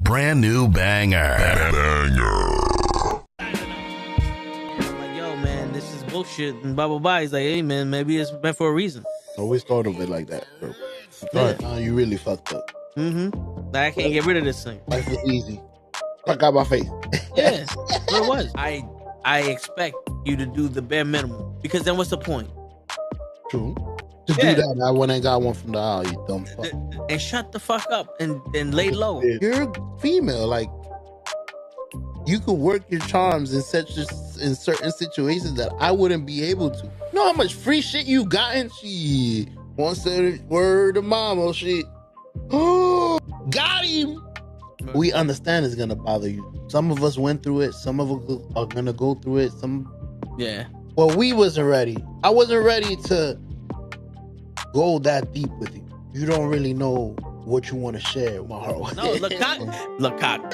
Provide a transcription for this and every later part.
brand new banger. I'm like, yo, man, this is bullshit. And blah, blah, blah. He's like, hey, man, maybe it's meant for a reason. Always thought of it like that, bro. Now you really fucked up. Mm-hmm. Like, I can't get rid of this thing. Life was easy. Fuck out my face. Yeah, what it was. I expect you to do the bare minimum, because then what's the point? True. To do that, I went and got one from the aisle, you dumb fuck. And shut the fuck up and lay low. You're female, like you could work your charms in certain situations that I wouldn't be able to. You know how much free shit you gotten? She once said word to mama shit. Oh, got him. We understand it's gonna bother you. Some of us went through it. Some of us are gonna go through it. Well, we wasn't ready. I wasn't ready to go that deep with you. You don't really know what you want to share with my heart. No, look cock.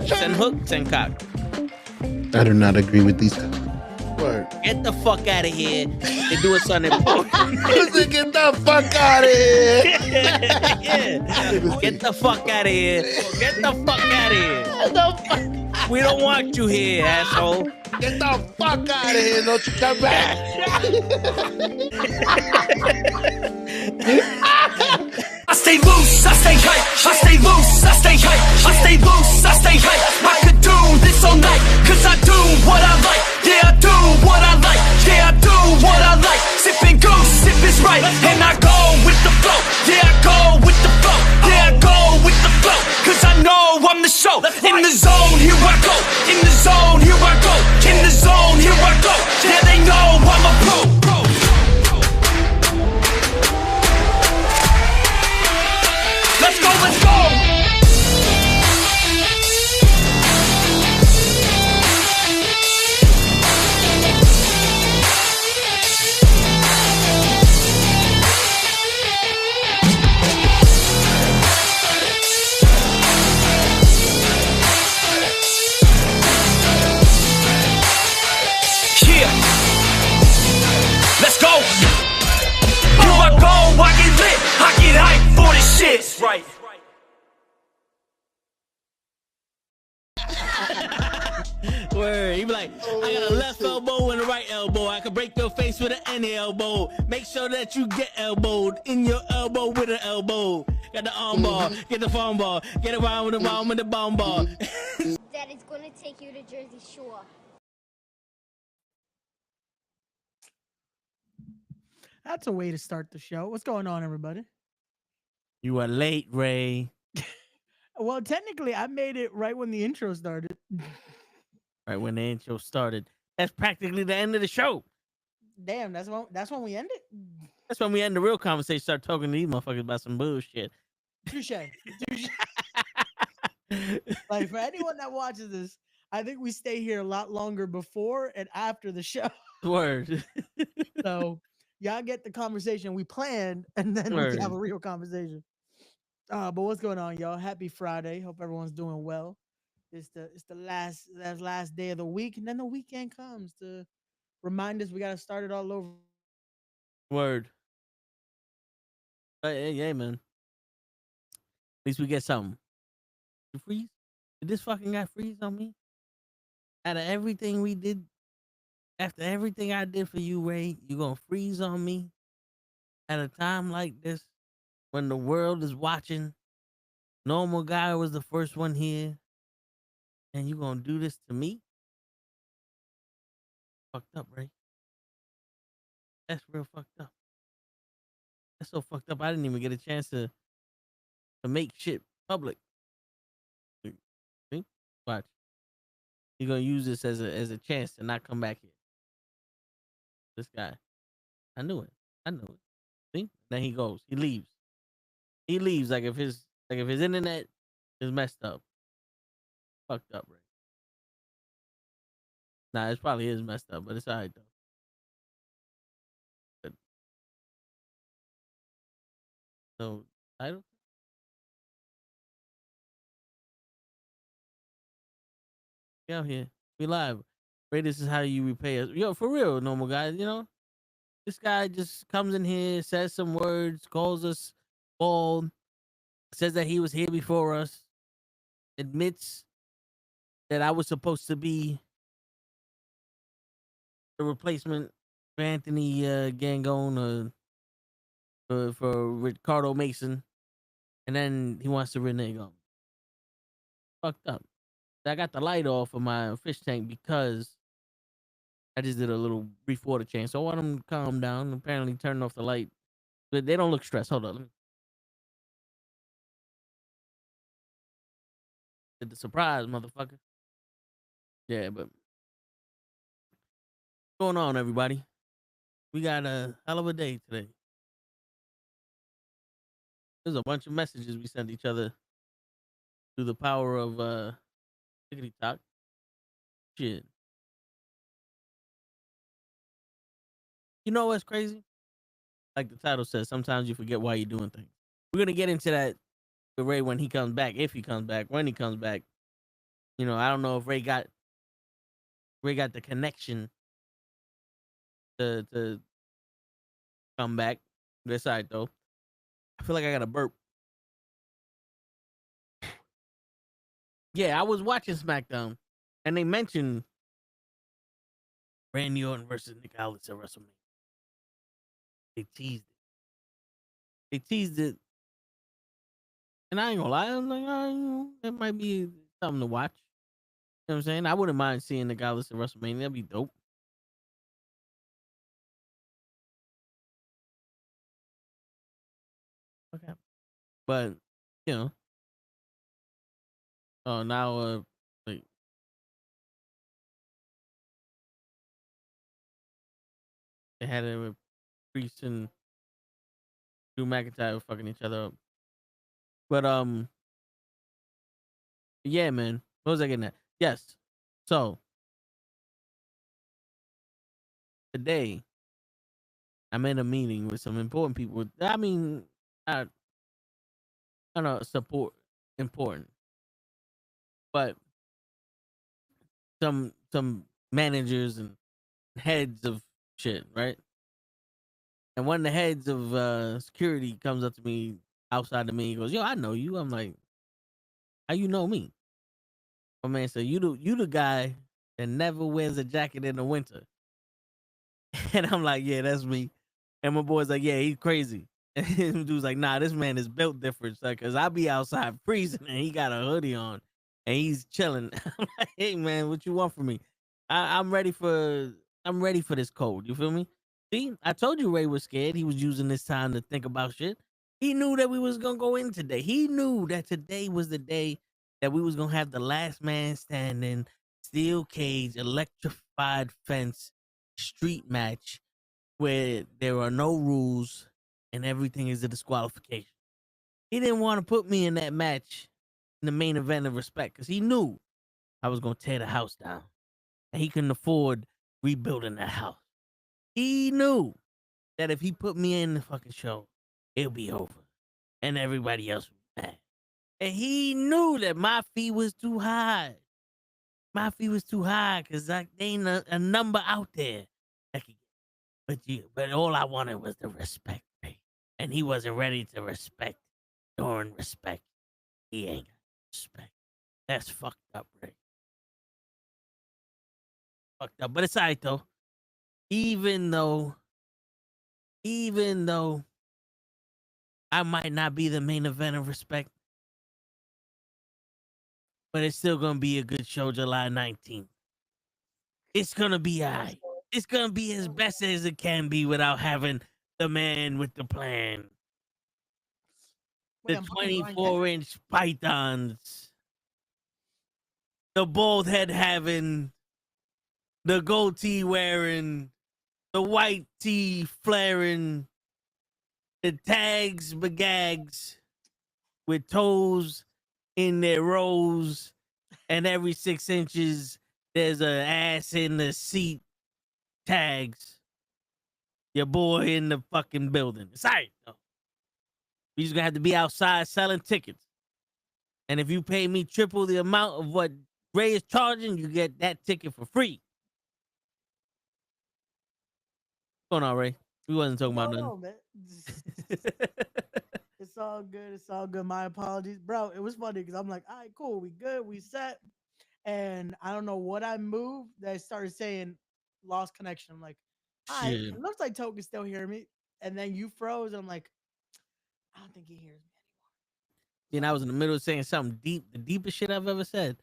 Send hook, send cock. I do not agree with these. Word. Get the fuck out of here. They're doing something important. Get the fuck out of here. Yeah. Get the fuck out of here. Get the fuck out of here. We don't want you here, asshole. Get the fuck out of here. Don't you come back. I stay loose, I stay hype. I stay loose, I stay hype. I stay loose, I stay hype. I could do this all night, cause I do what I like. Yeah, I do what I like. Yeah, I do what I like. Sipping goose, sip is right. And I go with the flow. Yeah, I go with the flow. Yeah, I go with the flow. Cause I know I'm the show. In the zone, here I go. In the zone, here I go. In the zone, here I go. Yeah, they know I'm a pro. Let's go, let's go! Yeah! Let's go! Here I go, I get lit, I get hyped for this shit! Right. Word. He be like, I got a left elbow and a right elbow. I can break your face with an any elbow. Make sure that you get elbowed in your elbow with an elbow. Got the arm ball, get the phone ball, get around with the bomb with the bomb ball. Daddy's gonna take you to Jersey Shore. That's a way to start the show. What's going on, everybody? You are late, Ray. Well, technically, I made it right when the intro started. Right when the intro started. That's practically the end of the show. Damn, that's when we end it? That's when we end the real conversation. Start talking to these motherfuckers about some bullshit. Touche. Like, for anyone that watches this, I think we stay here a lot longer before and after the show. Word. So y'all get the conversation we planned, and then we can have a real conversation. But what's going on, y'all? Happy Friday. Hope everyone's doing well. It's the last day of the week, and then the weekend comes to remind us we got to start it all over. Word. Hey, man. At least we get something. You freeze? Did this fucking guy freeze on me? Out of everything we did, after everything I did for you, Ray, you gonna freeze on me at a time like this when the world is watching? Normal guy was the first one here, and you gonna do this to me? Fucked up, Ray. That's real fucked up. That's so fucked up. I didn't even get a chance to make shit public. See? Watch. You're gonna use this as a chance to not come back here. This guy. I knew it. See? Then he goes. He leaves. He leaves like if his internet is messed up. Fucked up, Ray. Nah, it probably is messed up, but it's alright though. But, so title? Get out here. We live. Ray, this is how you repay us. Yo, for real, normal guys, you know? This guy just comes in here, says some words, calls us bald, says that he was here before us, admits that I was supposed to be the replacement for Anthony Gangone for Ricardo Mason, and then he wants to renege on me. Fucked up. I got the light off of my fish tank because I just did a little brief water change. So I want him to calm down. Apparently, turning off the light, but they don't look stressed. Hold on, let me. Did the surprise, motherfucker. Yeah, but what's going on, everybody? We got a hell of a day today. There's a bunch of messages we sent each other through the power of TikTok. Shit. You know what's crazy? Like the title says, sometimes you forget why you're doing things. We're gonna get into that with Ray when he comes back, if he comes back, when he comes back. You know, I don't know if Ray got the connection to come back. This side though. I feel like I got a burp. Yeah, I was watching SmackDown and they mentioned Randy Orton versus Nick Aldis at WrestleMania. They teased it. And I ain't gonna lie, I was like, oh, that might be something to watch. You know what I'm saying? I wouldn't mind seeing Nick Aldis at WrestleMania. That'd be dope. Okay. But, you know. Oh, now, like, they had it with Priest and Drew McIntyre fucking each other up. But, yeah, man. What was I getting at? Yes. So, today, I'm in a meeting with some important people. I mean, I don't know, support important. But some managers and heads of shit, right? And one of the heads of security comes up to me outside of me. He goes, "Yo, I know you." I'm like, "How you know me?" My man said, "You the guy that never wears a jacket in the winter." And I'm like, "Yeah, that's me." And my boy's like, "Yeah, he's crazy." And the dude's like, "Nah, this man is built different, son, cause I be outside freezing and he got a hoodie on and he's chilling." I'm like, "Hey man, what you want from me? I'm ready for this cold. You feel me?" See, I told you Ray was scared. He was using this time to think about shit. He knew that we was gonna go in today. He knew that today was the day that we was gonna have the last man standing, steel cage, electrified fence, street match where there are no rules and everything is a disqualification. He didn't want to put me in that match in the main event of respect because he knew I was gonna tear the house down and he couldn't afford rebuilding that house. He knew that if he put me in the fucking show, it'll be over and everybody else would be mad. And he knew that my fee was too high. My fee was too high because there ain't a number out there that could but all I wanted was the respect, Ray. And he wasn't ready to respect during respect. He ain't got respect. That's fucked up, Ray. Fucked up. But it's all right, though. Even though I might not be the main event of respect, but it's still going to be a good show July 19th. It's going to be all right. It's going to be as best as it can be without having the man with the plan. The 24-inch pythons. The bald head having. The gold tee wearing. The white tee flaring. The tags bagags. With toes in their rows. And every 6 inches, there's an ass in the seat. Tags. Your boy in the fucking building. It's all right, though. You're just gonna have to be outside selling tickets. And if you pay me triple the amount of what Ray is charging, you get that ticket for free. What's going on, Ray? We wasn't talking What's about going nothing. on, man? It's all good. It's all good. My apologies, bro. It was funny because I'm like, all right, cool. We good. We set. And I don't know what I moved that I started saying lost connection. I'm like, all right, Shit. it looks like Toke can still hear me. And then you froze. And I'm like, I don't think he hears me And I anymore. was in the middle of saying something deep, the deepest shit I've ever said,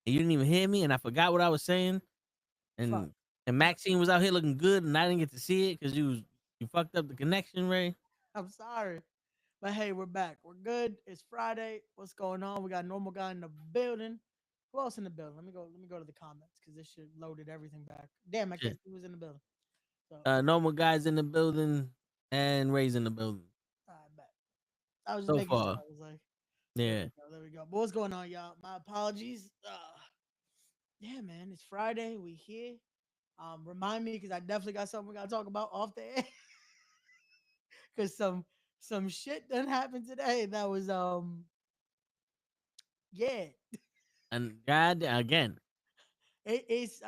and you didn't even hear me, and I forgot what I was saying, So fuck. and Maxine was out here looking good, and I didn't get to see it because you fucked up the connection, Ray. I'm sorry. But hey, we're back. We're good. It's Friday. What's going on? We got normal guy in the building. Who else in the building? Let me go to the comments because this shit loaded everything back. Damn, I can't Shit. see who's in the building. So Normal guys in the building and Ray's in the building I bet. I was just so making sure. far. I was like, there Yeah. we go, there we go. But what's going on, y'all? My apologies. Yeah, man, it's Friday. We here. Remind me because I definitely got something we gotta talk about off the air. Cause some shit done happened today that was yeah. And God, again, It's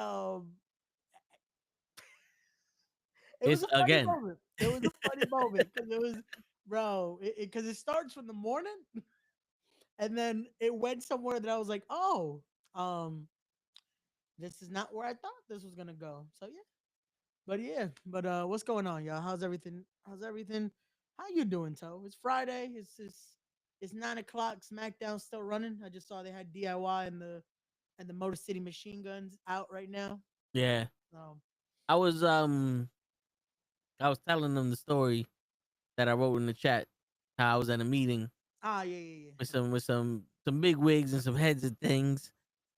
it was it's a funny again. moment. It was a funny moment because it was bro, because it starts from the morning and then it went somewhere that I was like, oh, um, this is not where I thought this was gonna go. So yeah, but what's going on, y'all? How's everything? How's everything? How you doing, Toe? It's Friday. It's 9 o'clock. SmackDown still running. I just saw they had DIY and the Motor City Machine Guns out right now. Yeah. Um, I was um I was telling them the story that I wrote in the chat. How I was at a meeting yeah. with some big wigs and some heads of things.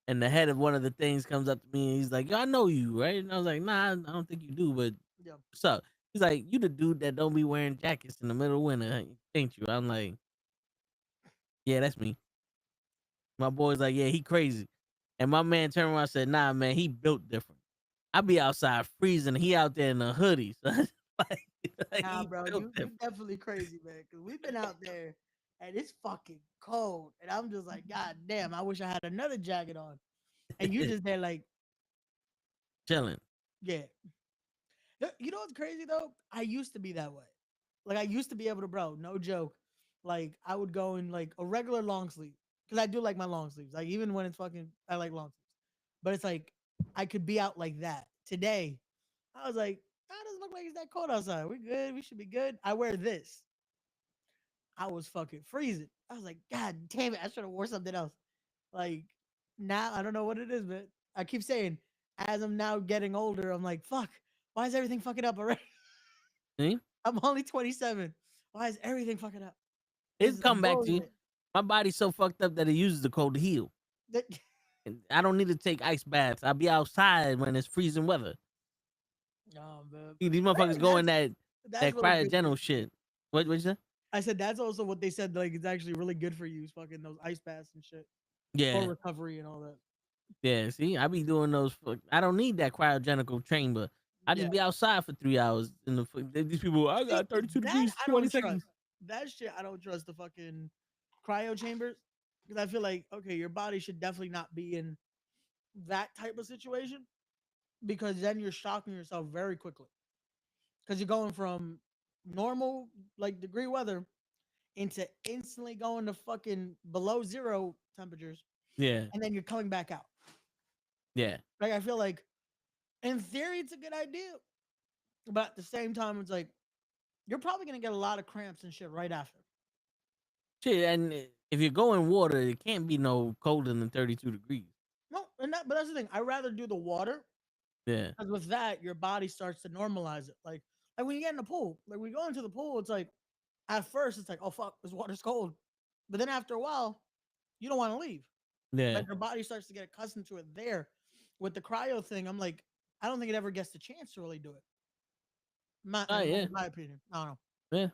And the head of one of the things comes up to me and he's like, "Yo, I know you, right?" And I was like, "Nah, I don't think you do, but Yeah. what's up?" He's like, "You the dude that don't be wearing jackets in the middle of winter, ain't you?" I'm like, "Yeah, that's me." My boy's like, "Yeah, he crazy." And my man turned around and said, "Nah, man, he built different. I be outside freezing. He out there in a hoodie. So like Nah, he bro, built you different." definitely crazy, man. Cause we've been out there and it's fucking cold, and I'm just like, God damn, I wish I had another jacket on. And you just there like, Chilling. yeah. You know what's crazy though? I used to be that way. Like I used to be able to, bro, no joke. Like I would go in like a regular long sleeve because I do like my long sleeves. Like even when it's fucking, I like long sleeves. But it's like I could be out like that today. I was like, that doesn't look like it's that cold outside. We good. We should be good. I wear this. I was fucking freezing. I was like, God damn it! I should have wore something else. Like now, I don't know what it is, but I keep saying as I'm now getting older, I'm like, fuck. Why is everything fucking up already? See? I'm only 27. Why is everything fucking up? This It'll is come back to you. bullshit. My body's so fucked up that it uses the cold to heal. That- And I don't need to take ice baths. I'll be outside when it's freezing weather. Oh man. These But motherfuckers hey, go in that that's really good for cryogenical you. shit. What you say? I said that's also what they said. Like it's actually really good for you. Is fucking those ice baths and shit for Yeah. recovery and all that. Yeah, see, I be doing those. I don't need that cryogenical chamber. I Yeah. just be outside for 3 hours. In these people, I See, got 32 that degrees, I 20 don't trust. seconds. That shit I don't trust the fucking cryo chambers because I feel like okay, your body should definitely not be in that type of situation because then you're shocking yourself very quickly because you're going from normal like degree weather into instantly going to fucking below zero temperatures Yeah, and then you're coming back out. yeah. Like I feel like in theory it's a good idea, but at the same time it's like you're probably gonna get a lot of cramps and shit right after. Shit, and if you go in water, it can't be no colder than 32 degrees. No, but that's the thing. I rather do the water Yeah, because with that your body starts to normalize it. Like when you get in the pool, like when you go into the pool, it's like at first it's like oh fuck this water's cold, but then after a while you don't want to leave. yeah. Like your body starts to get accustomed to it there. With the cryo thing, I'm like, I don't think it ever gets the chance to really do it. Oh, yeah, My opinion. I don't yeah.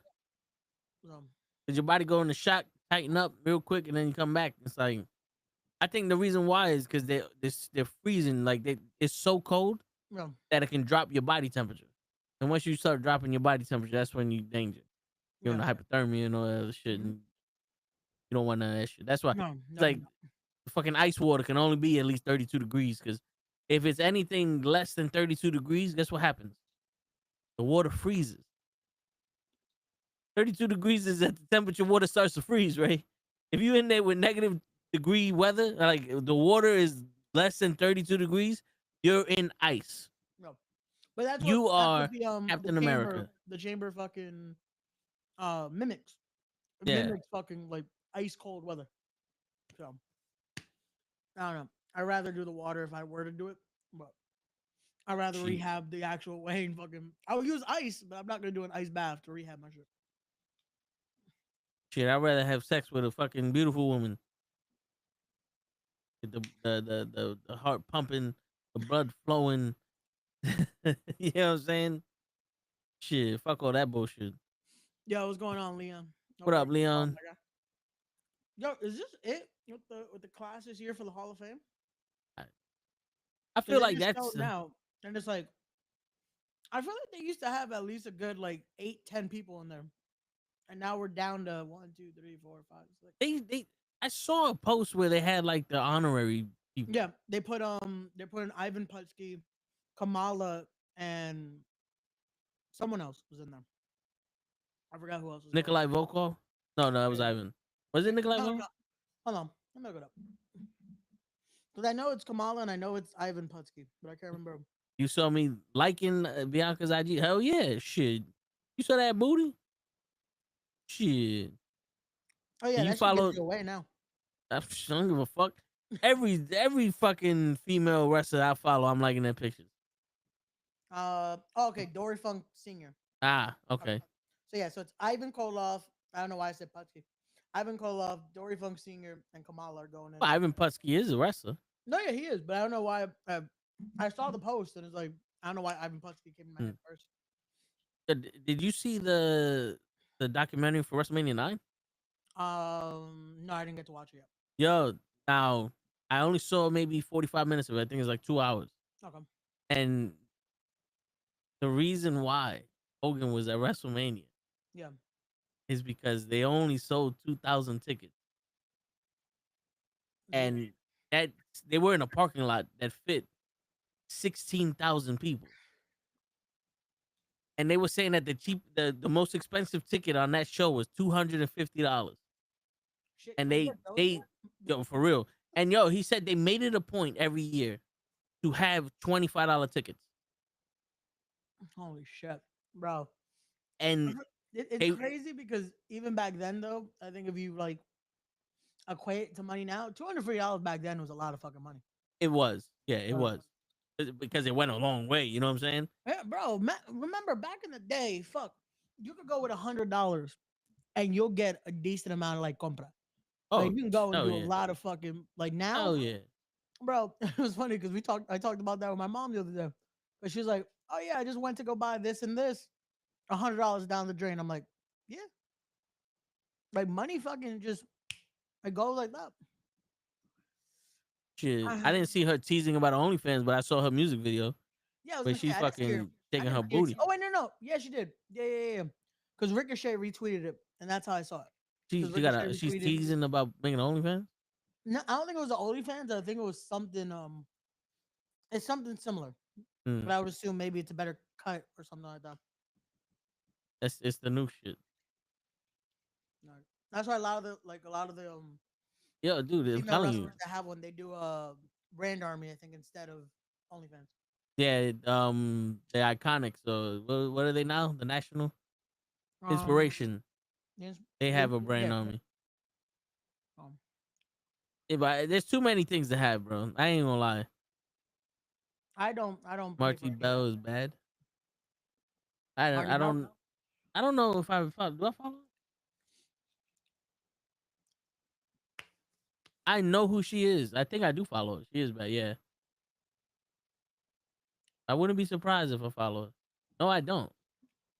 know. Cause your body go into shock, tighten up real quick, and then you come back. It's like I think the reason why is because they're freezing. Like it's so cold Yeah. that it can drop your body temperature. And once you start dropping your body temperature, that's when you danger. You're in Yeah. the hypothermia and all that other shit, Mhm. and you don't want none of that shit. That's why No, it's no, like no. fucking ice water can only be at least 32 degrees. Because if it's anything less than 32 degrees, guess what happens? The water freezes. 32 degrees is at the temperature water starts to freeze, right? If you in there with negative degree weather, like the water is less than 32 degrees, you're in ice. No. But that's You what are Captain America. the chamber fucking mimics. It Yeah. mimics fucking like ice cold weather. So I don't know. I'd rather do the water if I were to do it, but I'd rather Jeez. rehab the actual way and fucking. I would use ice, but I'm not gonna do an ice bath to rehab my shit. Shit, I'd rather have sex with a fucking beautiful woman. With the heart pumping, the blood flowing. You know what I'm saying? Shit, fuck all that bullshit. Yo, what's going on, Leon? What up, Leon? Yo, is this it with the classes here for the Hall of Fame? I feel like that's now, and it's like I feel like they used to have at least a good like 8-10 people in there, and now we're down to 1, 2, 3, 4, 5, 6. They. I saw a post where they had like the honorary people. Yeah, they're putting Ivan Putski, Kamala, and someone else was in there. I forgot who else was. Nikolai Volkov? No, that was Ivan. Was it Nikolai Volkov? No. Hold on, let me look it up. Because I know it's Kamala and I know it's Ivan Putski, but I can't remember. You saw me liking Bianca's IG? Hell yeah, shit. You saw that booty? Shit. Oh yeah, you followed away now. I don't give a fuck. Every fucking female wrestler I follow, I'm liking their pictures. Okay, Dory Funk Sr. Ah, okay. So yeah, so it's Ivan Koloff. I don't know why I said Putski. Ivan Koloff, Dory Funk Sr., and Kamala are going in. Well, Ivan Putski is a wrestler. No, yeah, he is, but I don't know why. I saw the post and it's like I don't know why Ivan Putski came in my head first. Did you see the documentary for WrestleMania 9? No, I didn't get to watch it yet. Yo, now I only saw maybe 45 minutes of it. I think it's like 2 hours. Okay. And the reason why Hogan was at WrestleMania, yeah, is because they only sold 2,000 tickets, and that they were in a parking lot that fit 16,000 people. And they were saying that the most expensive ticket on that show was $250. And they yo, for real. And yo, he said they made it a point every year to have $25 tickets. Holy shit, bro. And it's crazy because even back then though, I think if you like equate to money now, $250 back then was a lot of fucking money. It was. Yeah, it was. Because it went a long way, you know what I'm saying? Yeah, bro. Remember back in the day, fuck, you could go with $100 and you'll get a decent amount of like compra. Oh, like, you can go and do a lot of fucking like now. Oh yeah, bro. It was funny because I talked about that with my mom the other day, but she was like, "Oh yeah, I just went to go buy this and this, $100 down the drain." I'm like, "Yeah, like money fucking just it goes like that." Shit, I didn't see her teasing about her OnlyFans, but I saw her music video. Yeah, where she's fucking taking her booty. Oh wait, no, yeah, she did. Yeah. Because Ricochet retweeted it, and that's how I saw it. She's teasing about making OnlyFans. No, I don't think it was the OnlyFans. I think it was something. It's something similar, but I would assume maybe it's a better cut or something like that. It's the new shit. That's why a lot of the Yo, dude, I'm telling you, that have one, they do a brand army, I think, instead of OnlyFans. Yeah, the Iconics. So what are they now? The National Inspiration. They have a brand army. Yeah, but there's too many things to have, bro. I ain't gonna lie. I don't. Marty Bell is bad. I don't know if I follow. Do I follow? I know who she is. I think I do follow her. She is bad, yeah. I wouldn't be surprised if I follow her. No, I don't.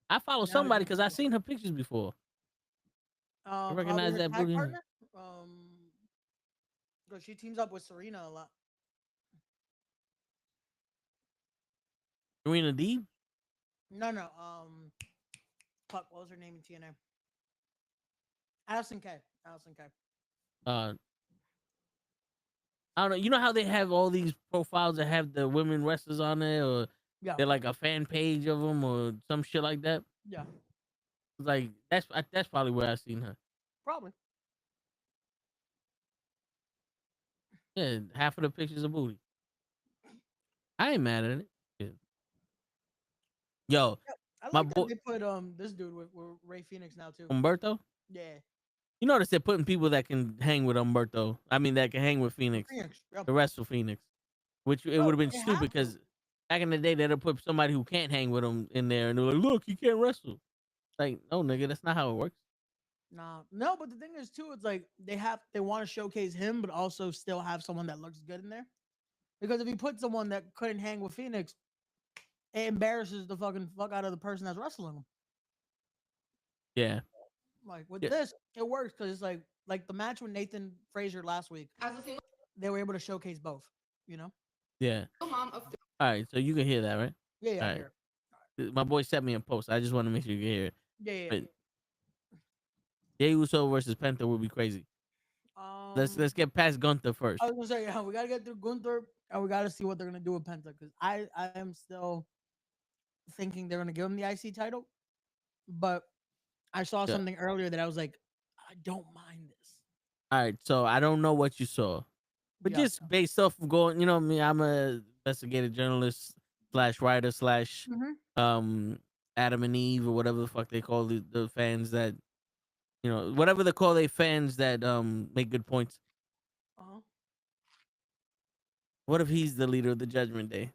I follow somebody because I've seen her pictures before. I recognize that booty. Because she teams up with Serena a lot. Serena Deeb? No. Fuck, what was her name in TNA? Allison K. I don't know. You know how they have all these profiles that have the women wrestlers on there, or they're like a fan page of them, or some shit like that. Yeah. Like that's probably where I seen her. Probably. Yeah, half of the pictures of booty. I ain't mad at it. Yeah. Yo, Yeah, I my like that boy they put this dude with Ray Phoenix now too. Umberto. Yeah. You notice they're putting people that can hang with Umberto. I mean, that can hang with Phoenix. Phoenix. Yep. The rest of Phoenix, which it Bro, would have been they stupid have to. because back in the day they'd have put somebody who can't hang with him in there, and they're like, "Look, he can't wrestle." Like, no, nigga, that's not how it works. Nah, no, but the thing is too, it's like they want to showcase him, but also still have someone that looks good in there. Because if you put someone that couldn't hang with Phoenix, it embarrasses the fucking fuck out of the person that's wrestling him. Yeah. Like with Yeah. this, it works because it's like the match with Nathan Frazier last week. They were able to showcase both. You know. Yeah. All right, so you can hear that, right? Yeah, yeah. All I right. hear it. My boy sent me a post. I just want to make sure you can hear it. Yeah, yeah. But Jey Uso versus Penta would be crazy. Let's get past Gunther first. I was gonna say, yeah, we gotta get through Gunther, and we gotta see what they're gonna do with Penta because I am still thinking they're gonna give him the IC title, but I saw Yeah. something earlier that I was like, I don't mind this. All right, so I don't know what you saw, but Yeah. just based off of going, you know, me, I'm a investigative journalist / writer / Adam and Eve or whatever the fuck they call the fans that, you know, whatever they call they fans that make good points. Uh-huh. What if he's the leader of the Judgment Day?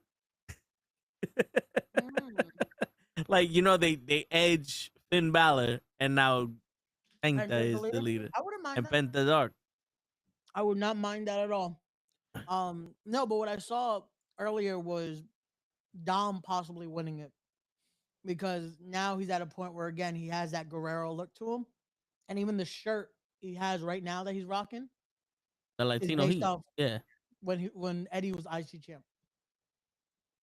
Mm. Like, you know, they edge Finn Balor, and now And Penta there's is the leader, I wouldn't mind and that. Penta Dark. I would not mind that at all. No, but what I saw earlier was Dom possibly winning it because now he's at a point where again he has that Guerrero look to him, and even the shirt he has right now that he's rocking The is Latino based Heat. off Yeah. when Eddie was IC champ.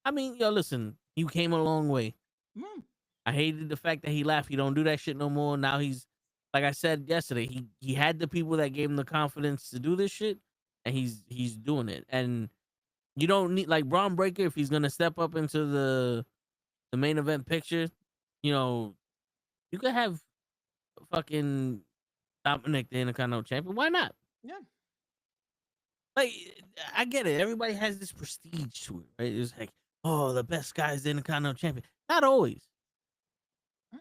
I mean, yo, listen, you came a long way. Mm. I hated the fact that he left. He don't do that shit no more. Now he's, like I said yesterday, he had the people that gave him the confidence to do this shit, and he's doing it. And you don't need, like, Braun Breaker, if he's gonna step up into the main event picture, you know, you could have fucking Dominic the Intercontinental Champion. Why not? Yeah. Like, I get it. Everybody has this prestige to it, right? It's like, oh, the best guy is the Intercontinental Champion. Not always.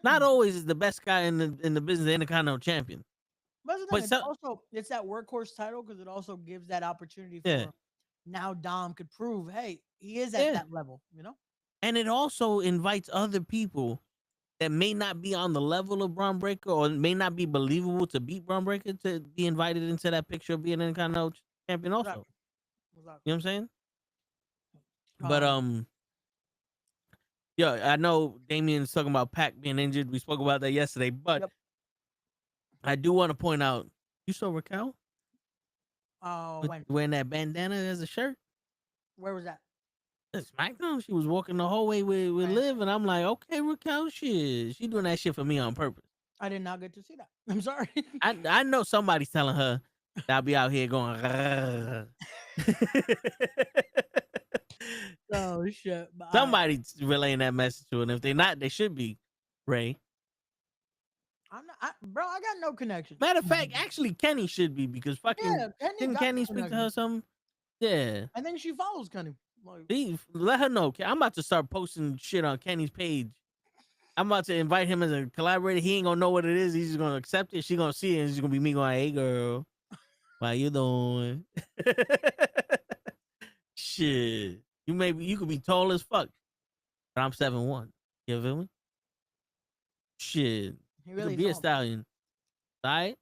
Not always is the best guy in the business the Intercontinental Champion. But the thing, it's that workhorse title because it also gives that opportunity for now Dom could prove, hey, he is at that level, you know? And it also invites other people that may not be on the level of Braun Breaker or may not be believable to beat Braun Breaker to be invited into that picture of being an Intercontinental Champion also. Exactly. You know what I'm saying? But yeah, I know Damien's talking about Pac being injured. We spoke about that yesterday, but I do want to point out, you saw Raquel? Oh, wearing that bandana as a shirt? Where was that? SmackDown. She was walking the hallway with Liv, and I'm like, okay, Raquel, shit. She doing that shit for me on purpose. I did not get to see that. I'm sorry. I know somebody's telling her that I'll be out here going, oh shit. Somebody's relaying that message to her, and if they're not, they should be. Ray. I'm not, bro, I got no connection. Matter of fact, actually, Kenny should be because fucking didn't Kenny speak to her something? Yeah. I think she follows Kenny. Like, let her know. I'm about to start posting shit on Kenny's page. I'm about to invite him as a collaborator. He ain't gonna know what it is. He's just gonna accept it. She gonna see it, and it's gonna be me going, "Hey, girl, how you doing?" Shit, you could be tall as fuck, but I'm 7'1". You feel me? Shit, you could be a stallion. Alright,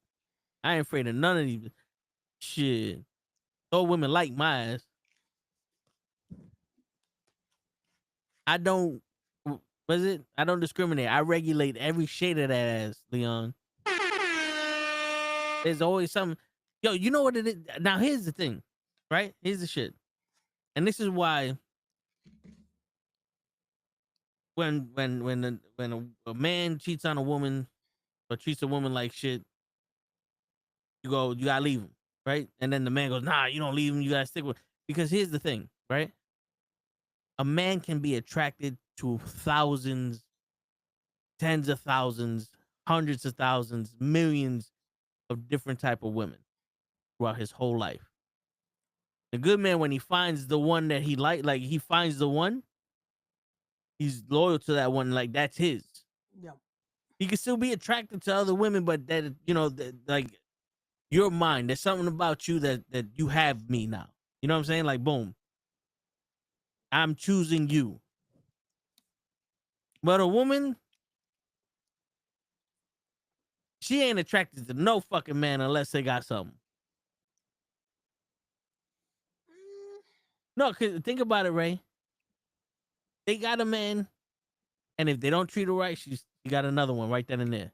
I ain't afraid of none of these. Shit, those women like my ass. I don't. Was it? I don't discriminate. I regulate every shade of that ass, Leon. There's always something. Yo, you know what it is? Now, here's the thing, right? Here's the shit. And this is why when a man cheats on a woman or treats a woman like shit, you gotta leave him, right? And then the man goes, nah, you don't leave him. You gotta stick with. Because here's the thing, right? A man can be attracted to thousands, tens of thousands, hundreds of thousands, millions of different type of women throughout his whole life. The good man, when he finds the one that he like he finds the one, he's loyal to that one. Like that's his. Yeah. He can still be attracted to other women, but that like you're mine. There's something about you that you have me now. You know what I'm saying? Like boom, I'm choosing you. But a woman, she ain't attracted to no fucking man unless they got something. No, cause think about it, Ray. They got a man, and if they don't treat her right, she got another one right then and there.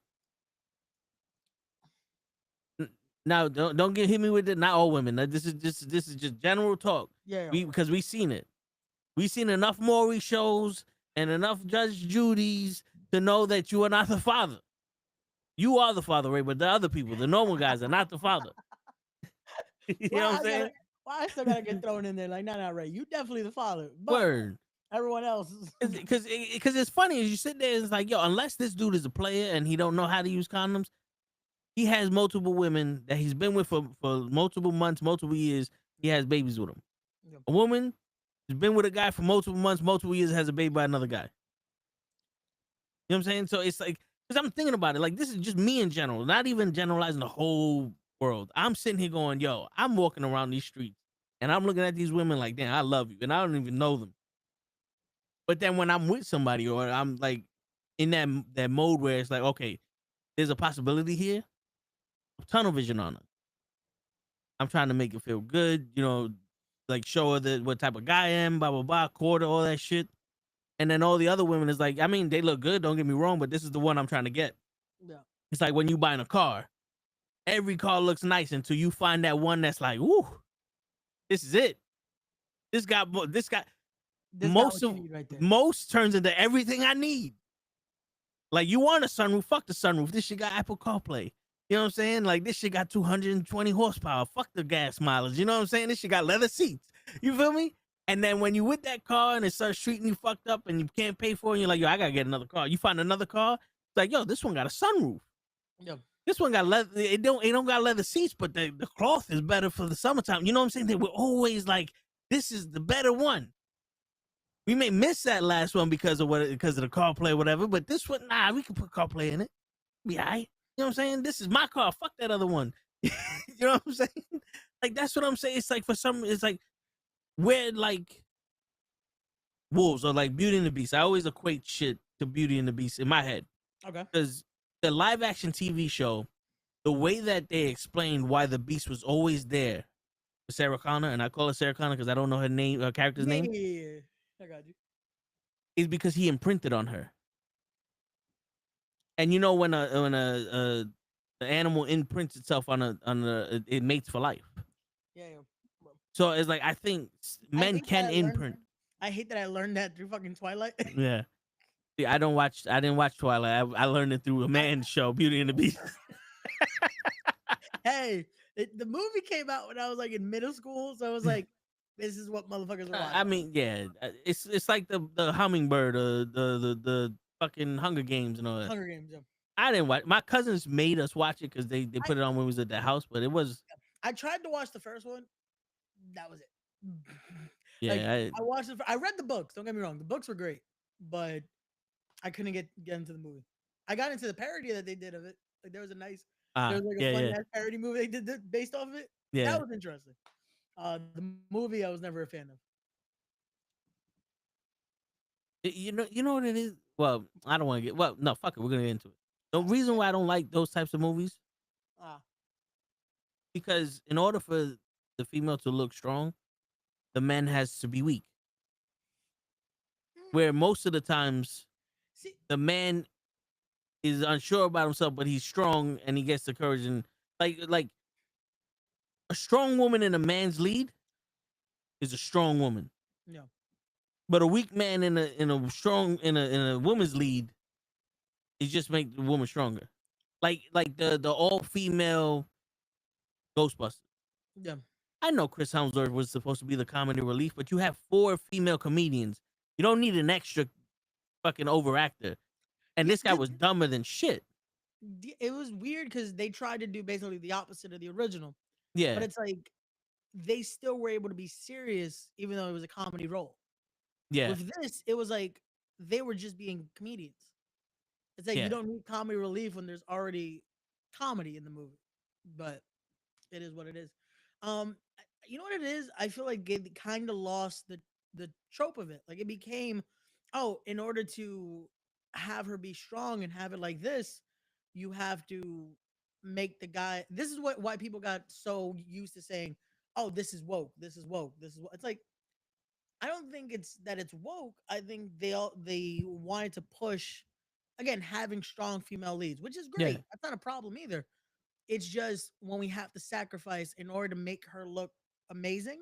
Now, don't hit me with it. Not all women. This is just general talk. Yeah. Because we seen it. We seen enough Maury shows and enough Judge Judy's to know that you are not the father. You are the father, Ray, but the other people, the normal guys, are not the father. You know what I'm saying? Why I still gotta get thrown in there? Like, nah, Ray, you definitely the father. But Word. everyone else, Because it's funny as you sit there, it's like, yo, unless this dude is a player and he don't know how to use condoms, he has multiple women that he's been with for multiple months, multiple years. He has babies with them. Yep. A woman who's been with a guy for multiple months, multiple years, has a baby by another guy. You know what I'm saying? So it's like, because I'm thinking about it, like this is just me in general, not even generalizing the whole world. I'm sitting here going, yo, I'm walking around these streets and I'm looking at these women like, damn, I love you. And I don't even know them. But then when I'm with somebody or I'm like in that mode where it's like, okay, there's a possibility here, tunnel vision on her. I'm trying to make it feel good, you know, like show her what type of guy I am, blah, blah, blah, quarter, all that shit. And then all the other women is like, I mean, they look good, don't get me wrong, but this is the one I'm trying to get. Yeah. It's like when you buying a car, every car looks nice until you find that one that's like, woo, this is it. Most turns into everything I need. Like you want a sunroof, fuck the sunroof. This shit got Apple CarPlay. You know what I'm saying? Like this shit got 220 horsepower. Fuck the gas mileage. You know what I'm saying? This shit got leather seats. You feel me? And then when you with that car and it starts treating you fucked up and you can't pay for it, and you're like, yo, I gotta get another car. You find another car, it's like, yo, this one got a sunroof. Yep. This one got leather. It don't got leather seats, but the cloth is better for the summertime. You know what I'm saying? They were always like, this is the better one. We may miss that last one because of the CarPlay or whatever, but this one, nah, we can put CarPlay in it. Be all right. You know what I'm saying? This is my car. Fuck that other one. You know what I'm saying? Like, that's what I'm saying. It's like it's like, we're like wolves or like Beauty and the Beast. I always equate shit to Beauty and the Beast in my head. Okay. Because the live action TV show, the way that they explained why the Beast was always there for Sarah Connor, and I call her Sarah Connor because I don't know her character's name. Yeah, I got you. Is because he imprinted on her. And you know when a animal imprints itself it mates for life. Yeah. So it's like I think men can imprint. I hate that I learned that through fucking Twilight. Yeah. See, I didn't watch Twilight. I learned it through a man's show, Beauty and the Beast. Hey, the movie came out when I was like in middle school, so I was like, this is what motherfuckers are watching. I mean, yeah, it's like the Hummingbird, the fucking Hunger Games and all that. Hunger Games, yeah. I didn't watch. My cousins made us watch it because they put it on when we was at the house, but it was. I tried to watch the first one. That was it. Yeah, like, I watched it. I read the books. Don't get me wrong. The books were great, but I couldn't get into the movie. I got into the parody that they did of it. Like there was a nice, there was like a funny ass parody movie they did based off of it. Yeah, that was interesting. The movie I was never a fan of. You know what it is? Well, I don't want to get. Well, no, fuck it. We're gonna get into it. The reason why I don't like those types of movies, because in order for the female to look strong, the man has to be weak. Where most of the times, the man is unsure about himself, but he's strong and he gets the courage. And like a strong woman in a man's lead is a strong woman. Yeah. But a weak man in a woman's lead, it just makes the woman stronger. Like the all female Ghostbusters. Yeah. I know Chris Hemsworth was supposed to be the comedy relief, but you have 4 female comedians. You don't need an extra fucking overactor. And this guy was dumber than shit. it was weird because they tried to do basically the opposite of the original, but Yeah, it's like they still were able to be serious even though it was a comedy role. yeah, With this, it was like they were just being comedians. It's like you yeah, don't need comedy relief when there's already comedy in the movie. But it is what it is. You know what it is? I feel like it kind of lost the trope of it. Like it became, oh, in order to have her be strong and have it like this, you have to make the guy. This is what why people got so used to saying, "Oh, this is woke. This is woke. This is what." It's like I don't think it's that it's woke. I think they wanted to push again having strong female leads, which is yeah, great. That's not a problem either. It's just when we have to sacrifice in order to make her look amazing,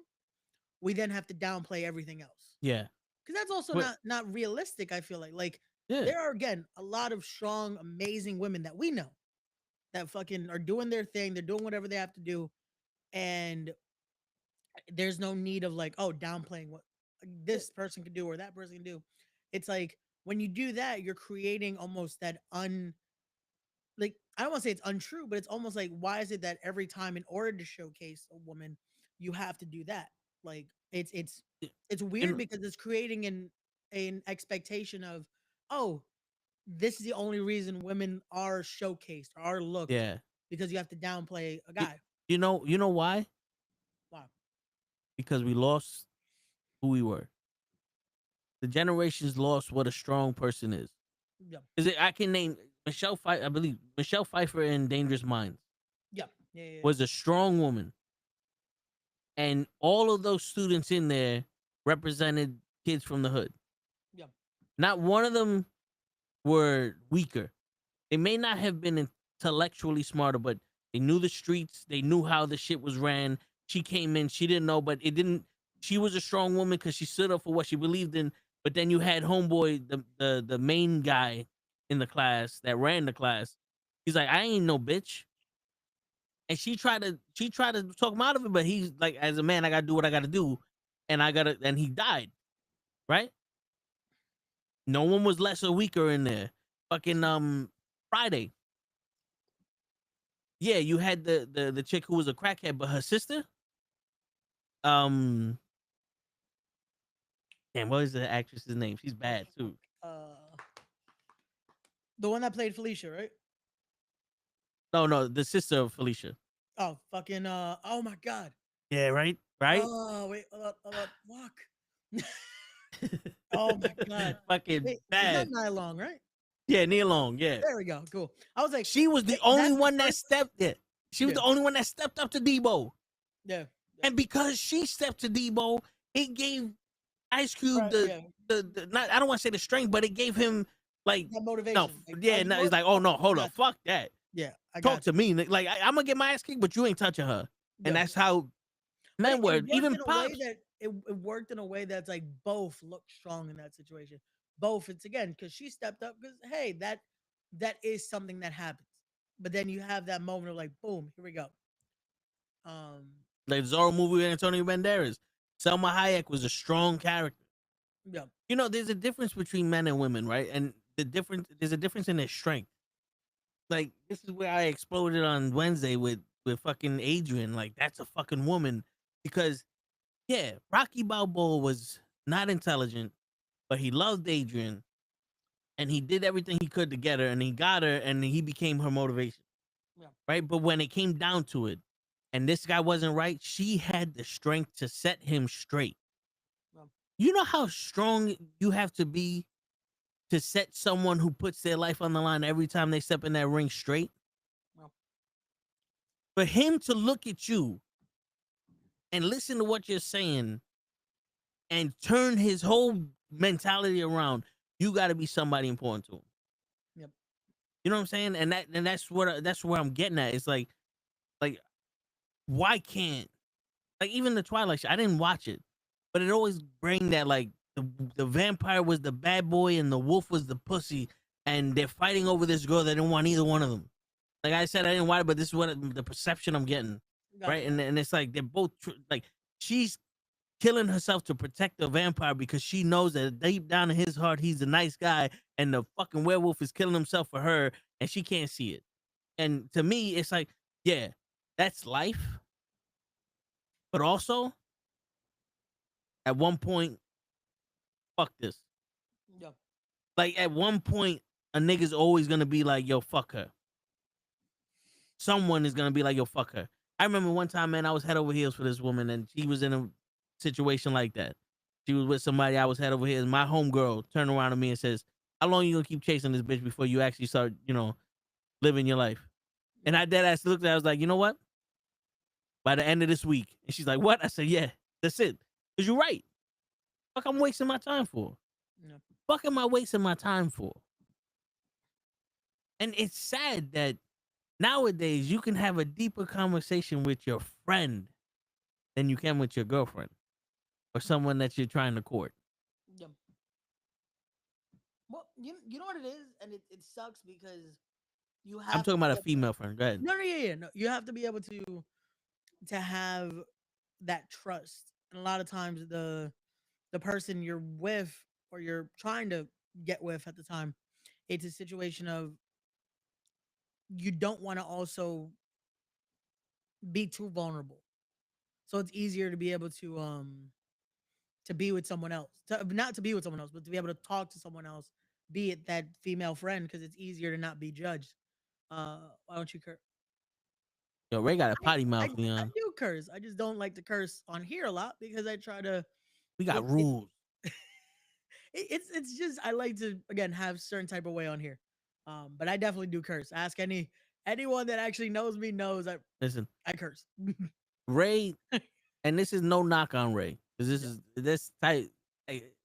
we then have to downplay everything else. yeah. Because that's also But not realistic. I feel like yeah, there are again a lot of strong, amazing women that we know that fucking are doing their thing. They're doing whatever they have to do, and there's no need of like downplaying what this person can do or that person can do. It's like when you do that, you're creating almost that like I don't want to say it's untrue, but it's almost like why is it that every time in order to showcase a woman, you have to do that? Like it's weird and because it's creating an expectation of oh, this is the only reason women are showcased or are looked yeah. because you have to downplay a Y- guy. you know why? Wow. Because we lost who we were. The generations lost what a strong person is. Yeah. Is it? I can name Michelle Pfeiffer. I believe Michelle Pfeiffer in Dangerous Minds Yeah. Yeah. Yeah. was a strong woman, and all of those students in there represented kids from the hood. Yeah. Not one of them were weaker. They may not have been intellectually smarter, but they knew the streets. They knew how the shit was ran. She came in, she didn't know, but it didn't. She was a strong woman because she stood up for what she believed in. But then you had homeboy, the main guy in the class that ran the class. He's like, I ain't no bitch, and she tried to talk him out of it. But he's like, as a man, I gotta do what I gotta do, and and he died, right? No one was less or weaker in there. Fucking Friday. Yeah, you had the chick who was a crackhead, but her sister, um, damn, what is the actress's name? She's bad too. Uh, the one that played Felicia, right? No, the sister of Felicia. Oh, fucking. Oh my god. Yeah, right, right. Oh wait. Fuck. Oh my god. Fucking Wait, it's not bad. Nia Long, right? Yeah, Nia Long. Yeah, There we go. Cool. I was like, she was the wait, only that's the one that first- stepped. Yeah, she was Yeah. the only one that stepped up to Debo, Yeah. and because she stepped to Debo, it gave Ice Cube Right, the, yeah. the not. I don't want to say the strength, but it gave him like That motivation. no, Like, yeah. you No, know he's what? like, oh no, hold I on, got you. fuck that. Yeah, I Talk got to me. Like I'm gonna get my ass kicked, but you ain't touching her. you. And Yeah. that's how But men it were. worked Even in a way Pops. that it worked in a way that's like both look strong in that situation. Both, it's again because she stepped up because hey, that is something that happens. But then you have that moment of like, boom, here we go. Like the Zorro movie with Antonio Banderas. Selma Hayek was a strong character. Yeah, You know, there's a difference between men and women, right? And there's a difference in their strength. Like this is where I exploded on Wednesday with fucking Adrian. Like that's a fucking woman because yeah, Rocky Balboa was not intelligent, but he loved Adrian, and he did everything he could to get her, and he got her, and he became her motivation. Yeah. Right. But when it came down to it, and this guy wasn't right, she had the strength to set him straight. Yeah. You know how strong you have to be to set someone who puts their life on the line every time they step in that ring straight? Yeah. For him to look at you and listen to what you're saying and turn his whole mentality around, you got to be somebody important to him. Yep. You know what I'm saying? And that's where I'm getting at. It's like why can't like even the Twilight show? I didn't watch it, but it always bring that like the vampire was the bad boy and the wolf was the pussy, and they're fighting over this girl. They didn't want either one of them. Like I said, I didn't watch it, but this is what the perception I'm getting, Got right? it. And it's like they're both like she's killing herself to protect the vampire because she knows that deep down in his heart he's a nice guy, and the fucking werewolf is killing himself for her, and she can't see it. And to me, it's like, yeah, that's life. But also, at one point, fuck this. Yeah. Like at one point, a nigga's always gonna be like, yo, fuck her. Someone is gonna be like, yo, fuck her. I remember one time, man, I was head over heels for this woman, and she was in a situation like that. She was with somebody, I was head over heels. My homegirl turned around to me and says, how long you gonna keep chasing this bitch before you actually start, living your life? And I dead ass looked at her, I was like, you know what? By the end of this week. And she's like, what? I said, yeah, that's it. Because you're right. Fuck, I'm wasting my time for. Yeah. Fuck am I wasting my time for? And it's sad that nowadays you can have a deeper conversation with your friend than you can with your girlfriend or someone that you're trying to court. Yeah. Well, you know what it is, and it sucks because you have. I'm talking about a female friend. Go ahead. No, yeah. No, you have to be able to have that trust, and a lot of times the person you're with or you're trying to get with at the time, it's a situation of you don't want to also be too vulnerable. So it's easier to be able to be with someone else. Not to be with someone else, but to be able to talk to someone else, be it that female friend, because it's easier to not be judged. Why don't you curse? Yo, Ray got a potty I mouth, Leon. do curse. I just don't like to curse on here a lot because I try to. We got it- rules. it's just I like to again have certain type of way on here. But I definitely do curse. Ask anyone that actually knows me knows Listen, I curse. Ray, and this is no knock on Ray, because this type.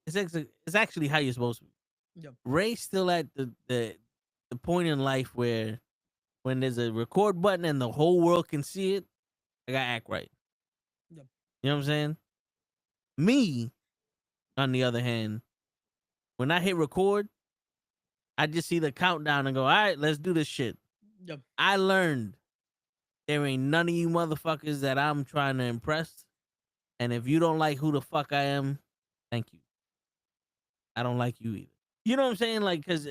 It's actually how you're supposed to be. Yeah. Ray's still at the point in life where when there's a record button and the whole world can see it, I gotta act right. Yep. You know what I'm saying? Me, on the other hand, when I hit record, I just see the countdown and go, all right, let's do this shit. Yep. I learned there ain't none of you motherfuckers that I'm trying to impress. And if you don't like who the fuck I am, thank you. I don't like you either. You know what I'm saying? Like, because,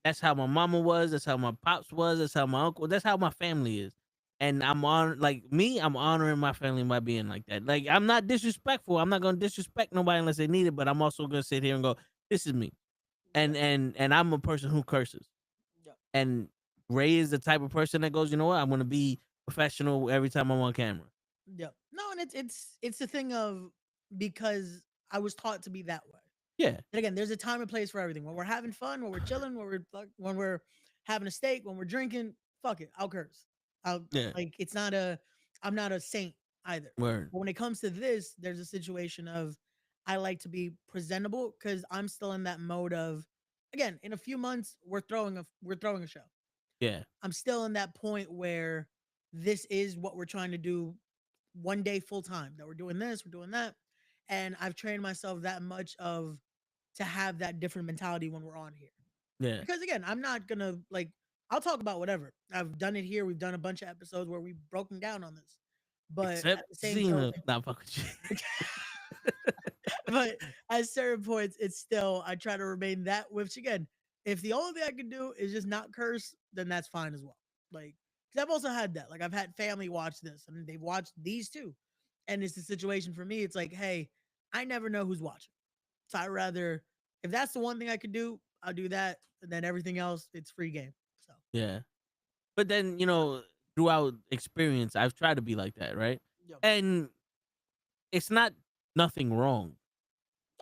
that's how my mama was. That's how my pops was. That's how my uncle, that's how my family is. And I'm honoring my family by being like that. Like, I'm not disrespectful. I'm not going to disrespect nobody unless they need it, but I'm also going to sit here and go, this is me. And I'm a person who curses. Yep. And Ray is the type of person that goes, you know what? I'm going to be professional every time I'm on camera. Yep. No, and it's the thing of because I was taught to be that way. Yeah. And again, there's a time and place for everything. When we're having fun, when we're chilling, when we're having a steak, when we're drinking, fuck it, I'll curse. Like I'm not a saint either. Word. But when it comes to this, there's a situation of I like to be presentable because I'm still in that mode of again, in a few months, we're throwing a show. Yeah. I'm still in that point where this is what we're trying to do one day full time. That we're doing this, we're doing that. And I've trained myself that much to have that different mentality when we're on here. Yeah. Because again, I'm not gonna I'll talk about whatever. I've done it here. We've done a bunch of episodes where we've broken down on this. But Except at the same Xena. token, Not fucking shit. but at certain points, it's still I try to remain that. Which again, if the only thing I can do is just not curse, then that's fine as well. Like, because I've also had that. Like, I've had family watch this, and they've watched these too, and it's the situation for me. It's like, hey, I never know who's watching, so I rather if that's the one thing I could do, I'll do that, and then everything else, it's free game. So Yeah. But then, throughout experience, I've tried to be like that, right? Yep. And it's not nothing wrong.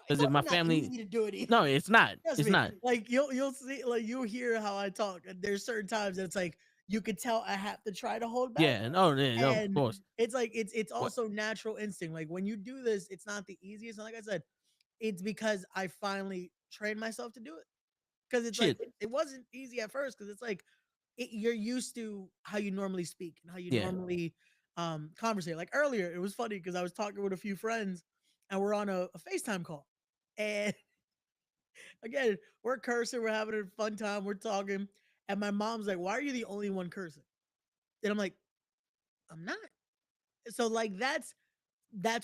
Because if my family, easy to do it either. no, it's not. Trust It's me. not. Like you'll see, like you'll hear how I talk. And there's certain times that it's like you could tell I have to try to hold back. Yeah. No, no, of And course. it's like it's also natural instinct. Like when you do this, it's not the easiest. And like I said, it's because I finally trained myself to do it. Because it's like Shit. it wasn't easy at first. Because it's like you're used to how you normally speak and how you Yeah. normally conversate. Like earlier, it was funny because I was talking with a few friends and we're on a FaceTime call. And again, we're cursing, we're having a fun time, we're talking. And my mom's like, why are you the only one cursing? And I'm like, I'm not. So like that's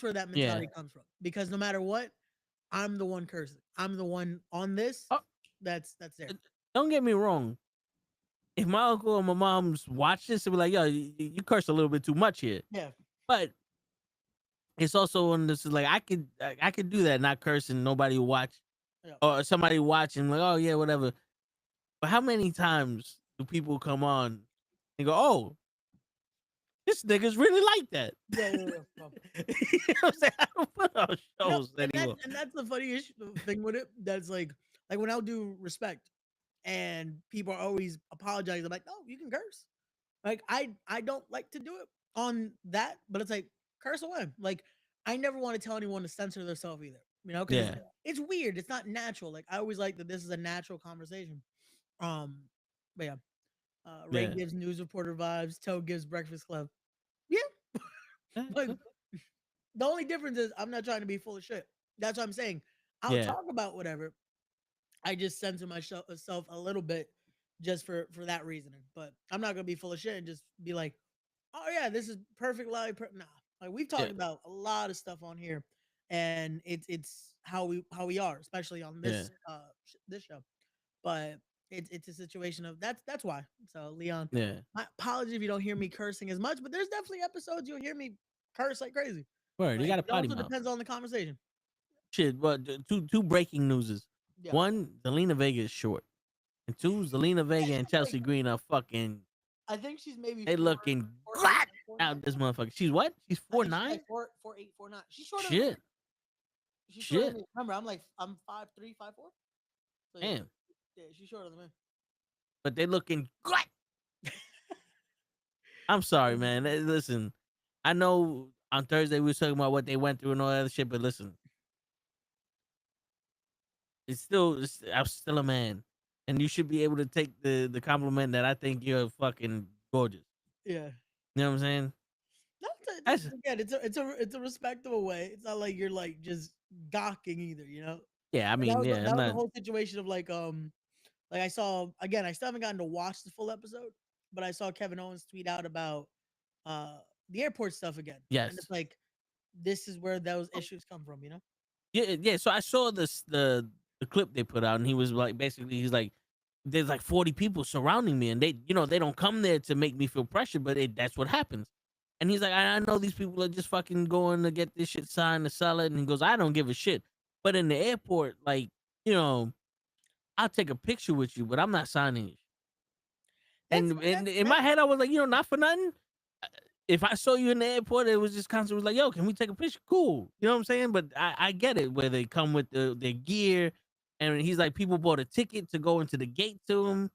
where that Yeah. mentality comes from. Because no matter what, I'm the one cursing. I'm the one on this. Oh. That's there. Don't get me wrong. if my uncle or my mom's watch this, they'll be like, "Yo, you curse a little bit too much here." Yeah. But it's also on this is like I could do that, not curse and nobody will watch, Yeah. or somebody watching like, "Oh yeah, whatever." But how many times do people come on and go, "Oh, this nigga's really like that"? Yeah. No. You know what I'm saying? I don't put on No, shows and anymore. that's the funny thing with it. That's like when I'll do respect, and people are always apologizing. I'm like, no, you can curse. Like I don't like to do it on that, but it's like curse away. Like I never want to tell anyone to censor themselves either. You know, because Yeah, it's weird. It's not natural. Like I always like that this is a natural conversation. Um, but yeah, Ray yeah. gives news reporter vibes. Toe gives Breakfast Club. Yeah, like the only difference is I'm not trying to be full of shit. That's what I'm saying. I'll Yeah, talk about whatever. I just censor myself a little bit just for that reasoning. But I'm not gonna be full of shit and just be like, oh yeah, this is perfect live. Nah, like we've yeah, talked about a lot of stuff on here, and it's how we are, especially on yeah, this show. But it's a situation of that's why. So Leon, yeah. my apology if you don't hear me cursing as much, but there's definitely episodes you'll hear me curse like crazy. Word, you Like got a it potty also mouth. depends on the conversation. Shit, but two breaking newses. Yeah. One, Zelina Vega is short, and two, Zelina Yeah, Vega and she's like Chelsea Green are fucking. I think she's maybe They looking four eight, glad four out nine. this motherfucker. She's what? She's I four think she's nine. like 4'8", 4'9". She's shorter than me. Shit, She's shorter than shit. me. Remember, I'm 5'3", 5'4". So yeah, Damn. yeah, she's shorter than me. But they looking glad. I'm sorry, man. Listen, I know on Thursday we was talking about what they went through and all that other shit, but listen, I'm still a man, and you should be able to take the compliment that I think you're fucking gorgeous. Yeah. You know what I'm saying? No, That's again, it's a respectable way. It's not like you're like just gawking either, you know. yeah. I And that mean, was yeah. I'm that was the not. whole situation of like I saw again. I still haven't gotten to watch the full episode, but I saw Kevin Owens tweet out about uh the airport stuff again, and it's Yes. like this is where those issues come from, you know. Yeah, yeah. So I saw the clip they put out, and he was like, basically, he's like, there's like 40 people surrounding me, and they don't come there to make me feel pressure, but that's what happens. And he's like, I know these people are just fucking going to get this shit signed to sell it, and he goes, I don't give a shit. But in the airport, like, you know, I'll take a picture with you, but I'm not signing it. And in my head, I was like, not for nothing. uh, If I saw you in the airport, it was just constantly was like, yo, can we take a picture? Cool. You know what I'm saying? But I get it where they come with their gear. And he's like, people bought a ticket to go into the gate to him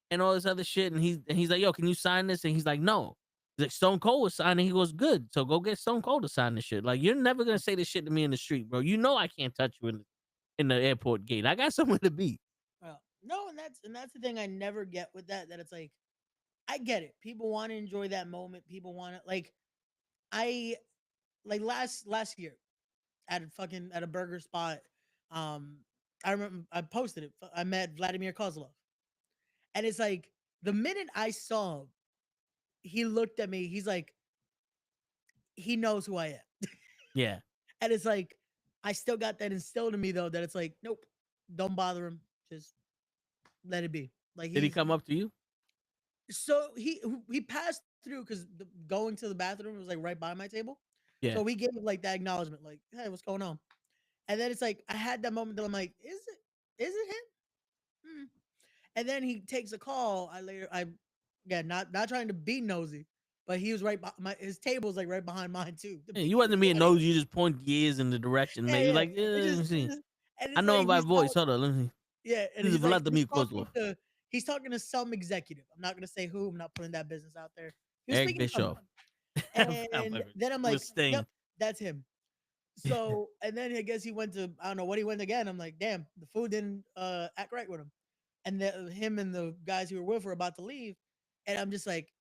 and all this other shit. And he's like, yo, can you sign this? And he's like, no. He's like, Stone Cold was signing. He goes, good. So go get Stone Cold to sign this shit. Like, you're never gonna say this shit to me in the street, bro. You know I can't touch you in the airport gate. I got somewhere to be. No, and that's the thing I never get with that. That it's like I get it. People want to enjoy that moment. People want to I like last year at a burger spot. Um, I remember I posted it. I met Vladimir Kozlov, and it's like the minute I saw him, he looked at me. He's like, he knows who I am, Yeah. and it's like I still got that instilled in me though. That it's like, nope, don't bother him. Just let it be. Like Did he he's come up to you? so he passed through because going to the bathroom was like right by my table. Yeah. So we gave like that acknowledgement, like, hey, what's going on? And then it's like I had that moment that I'm like, is it him? Hmm. And then he takes a call. I again not trying to be nosy, but he was right his table was like right behind mine too. Yeah, you wasn't being nosy. You just point your ears in the direction. Yeah, Maybe yeah. like, let me see. And I it's know like him by voice. Hold on, let me see. yeah, and This is Vladimir Kozlov. he's talking to some executive. I'm not gonna say who. I'm not putting that business out there. He was Eric speaking to someone. Bischoff. And then I'm like, Sting. yep, that's him. So, and then I guess he went to, I don't know what he went again. I'm like, damn, the food didn't act right with him. And him and the guys who were with were about to leave. And I'm just like,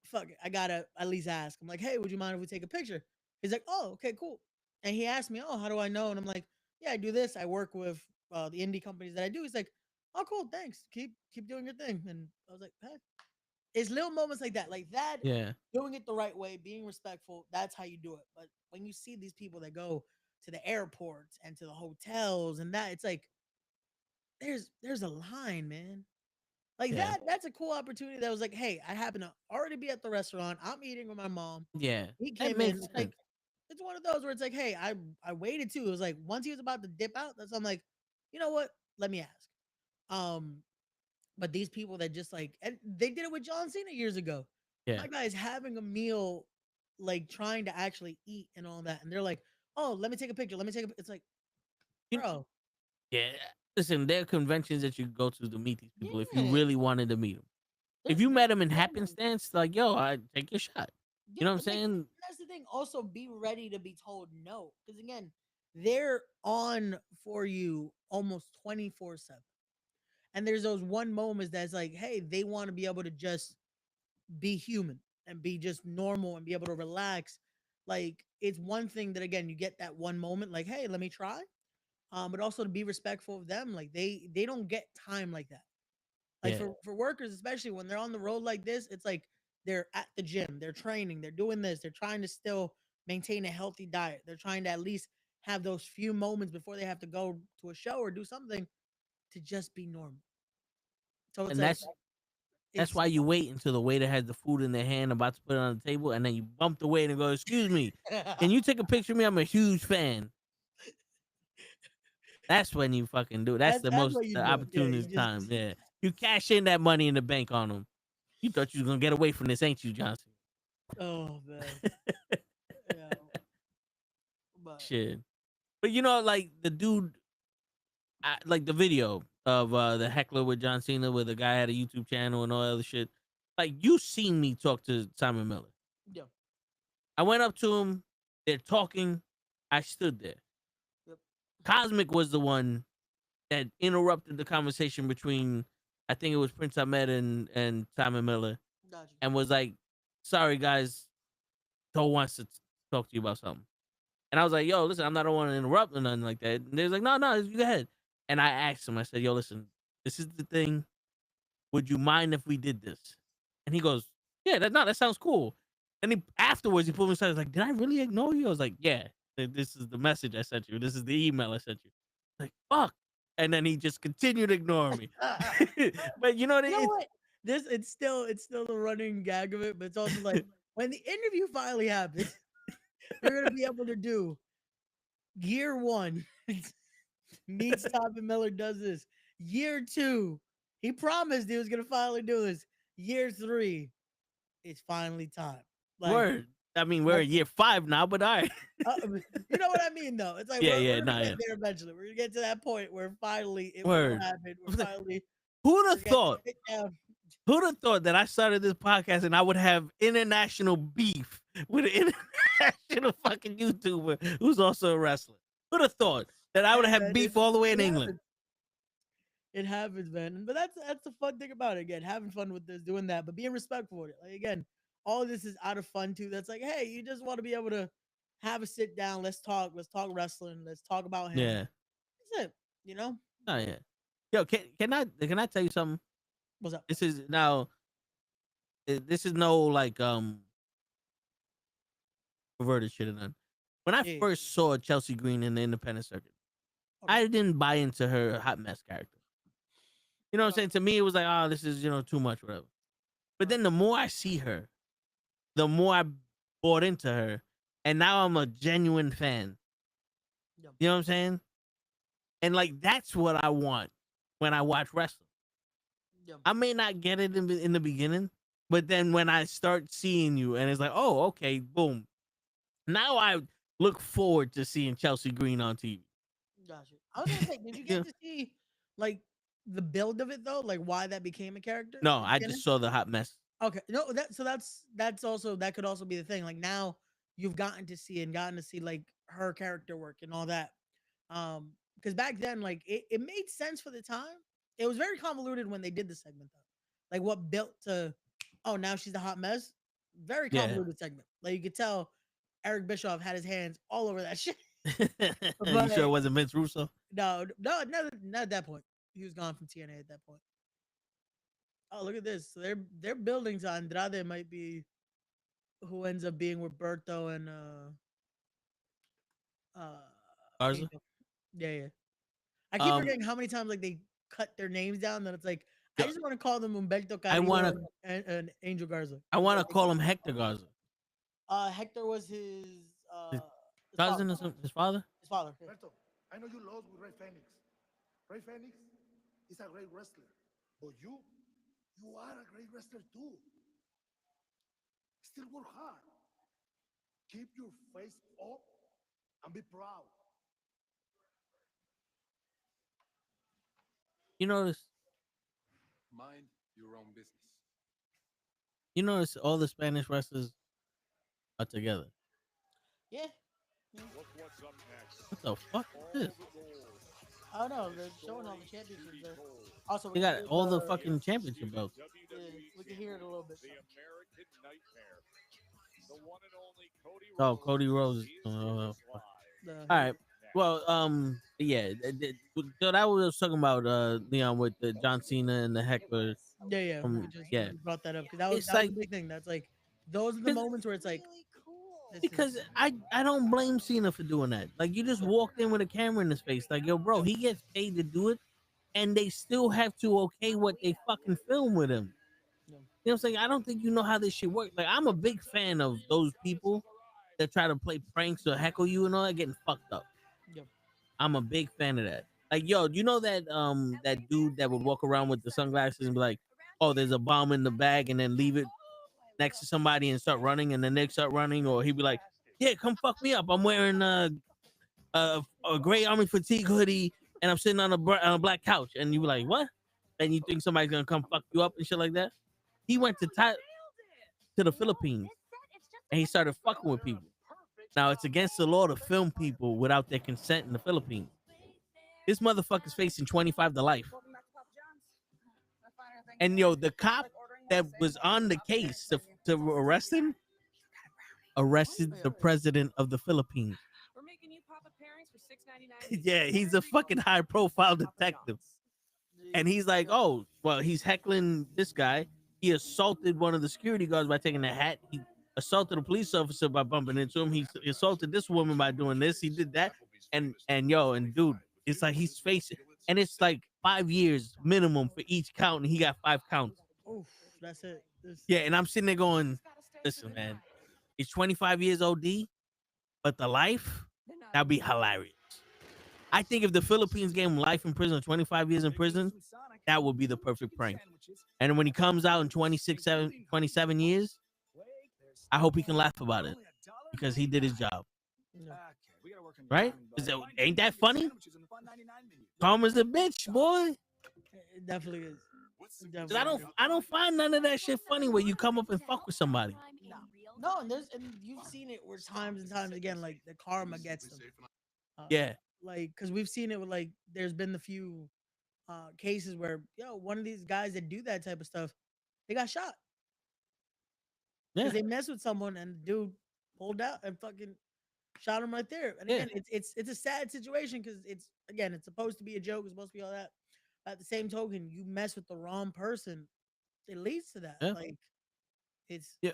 fuck it, I gotta at least ask. I'm like, hey, would you mind if we take a picture? He's like, oh, okay, cool. And he asked me, oh, how do I know? And I'm like, yeah, I do this. I work with the indie companies that I do. He's like, oh, cool, thanks. Keep doing your thing. And I was like, hey, it's little moments like that, Yeah. doing it the right way, being respectful. That's how you do it. But when you see these people that go to the airports and to the hotels and that, it's like there's a line, man. Like Yeah. that's a cool opportunity. That was like, hey, I happen to already be at the restaurant. I'm eating with my mom. Yeah. He That came in. makes It's sense. like it's one of those where it's like, hey, I waited too. It was like once he was about to dip out, that's I'm like, you know what? Let me ask. Um, but these people that just like, and they did it with John Cena years ago. Yeah. My guy's having a meal, like trying to actually eat and all that, and they're like, oh, let me take a picture. Let me take a. It's like, You- bro, Yeah. Listen, there are conventions that you go to meet these people if you yeah, really wanted to meet them. If you met them in happenstance, like, yo, I take your shot. yeah, You know what I'm like, saying? that's the thing. Also, be ready to be told no, because again, they're on for you almost 24/7. And there's those one moments that's like, hey, they want to be able to just be human and be just normal and be able to relax. Like it's one thing that again you get that one moment, like, hey, let me try. But also to be respectful of them, like they don't get time like that. Like Yeah. for workers, especially when they're on the road like this, it's like they're at the gym, they're training, they're doing this, they're trying to still maintain a healthy diet. They're trying to at least have those few moments before they have to go to a show or do something to just be normal. So it's And like that's it's why you wait until the waiter has the food in their hand about to put it on the table, and then you bump the waiter and go, "Excuse me, can you take a picture of me? I'm a huge fan." That's when you fucking do it. That's that's what you the do. Yeah, opportunist you time. just Yeah, you cash in that money in the bank on them. You thought you was gonna get away from this, ain't you, Johnson? oh man. Yeah. But Shit. But you know, like the dude, like the video of the heckler with John Cena, where the guy had a YouTube channel and all that other shit. Like you seen me talk to Simon Miller. yeah. I went up to him. They're talking. I stood there. Yep. Cosmic was the one that interrupted the conversation between, I think it was Prince Ahmed and Simon Miller, Gotcha. and was like, "Sorry guys, Toe wants to talk to you about something." And I was like, "Yo, listen, I'm not the one to interrupt or nothing like that." And they was like, "No, no, you go ahead." And I asked him, I said, "Yo, listen, this is the thing. Would you mind if we did this?" And he goes, "Yeah, that sounds cool." And he afterwards he pulled me aside. He's like, "Did I really ignore you?" I was like, "Yeah, this is the message I sent you. This is the email I sent you." Like, fuck. And then he just continued ignoring me. But you know what? You know what? This it's still the running gag of it, but it's also like when the interview finally happens, they're gonna be able to do year one meets Top and Miller does this. Year two, he promised he was gonna finally do this. Year three, it's finally time. Like, Word. I mean, we're like in year 5 now, but all right. you know what I mean, though. It's like Yeah, we're yeah, gonna nah, get yeah. there eventually. We're gonna get to that point where finally it will Word. happen. We're finally Who'd we're have gonna thought? sit down. Who'd have thought that I started this podcast and I would have international beef with an international fucking YouTuber who's also a wrestler? Who'd have thought that I would Hey, have man, beef all the way in it England? happens. It happens, man. But that's the fun thing about it. Again, having fun with this, doing that, but being respectful with it. Like again, all of this is out of fun too. That's like, hey, you just want to be able to have a sit down. Let's talk. Let's talk wrestling. Let's talk about him. Yeah. That's it. You know Oh yeah. Yo, can I tell you something? what's up? This is now. This is no like perverted shit or none. When I Yeah. first saw Chelsea Green in the independent circuit, Okay. I didn't buy into her hot mess character. You know what I'm saying? To me, it was like, oh, this is too much, whatever. But then the more I see her, the more I bought into her, and now I'm a genuine fan. Yeah. You know what I'm saying? And like that's what I want when I watch wrestling. Yeah. I may not get it in the beginning, but then when I start seeing you, and it's like, oh, okay, boom. Now I look forward to seeing Chelsea Green on TV. Gotcha. I was gonna say, did you Yeah. get to see like the build of it though? Like why that became a character? No, in the I beginning? just saw the hot mess. Okay. No, that's also that could also be the thing. Like now you've gotten to see and gotten to see like her character work and all that. Because back then, like it made sense for the time. It was very convoluted when they did the segment though. Like what built to oh now she's a hot mess. Very Yeah. convoluted segment. Like you could tell Eric Bischoff had his hands all over that shit. You sure it wasn't Vince Russo? No, not at that point. He was gone from TNA at that point. Oh, look at this. So their buildings on Andrade might be who ends up being Roberto and Garza? Angel. Yeah, yeah. I keep Um, forgetting how many times like they cut their names down that it's like I just want to call them Humberto I Carrillo wanna and Angel Garza. I wanna call him Hector Garza. Hector was his His his cousin father. or something? His father? His father. Yeah. Alberto, I know you lost with Ray Phoenix. Ray Phoenix is a great wrestler, but you are a great wrestler too. Still work hard. Keep your face up and be proud. You notice Mind your own business. all the Spanish wrestlers are together. Yeah. What the fuck is this? I don't know. They're showing all the championships there. Also, They we got can hear all the fucking championship belts. Yeah, we can hear it a little bit. Oh, Cody Rhodes. All right. Well, yeah. So that was talking about Leon with the John Cena and the Heckler. Yeah. We yeah. brought that up because that was It's that was like- a big thing. That's like those are the moments where it's like this Because is- I don't blame Cena for doing that. Like, you just walked in with a camera in his face. Like, yo, bro, he gets paid to do it, and they still have to okay what they fucking film with him. Yeah. You know what I'm saying? I don't think you know how this shit works. Like, I'm a big fan of those people that try to play pranks or heckle you and all that getting fucked up. Yeah. I'm a big fan of that. Like, yo, you know that that dude that would walk around with the sunglasses and be like, oh, there's a bomb in the bag, and then leave it next to somebody and start running, and then they start running, or he'd be like, yeah, come fuck me up. I'm wearing a gray army fatigue hoodie, and I'm sitting on a black couch, and you be like, what? And you think somebody's gonna come fuck you up and shit like that? He went to the Philippines, and he started fucking with people. Now it's against the law to film people without their consent in the Philippines. This motherfucker's facing 25 to life. And yo, the cop that was on the case to arrest him arrested the president of the Philippines. We're making you pop-up pairings for $6.99. Yeah, he's a fucking high profile detective. And he's like, oh, well, he's heckling this guy. He assaulted one of the security guards by taking a hat. He assaulted a police officer by bumping into him. He assaulted this woman by doing this. He did that. And dude, it's like he's facing, and it's like 5 years minimum for each count, and he got 5 counts. Oof, that's it. Yeah, and I'm sitting there going, listen, man, it's 25 years OD, but the life, that'd be hilarious. I think if the Philippines gave him life in prison, 25 years in prison, that would be the perfect prank. And when he comes out in 27 years, I hope he can laugh about it because he did his job. Right? Ain't that funny? Karma's a bitch, boy. It definitely is. It 'Cause definitely I don't find none of that shit funny where you come up and fuck with somebody. No, and you've seen it where times and times again, like the karma gets them. Yeah. Like, because we've seen it with like, there's been the few cases where, one of these guys that do that type of stuff, they got shot. Yeah. Because they messed with someone and the dude pulled out and fucking shot him right there. And Yeah. again, it's a sad situation because it's supposed to be a joke, it's supposed to be all that. At the same token, you mess with the wrong person, it leads to that. Yeah. Like, it's Yeah.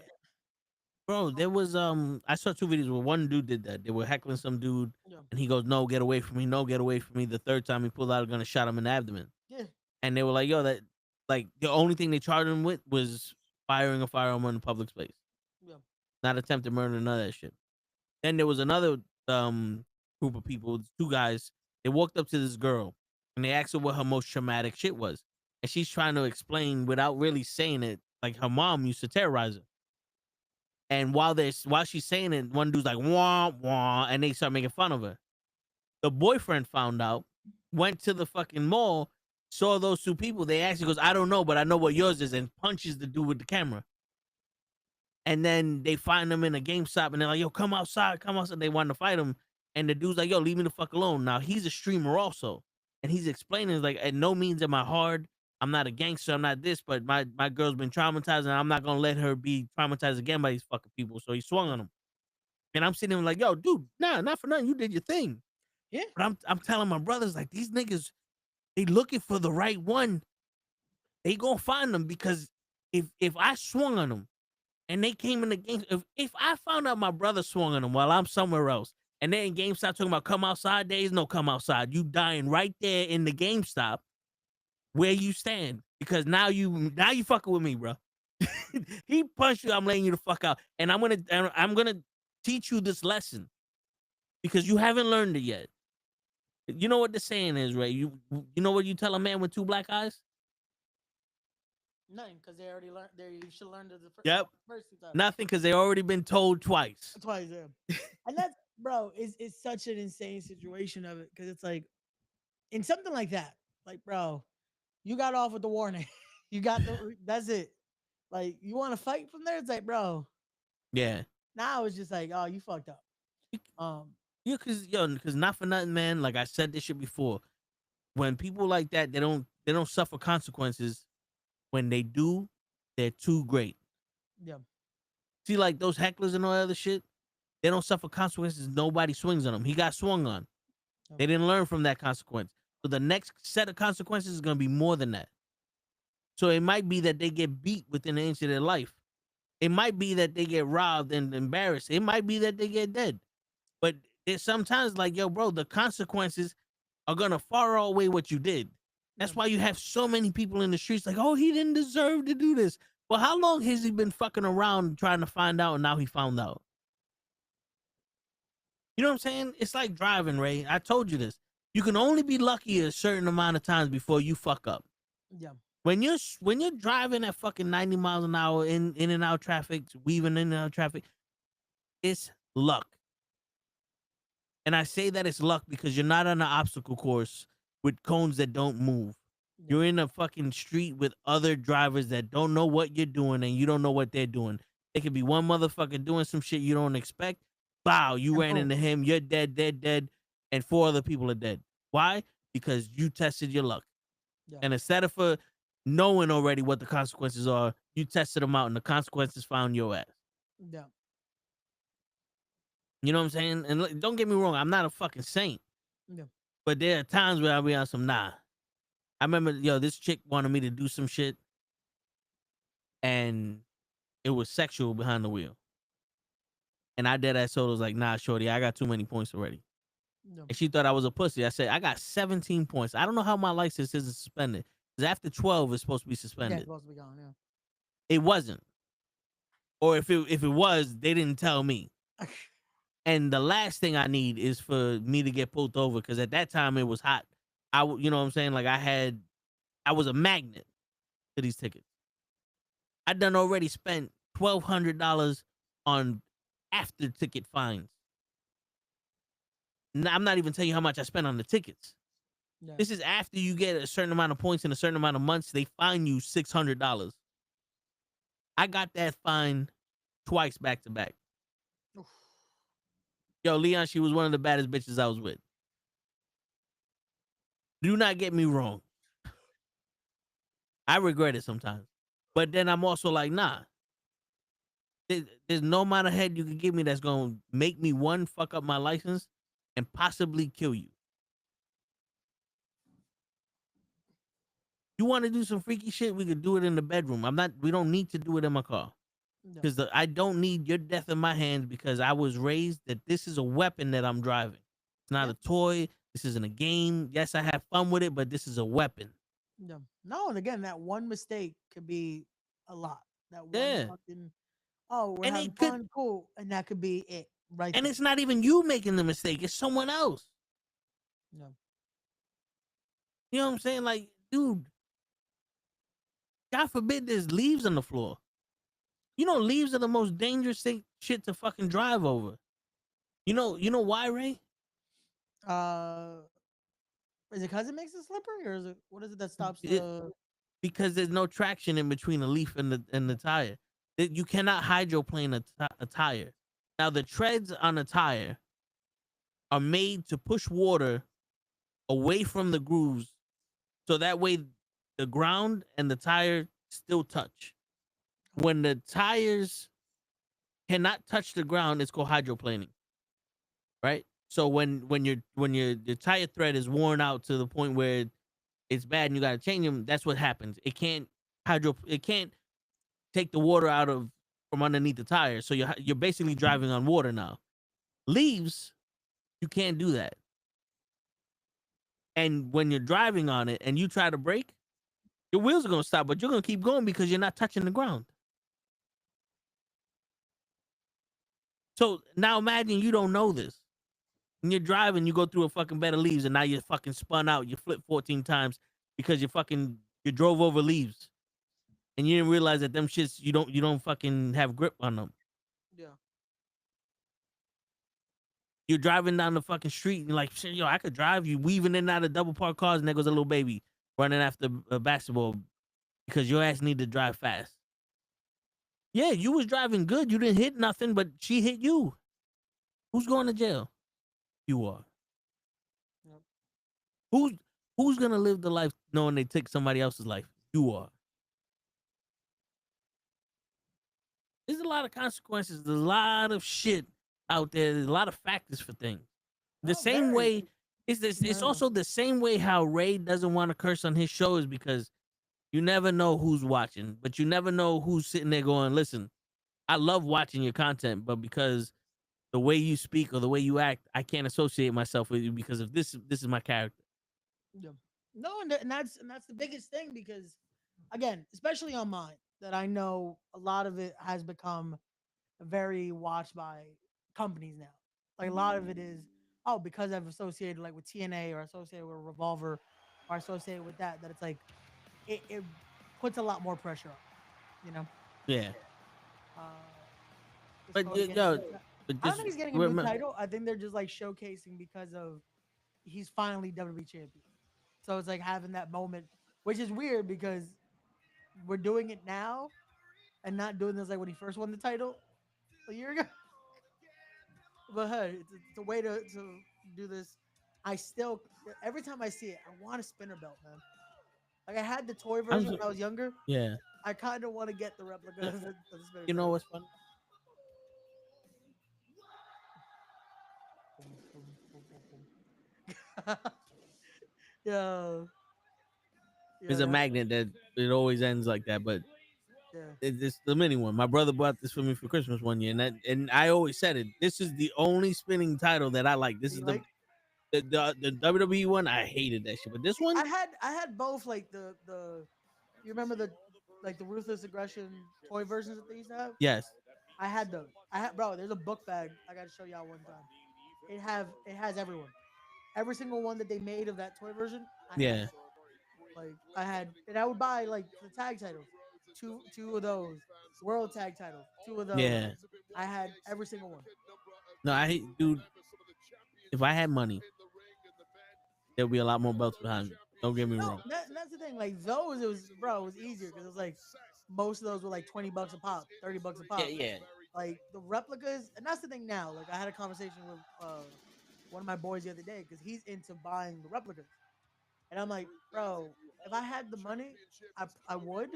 Bro, there was I saw 2 videos where one dude did that. They were heckling some dude, Yeah. and he goes, "No, get away from me! No, get away from me!" The third time he pulled out a gun and shot him in the abdomen. Yeah. And they were like, "Yo, that like the only thing they charged him with was firing a firearm in a public space, Yeah. not attempted murder, none of that shit." Then there was another group of people, 2 guys. They walked up to this girl and they asked her what her most traumatic shit was, and she's trying to explain without really saying it. Like her mom used to terrorize her. And while she's saying it, one dude's like, wah, wah, and they start making fun of her. The boyfriend found out, went to the fucking mall, saw those 2 people. They asked, he goes, I don't know, but I know what yours is, and punches the dude with the camera. And then they find them in a GameStop, and they're like, yo, come outside, come outside. They want to fight him. And the dude's like, yo, leave me the fuck alone. Now, he's a streamer also. And he's explaining, like, at no means am I hard. I'm not a gangster. I'm not this, but my girl's been traumatized, and I'm not gonna let her be traumatized again by these fucking people. So he swung on him, and I'm sitting there like, "Yo, dude, nah, not for nothing. You did your thing." Yeah. But I'm telling my brothers, like, these niggas, they looking for the right one. They gonna find them, because if I swung on them, and they came in the game, if I found out my brother swung on them while I'm somewhere else, and they in GameStop talking about come outside, there is no come outside. You dying right there in the GameStop. where you stand, because now you fucking with me, bro. He punched you. I'm letting you the fuck out, and I'm gonna teach you this lesson because you haven't learned it yet. You know what the saying is, Ray? You know what you tell a man with two black eyes? Nothing, because they already learned. You should learn the first two times. Nothing, because they already been told twice. Twice, yeah. And that's, bro, it's such an insane situation of it, because it's like, in something like that, like, bro, you got off with the warning. You got that's it. Like, you want to fight from there? It's like, bro. Yeah. Now it's just like, oh, you fucked up. Yeah, because not for nothing, man. Like I said this shit before. When people like that, they don't suffer consequences. When they do, they're too great. Yeah. See, like those hecklers and all that other shit, they don't suffer consequences. Nobody swings on them. He got swung on. Yeah. They didn't learn from that consequence. So the next set of consequences is going to be more than that. So it might be that they get beat within an inch of their life. It might be that they get robbed and embarrassed. It might be that they get dead. But it's sometimes like, yo, bro, the consequences are going to far outweigh what you did. That's why you have so many people in the streets like, oh, he didn't deserve to do this. Well, how long has he been fucking around trying to find out, and now he found out? You know what I'm saying? It's like driving, Ray. I told you this. You can only be lucky a certain amount of times before you fuck up. Yeah. When you're driving at fucking 90 miles an hour in and out traffic, weaving in and out traffic, it's luck. And I say that it's luck because you're not on an obstacle course with cones that don't move. Yeah. You're in a fucking street with other drivers that don't know what you're doing, and you don't know what they're doing. There could be one motherfucker doing some shit you don't expect. Wow, you ran into him. You're dead, and 4 other people are dead. Why? Because you tested your luck. Yeah. And instead of knowing already what the consequences are, you tested them out, and the consequences found your ass. Yeah. You know what I'm saying? And look, don't get me wrong, I'm not a fucking saint. Yeah. But there are times where I'll be on some nah. I remember, this chick wanted me to do some shit, and it was sexual behind the wheel. And I dead ass told her, was like, nah, shorty, I got too many points already. No. And she thought I was a pussy. I said, I got 17 points. I don't know how my license isn't suspended. Because after 12, it's supposed to be suspended. Yeah, it's supposed to be gone, yeah. It wasn't. Or if it was, they didn't tell me. And the last thing I need is for me to get pulled over, because at that time it was hot. You know what I'm saying? Like I was a magnet to these tickets. I done already spent $1,200 on after ticket fines. I'm not even telling you how much I spent on the tickets. Yeah. This is after you get a certain amount of points in a certain amount of months. They fine you $600. I got that fine twice back to back. Oof. Yo, Leon, she was one of the baddest bitches I was with. Do not get me wrong. I regret it sometimes. But then I'm also like, nah. There's no amount of head you can give me that's going to make me, one, fuck up my license and possibly kill you. You want to do some freaky shit, we could do it in the bedroom. We don't need to do it in my car. Because I don't need your death in my hands, because I was raised that this is a weapon that I'm driving. It's not a toy. This isn't a game. Yes, I have fun with it, but this is a weapon. Yeah. No, and again, that one mistake could be a lot. That one fucking, we're having fun, cool, and that could be it, right? And it's not even you making the mistake. It's someone else. No. You know what I'm saying? Like, dude, God forbid there's leaves on the floor. You know, leaves are the most dangerous shit to fucking drive over. You know why, Ray? Is it because it makes it slippery, or is it, what is it that stops the? Because there's no traction in between the leaf and the tire. You cannot hydroplane a tire. Now the treads on a tire are made to push water away from the grooves, so that way the ground and the tire still touch. When the tires cannot touch the ground, it's called hydroplaning, right? So when your tire thread is worn out to the point where it's bad and you got to change them, that's what happens. It can't take the water out from underneath the tire. So you're basically driving on water now. Leaves, you can't do that. And when you're driving on it and you try to brake, Your wheels are gonna stop, but you're gonna keep going because you're not touching the ground. So now imagine you don't know this. When you're driving, you go through a fucking bed of leaves, and now you're fucking spun out. You flip 14 times because you drove over leaves, and you didn't realize that them shits you don't fucking have grip on them. Yeah. You're driving down the fucking street, and you're like, shit, yo, I could drive. You weaving in and out of double parked cars, and there goes a little baby running after a basketball because your ass need to drive fast. Yeah, you was driving good. You didn't hit nothing, but she hit you. Who's going to jail? You are. Yep. Who's gonna live the life knowing they took somebody else's life? You are. There's a lot of consequences. There's a lot of shit out there. There's a lot of factors for things. The same way, it's also the same way how Ray doesn't want to curse on his show is because you never know who's watching, but you never know who's sitting there going, listen, I love watching your content, but because the way you speak or the way you act, I can't associate myself with you because of this is my character. Yeah. No, and that's the biggest thing because, again, especially on mine, that I know a lot of it has become very watched by companies now. Like a lot of it is, oh, because I've associated like with TNA or associated with Revolver or associated with that it's like it puts a lot more pressure on, you know. Yeah. But But I don't think he's getting a new title. I think they're just like showcasing because of he's finally WWE champion. So it's like having that moment, which is weird because we're doing it now and not doing this like when he first won the title a year ago. But hey, it's a way to do this. I still, every time I see it, I want a spinner belt, man. Like I had the toy version when I was younger. Yeah. I kind of want to get the replica of the spinner You know what's funny? Yeah. It's a magnet that it always ends like that, but yeah. it's the mini one. My brother bought this for me for Christmas one year, and I always said it. This is the only spinning title that I like. This is the WWE one. I hated that shit, but this one, I had both. Like the you remember the Ruthless Aggression toy versions that they used to have? Yes. I had those. Bro, there's a book bag I got to show y'all one time. It has everyone. Every single one that they made of that toy version. Yeah. Like I had, and I would buy like the tag titles, two of those, world tag titles, 2 of those. Yeah. I had every single one. No, I hate, dude. If I had money, there'll be a lot more belts behind me. Don't get me wrong. That's the thing. Like those, it was easier because it was like most of those were like $20 a pop, $30 a pop. Yeah. Like the replicas, and that's the thing now. Like I had a conversation with one of my boys the other day because he's into buying the replicas, and I'm like, bro, if I had the money, I would.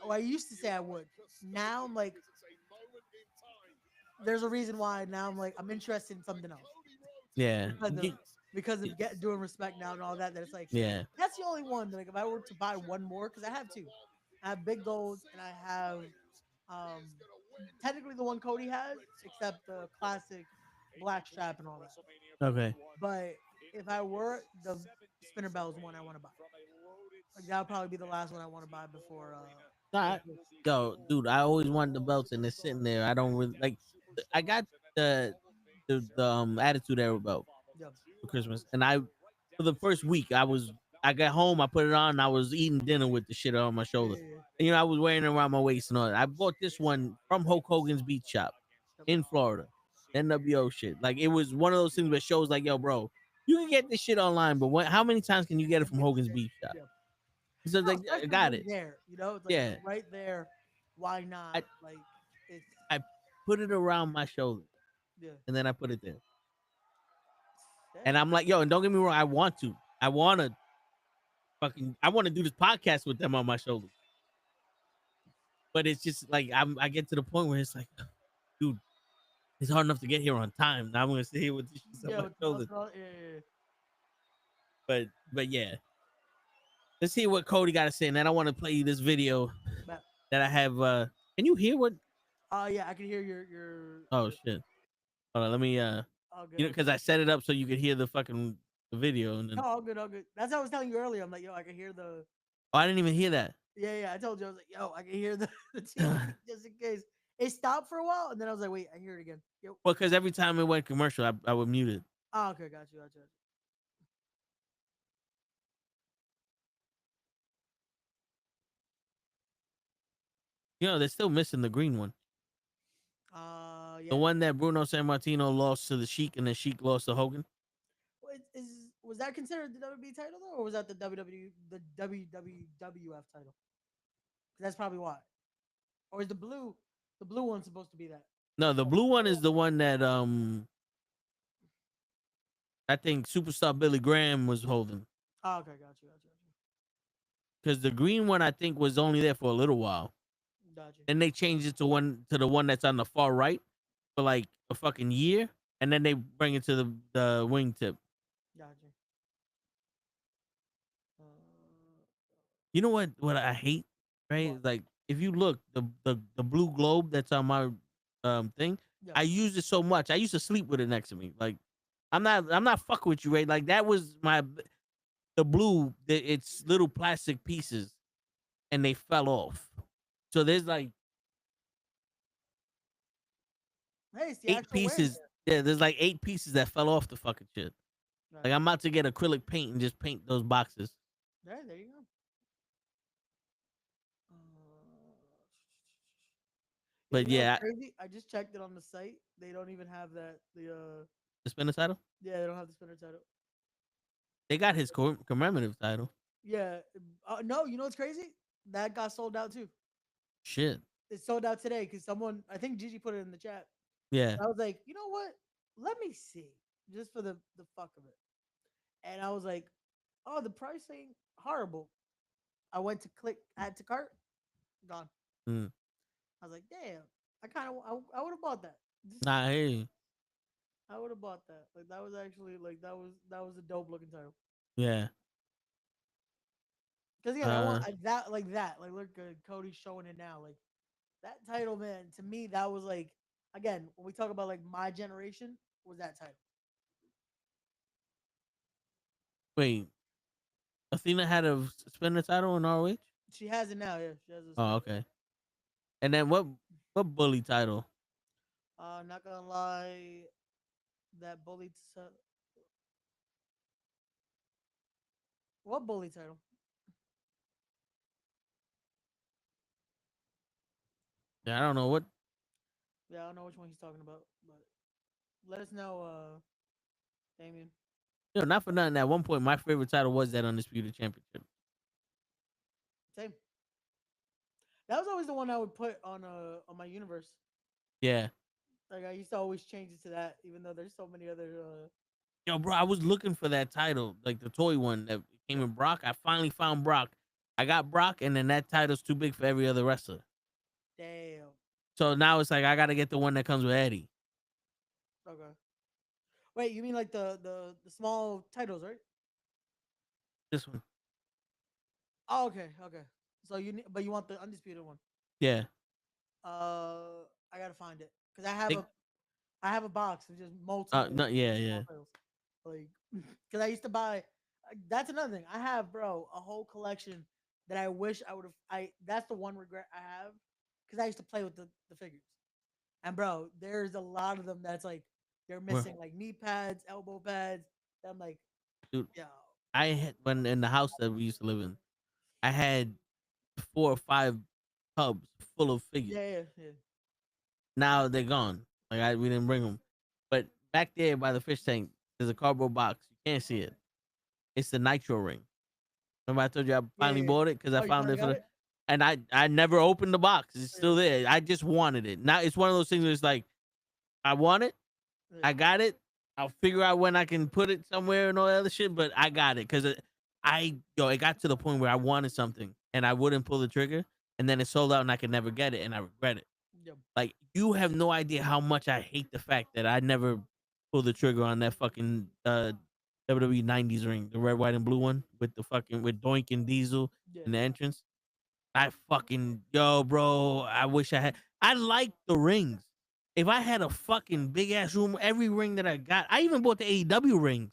I used to say I would. Now I'm like, there's a reason why. Now I'm like, I'm interested in something else. Yeah. Because of doing respect now and all that. That it's like, yeah, that's the only one. That, like if I were to buy one more, because I have 2. I have Big Gold and I have technically the one Cody has, except the classic black strap and all that. Okay. But if I were, the spinner bell is one I want to buy. Like that would probably be the last one I want to buy before. Yo, dude, I always wanted the belts and they're sitting there. I don't really like. I got the Attitude Era belt for Christmas, and for the first week I got home, I put it on, and I was eating dinner with the shit on my shoulder. And, I was wearing it around my waist and all that. I bought this one from Hulk Hogan's Beach Shop in Florida, NWO shit. Like it was one of those things where shows like, yo, bro, you can get this shit online, but how many times can you get it from Hogan's Beach Shop? So like, I got it. There, it's like right there. Why not? I put it around my shoulder, and then I put it there. And I'm like, yo, and don't get me wrong, I want to do this podcast with them on my shoulders. But it's just like I get to the point where it's like, dude, it's hard enough to get here on time. Now I'm gonna stay here with this shit on my shoulders. But yeah. Let's see what Cody got to say, and then I want to play you this video that I have. Can you hear what? Yeah, I can hear your. Oh shit! Hold on, let me. Because I set it up so you could hear the fucking video, and then. No, all good. That's what I was telling you earlier. I'm like, yo, I can hear Oh, I didn't even hear that. Yeah. I told you. I was like, yo, I can hear the TV just in case. It stopped for a while, and then I was like, wait, I hear it again. Yo. Well, because every time it went commercial, I would mute it. Oh, okay, got you. You know, they're still missing the green one. Yeah. The one that Bruno Sammartino lost to the Sheik, and then Sheik lost to Hogan. Was that considered the WWE title though, or was that the WWF title? That's probably why. Or is the blue one supposed to be that? No, the blue one is the one that I think Superstar Billy Graham was holding. Oh, okay, got you. Because the green one I think was only there for a little while. Gotcha. Then they changed it to the one that's on the far right for like a fucking year, and then they bring it to the wingtip. Gotcha. You know what I hate, right? What? Like if you look, the blue globe that's on my thing, Yeah. I use it so much. I used to sleep with it next to me. Like I'm not fucking with you, right? Like that was the blue. It's little plastic pieces, and they fell off. So there's like Hey, it's the 8 actual pieces. Yeah, there's like 8 pieces that fell off the fucking shit. Right. Like I'm about to get acrylic paint and just paint those boxes. There you go. But you know yeah, what's crazy. I just checked it on the site. They don't even have that. the spinner title. Yeah, they don't have the spinner title. They got his commemorative title. Yeah. No, you know what's crazy? That got sold out too. Shit. It sold out today because someone, I think Gigi put it in the chat. Yeah. I was like, you know what? Let me see, just for the fuck of it. And I was like, oh, the price ain't horrible. I went to click add to cart, gone. Mm. I was like, damn, I would have bought that. Nah, hey. I would have bought that. Like that was actually like that was a dope looking title. Yeah. Because yeah, I want that like that. Like look, Cody's showing it now. Like that title, man. To me, that was like again when we talk about like my generation was that title. Wait. Athena had a spinner title in ROH? She has it now. Yeah, she has it. Oh, okay. And then what bully title? Not gonna lie, that bully. What bully title? Yeah, I don't know what. Yeah, I don't know which one he's talking about, but let us know, Damien. You know, not for nothing. At one point, my favorite title was that Undisputed Championship. Same. That was always the one I would put on my universe. Yeah. Like I used to always change it to that, even though there's so many other. Yo, bro, I was looking for that title, like the toy one that came in Brock. I finally found Brock. I got Brock, and then that title's too big for every other wrestler. Damn. So now it's like I gotta get the one that comes with Eddie. Okay. Wait, you mean like the small titles, right? This one. Oh, okay. So but you want the undisputed one? Yeah. I gotta find it because I have a box of just multiple. No, yeah. Titles. Like, because I used to buy. That's another thing. I have, bro, a whole collection that I wish I would have. That's the one regret I have because I used to play with the figures, and bro, there's a lot of them that's like they're missing like knee pads, elbow pads. I'm like, dude, yo. I had when in the house that we used to live in, I had 4 or 5 tubs full of figures. Yeah. Now they're gone. Like we didn't bring them, but back there by the fish tank, there's a cardboard box. You can't see it. It's the Nitro ring. Remember I told you I finally bought it because I found it and I never opened the box. It's still there. I just wanted it. Now it's one of those things where it's like, I want it. I got it. I'll figure out when I can put it somewhere and all that other shit, but I got it because it got to the point where I wanted something and I wouldn't pull the trigger, and then it sold out and I could never get it and I regret it. Yep. Like you have no idea how much I hate the fact that I never pulled the trigger on that fucking WWE 90s ring, the red, white, and blue one with Doink and Diesel in the entrance. I fucking bro. I wish I like the rings. If I had a fucking big ass room, every ring that I got, I even bought the AEW rings.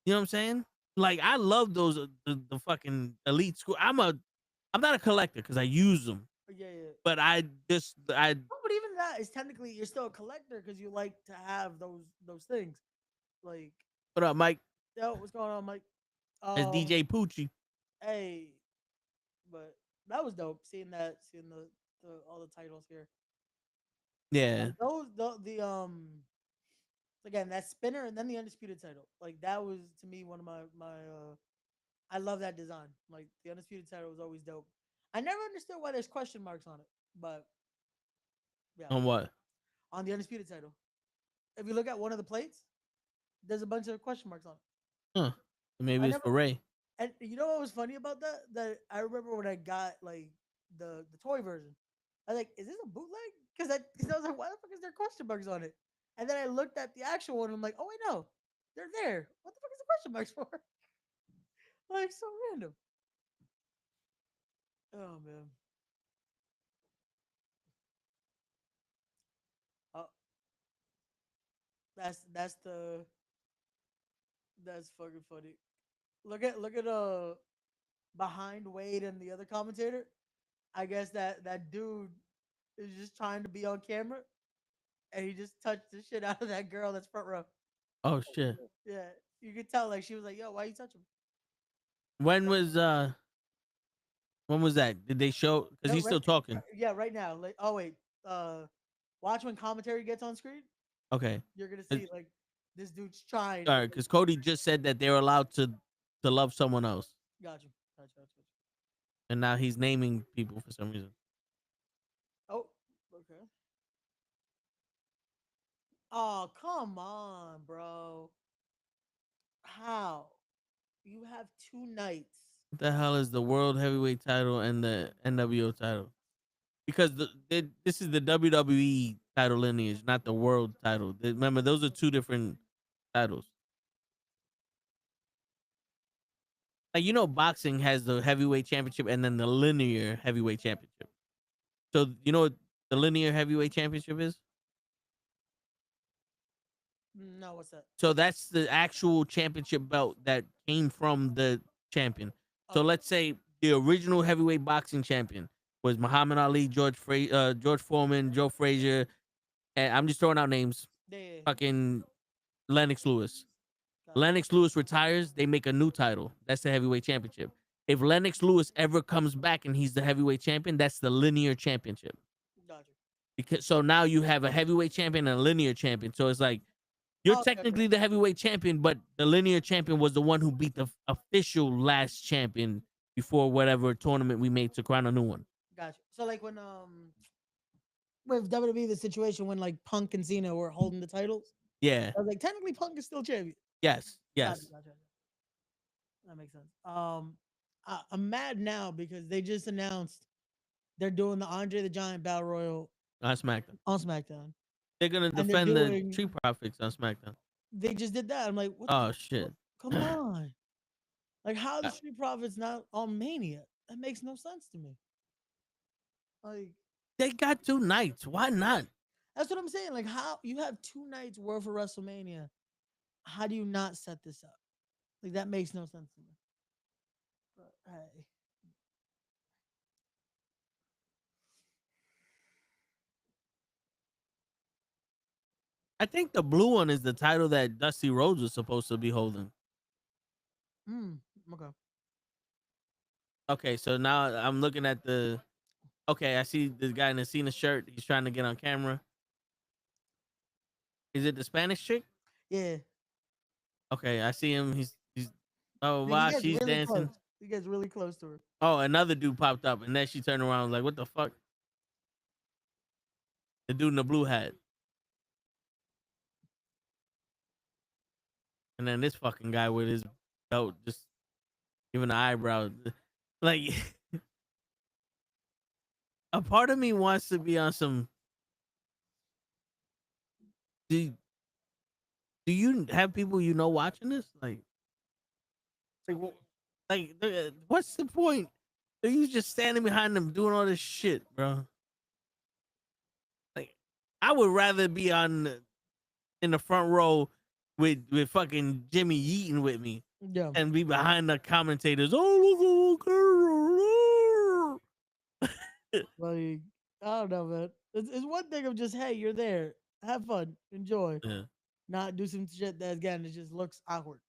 You know what I'm saying? like I love those the fucking elite school. I'm not a collector because I use them, Yeah, yeah. but I No, but even that is technically you're still a collector because you like to have those things. Like, what up, Mike? yo, what's going on, Mike? That's DJ Poochie. Hey, but that was dope. Seeing the all the titles here. Yeah, Like again, that spinner and then the undisputed title. Like that was to me one of my I love that design. Like the undisputed title was always dope. I never understood why there's question marks on it, but yeah, on what? on the undisputed title. If you look at one of the plates, there's a bunch of question marks on it. Huh? Maybe I it's never, for Ray. and you know what was funny about that? That I remember when I got like the toy version. I was like, is this a bootleg? Because I was like, why the fuck is there question marks on it? And then I looked at the actual one and I'm like, oh wait, no, they're there. What the fuck is the question marks for? Like so random. Oh man. Oh, that's that's fucking funny. Look at behind Wade and the other commentator. I guess that dude is just trying to be on camera and he just touched the shit out of that girl that's front row. Oh shit. Yeah, you could tell like she was like, "Yo, why you touching me?" When was that? Did they show? Because No, he's still talking. yeah, right now. Like, oh wait, watch when commentary gets on screen. Okay. You're gonna see like this dude's trying. All right, because Cody just said that they're allowed to love someone else, Gotcha. and now he's naming people for some reason. Oh, okay. Oh, come on, bro. How? You have 2 nights. What the hell is the world heavyweight title and the NWO title? Because this is the WWE title lineage, not the world title. Remember, those are two different titles. Like, you know, boxing has the heavyweight championship and then the linear heavyweight championship. So you know what the linear heavyweight championship is? No, what's that? So that's the actual championship belt that came from the champion. So let's say the original heavyweight boxing champion was Muhammad Ali, George Foreman, Joe Frazier, and I'm just throwing out names. Yeah. Fucking Lennox Lewis. Lennox Lewis retires, they make a new title. That's the heavyweight championship. If Lennox Lewis ever comes back and he's the heavyweight champion, that's the linear championship. Gotcha. Because so now you have a heavyweight champion and a linear champion. So it's like you're technically the heavyweight champion, but the linear champion was the one who beat the official last champion before whatever tournament we made to crown a new one. Gotcha. So like when with WWE the situation when like Punk and Cena were holding the titles. Yeah. I was like technically Punk is still champion. Yes. Gotcha. That makes sense. I'm mad now because they just announced they're doing the Andre the Giant Battle Royal on SmackDown. They're gonna defend the Tree Profits on SmackDown. They just did that. I'm like, what oh shit! Come on, like how the Street Profits not on Mania? That makes no sense to me. Like they got 2 nights. Why not? That's what I'm saying. Like how you have 2 nights worth of WrestleMania. How do you not set this up? Like that makes no sense to me. But hey. I think the blue one is the title that Dusty Rhodes was supposed to be holding. Okay. Okay, so now I'm looking at the. Okay, I see this guy in the Cena shirt. He's trying to get on camera. Is it the Spanish chick? Yeah. Okay, I see him. He's oh wow, she's really dancing. Close. He gets really close to her. Oh, another dude popped up, and then she turned around like, "What the fuck?" The dude in the blue hat. And then this fucking guy with his belt just giving an eyebrow. Like, a part of me wants to be on some. Do you have people you know watching this? Like what's the point? Are you just standing behind them doing all this shit, bro? Like, I would rather be in the front row with fucking Jimmy Yeaton with me Yeah. and be behind the commentators. Oh, look. Like, I don't know, man. It's one thing of just, hey, you're there. Have fun. Enjoy. Yeah. Not do some shit that, again, it just looks awkward.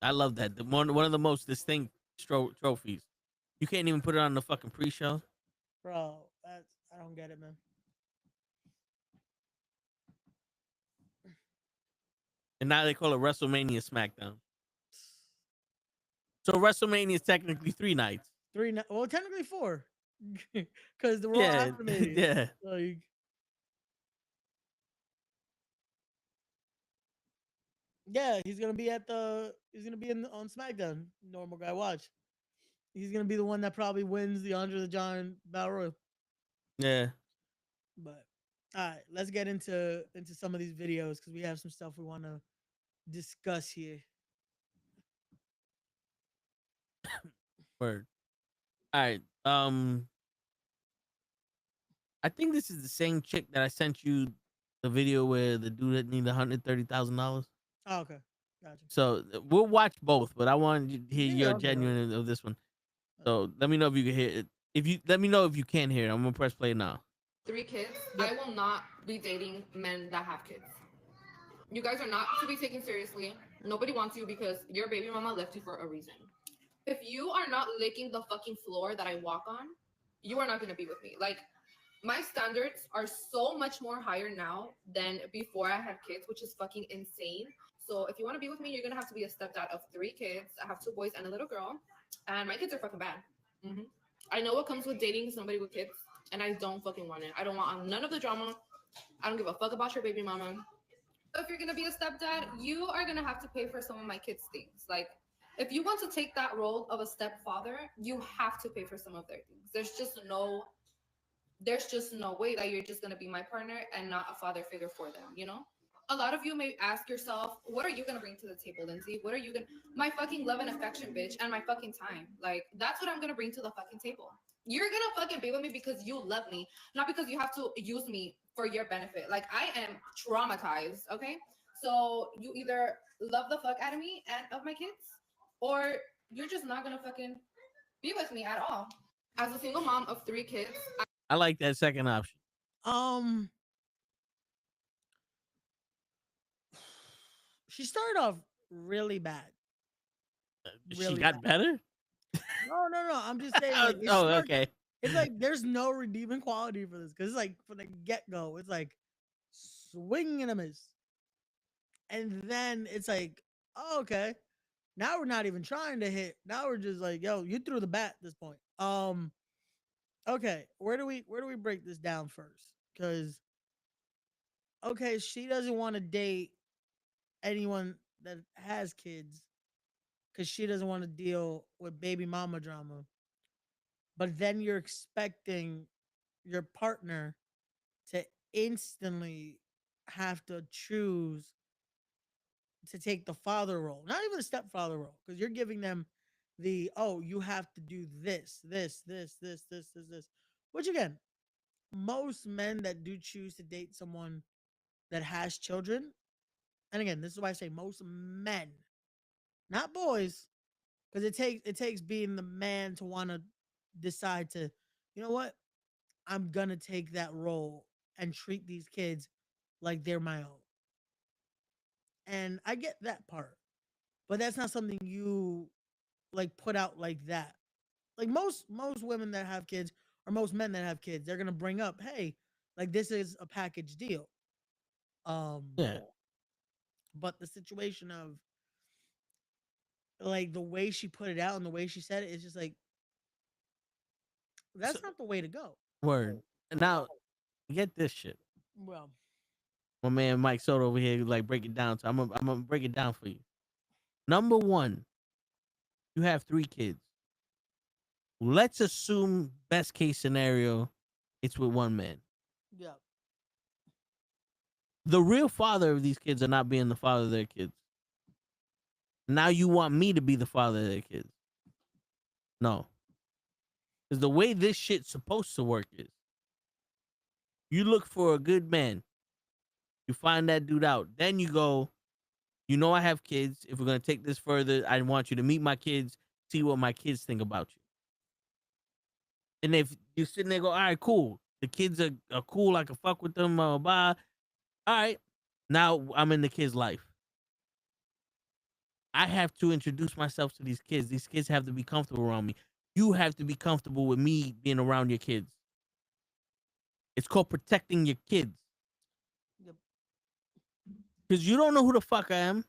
I love that. One of the most distinct trophies. You can't even put it on the fucking pre-show. Bro, I don't get it, man. And now they call it WrestleMania SmackDown. So WrestleMania is technically 3 nights. Well, technically 4. Because the Raw Yeah, after Mania. yeah. Like, yeah, he's gonna be on SmackDown. Normal guy, watch. He's gonna be the one that probably wins the Andre the Giant Battle Royal. Yeah. But all right, let's get into some of these videos because we have some stuff we want to discuss here. Word. All right. I think this is the same chick that I sent you the video where the dude that needed $130,000. Oh, okay, gotcha. So we'll watch both, but I want you to hear your okay. genuine of this one. So let me know if you can hear it. Let me know if you can hear it. I'm gonna press play now. 3 kids. I will not be dating men that have kids. You guys are not to be taken seriously. Nobody wants you because your baby mama left you for a reason. If you are not licking the fucking floor that I walk on, you are not going to be with me. Like, my standards are so much more higher now than before I had kids, which is fucking insane. So if you want to be with me, you're going to have to be a stepdad of 3 kids. I have 2 boys and a little girl. And my kids are fucking bad. I know what comes with dating somebody with kids. And I don't fucking want it. I don't want none of the drama. I don't give a fuck about your baby mama. So if you're going to be a stepdad, you are going to have to pay for some of my kids' things. Like, if you want to take that role of a stepfather, you have to pay for some of their things. There's just no way that you're just going to be my partner and not a father figure for them, you know? A lot of you may ask yourself, what are you going to bring to the table, Lindsay? What are you going to... My fucking love and affection, bitch, and my fucking time. Like, that's what I'm going to bring to the fucking table. You're going to fucking be with me because you love me, not because you have to use me for your benefit. Like, I am traumatized, okay? So you either love the fuck out of me and of my kids, or you're just not going to fucking be with me at all. As a single mom of 3 kids... I like that second option. She started off really bad. She got better? No. I'm just saying. Like, okay. It's like there's no redeeming quality for this because it's like from the get-go, it's like swing and a miss. And then it's like, oh, okay. Now we're not even trying to hit. Now we're just like, yo, you threw the bat at this point. Okay, where do we break this down first? Because okay, she doesn't want to date anyone that has kids because she doesn't want to deal with baby mama drama. But then you're expecting your partner to instantly have to choose to take the father role, not even the stepfather role, because you're giving them the, oh, you have to do this, which again, most men that do choose to date someone that has children, and again, this is why I say most men, not boys, because it takes being the man to want to decide to, you know what, I'm gonna take that role and treat these kids like they're my own. And I get that part, but that's not something you like put out like that. Like most women that have kids or most men that have kids, they're gonna bring up, hey, like this is a package deal. Yeah. But the situation of like the way she put it out and the way she said it is just like that's not the way to go. Word. Now, get this shit. Well, my man Mike Soto over here like break it down. So I'm gonna break it down for you. Number 1, you have 3 kids. Let's assume best case scenario, it's with one man. Yeah. The real father of these kids are not being the father of their kids. Now you want me to be the father of their kids. No. Because the way this shit's supposed to work is you look for a good man. You find that dude out. Then you go, You know I have kids. If we're gonna take this further, I want you to meet my kids, see what my kids think about you. And if you sitting there go, all right, cool. The kids are cool. I can fuck with them. Blah, blah, blah. All right. Now I'm in the kid's life. I have to introduce myself to these kids. These kids have to be comfortable around me. You have to be comfortable with me being around your kids. It's called protecting your kids. Because you don't know who the fuck I am.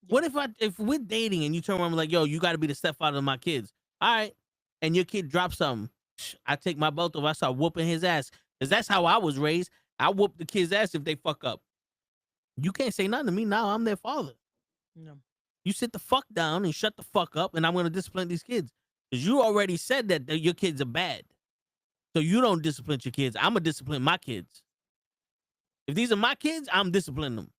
What if we're dating and you turn around and be like, yo, you got to be the stepfather of my kids. All right. And your kid drops something. I take my belt off. I start whooping his ass. Because that's how I was raised. I whoop the kid's ass if they fuck up. You can't say nothing to me now. I'm their father. No. You sit the fuck down and shut the fuck up, and I'm going to discipline these kids. Because you already said that your kids are bad. So you don't discipline your kids. I'm going to discipline my kids. If these are my kids, I'm disciplining them.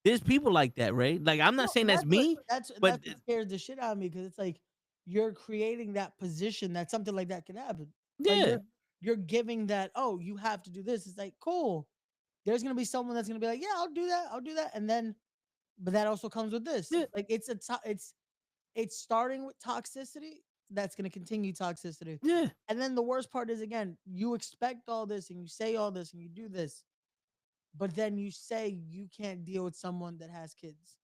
There's people like that, right? Like, I'm not saying that's me. That's what scares the shit out of me, because it's like you're creating that position that something like that can happen. Yeah. Like you're giving that, oh, you have to do this. It's like, cool. There's going to be someone that's going to be like, yeah, I'll do that. And then, but that also comes with this. Yeah. Like, it's starting with toxicity. That's going to continue toxicity. Yeah. And then the worst part is, again, you expect all this and you say all this and you do this, but then you say you can't deal with someone that has kids.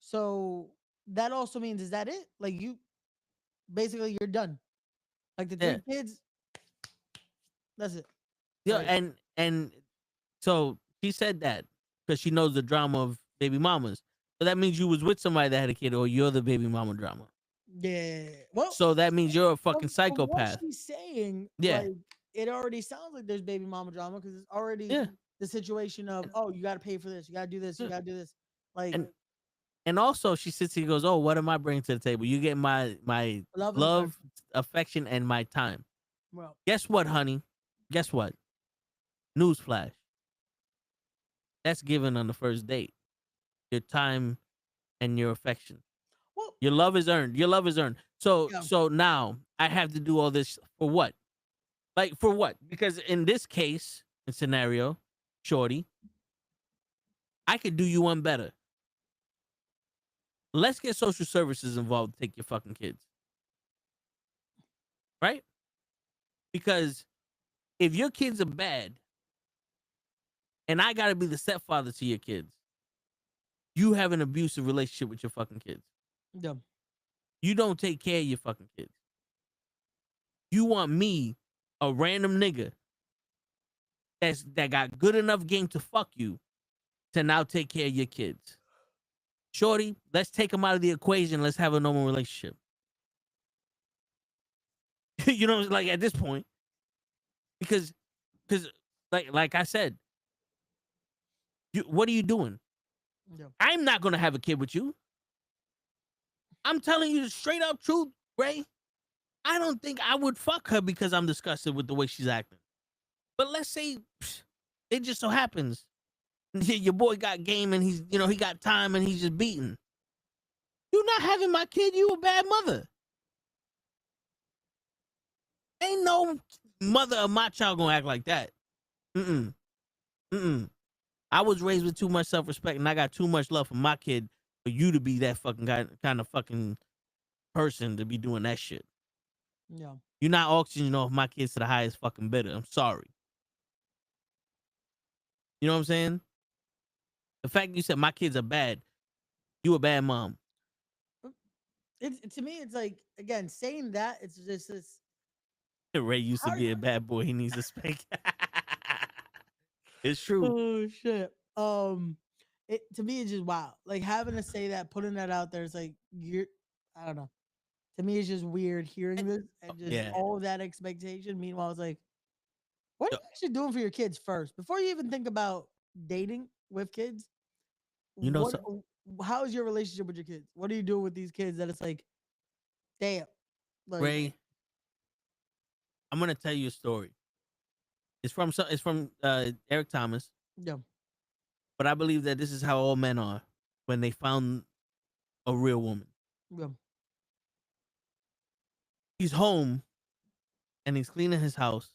So that also means, is that it? Like, you basically, you're done. Like, the 3 kids, that's it. Yeah. Like, and so she said that because she knows the drama of baby mamas. So that means you was with somebody that had a kid, or you're the baby mama drama. yeah. Well, So that means you're a fucking from psychopath. what she's saying, Yeah. like, it already sounds like there's baby mama drama, because it's already Yeah. the situation of, oh, you got to pay for this, you got to do this, you got to do this. Like, And also she sits here and goes, oh, what am I bringing to the table? You get my love, affection, and my time. well, Guess what, honey? Guess what? Newsflash. That's given on the first date. Your time and your affection. well, Your love is earned. Your love is earned. So Yeah. so now I have to do all this for what? Like, for what? Because in this case and scenario, shorty, I could do you one better. Let's get social services involved to take your fucking kids. Right? Because if your kids are bad and I got to be the stepfather to your kids, you have an abusive relationship with your fucking kids. yeah. You don't take care of your fucking kids. You want me, a random nigga that got good enough game to fuck you, to now take care of your kids. Shorty, let's take them out of the equation. Let's have a normal relationship. You know, like, at this point, because like I said, what are you doing? Yeah. I'm not gonna have a kid with you. I'm telling you the straight up truth, Ray. I don't think I would fuck her because I'm disgusted with the way she's acting. But let's say it just so happens your boy got game and he's, he got time and he's just beating. You not having my kid, you a bad mother. Ain't no mother of my child gonna act like that. I was raised with too much self-respect and I got too much love for my kid for you to be that fucking guy, kind of fucking person to be doing that shit. Yeah. You're not auctioning off my kids to the highest fucking bidder. I'm sorry. You know what I'm saying? The fact you said my kids are bad, you a bad mom. To me, it's like, again, saying that, it's just this. Ray used to be a bad boy. He needs a spank. It's true. Oh shit. To me, it's just wow. Like, having to say that, putting that out there, it's like, I don't know. To me, it's just weird hearing this and just all that expectation. Meanwhile, it's like, what are you actually doing for your kids first before you even think about dating with kids? How is your relationship with your kids? What are you doing with these kids that it's like, damn, like, Ray? I'm gonna tell you a story. It's from Eric Thomas. Yeah. But I believe that this is how all men are when they found a real woman. Yeah. He's home and he's cleaning his house.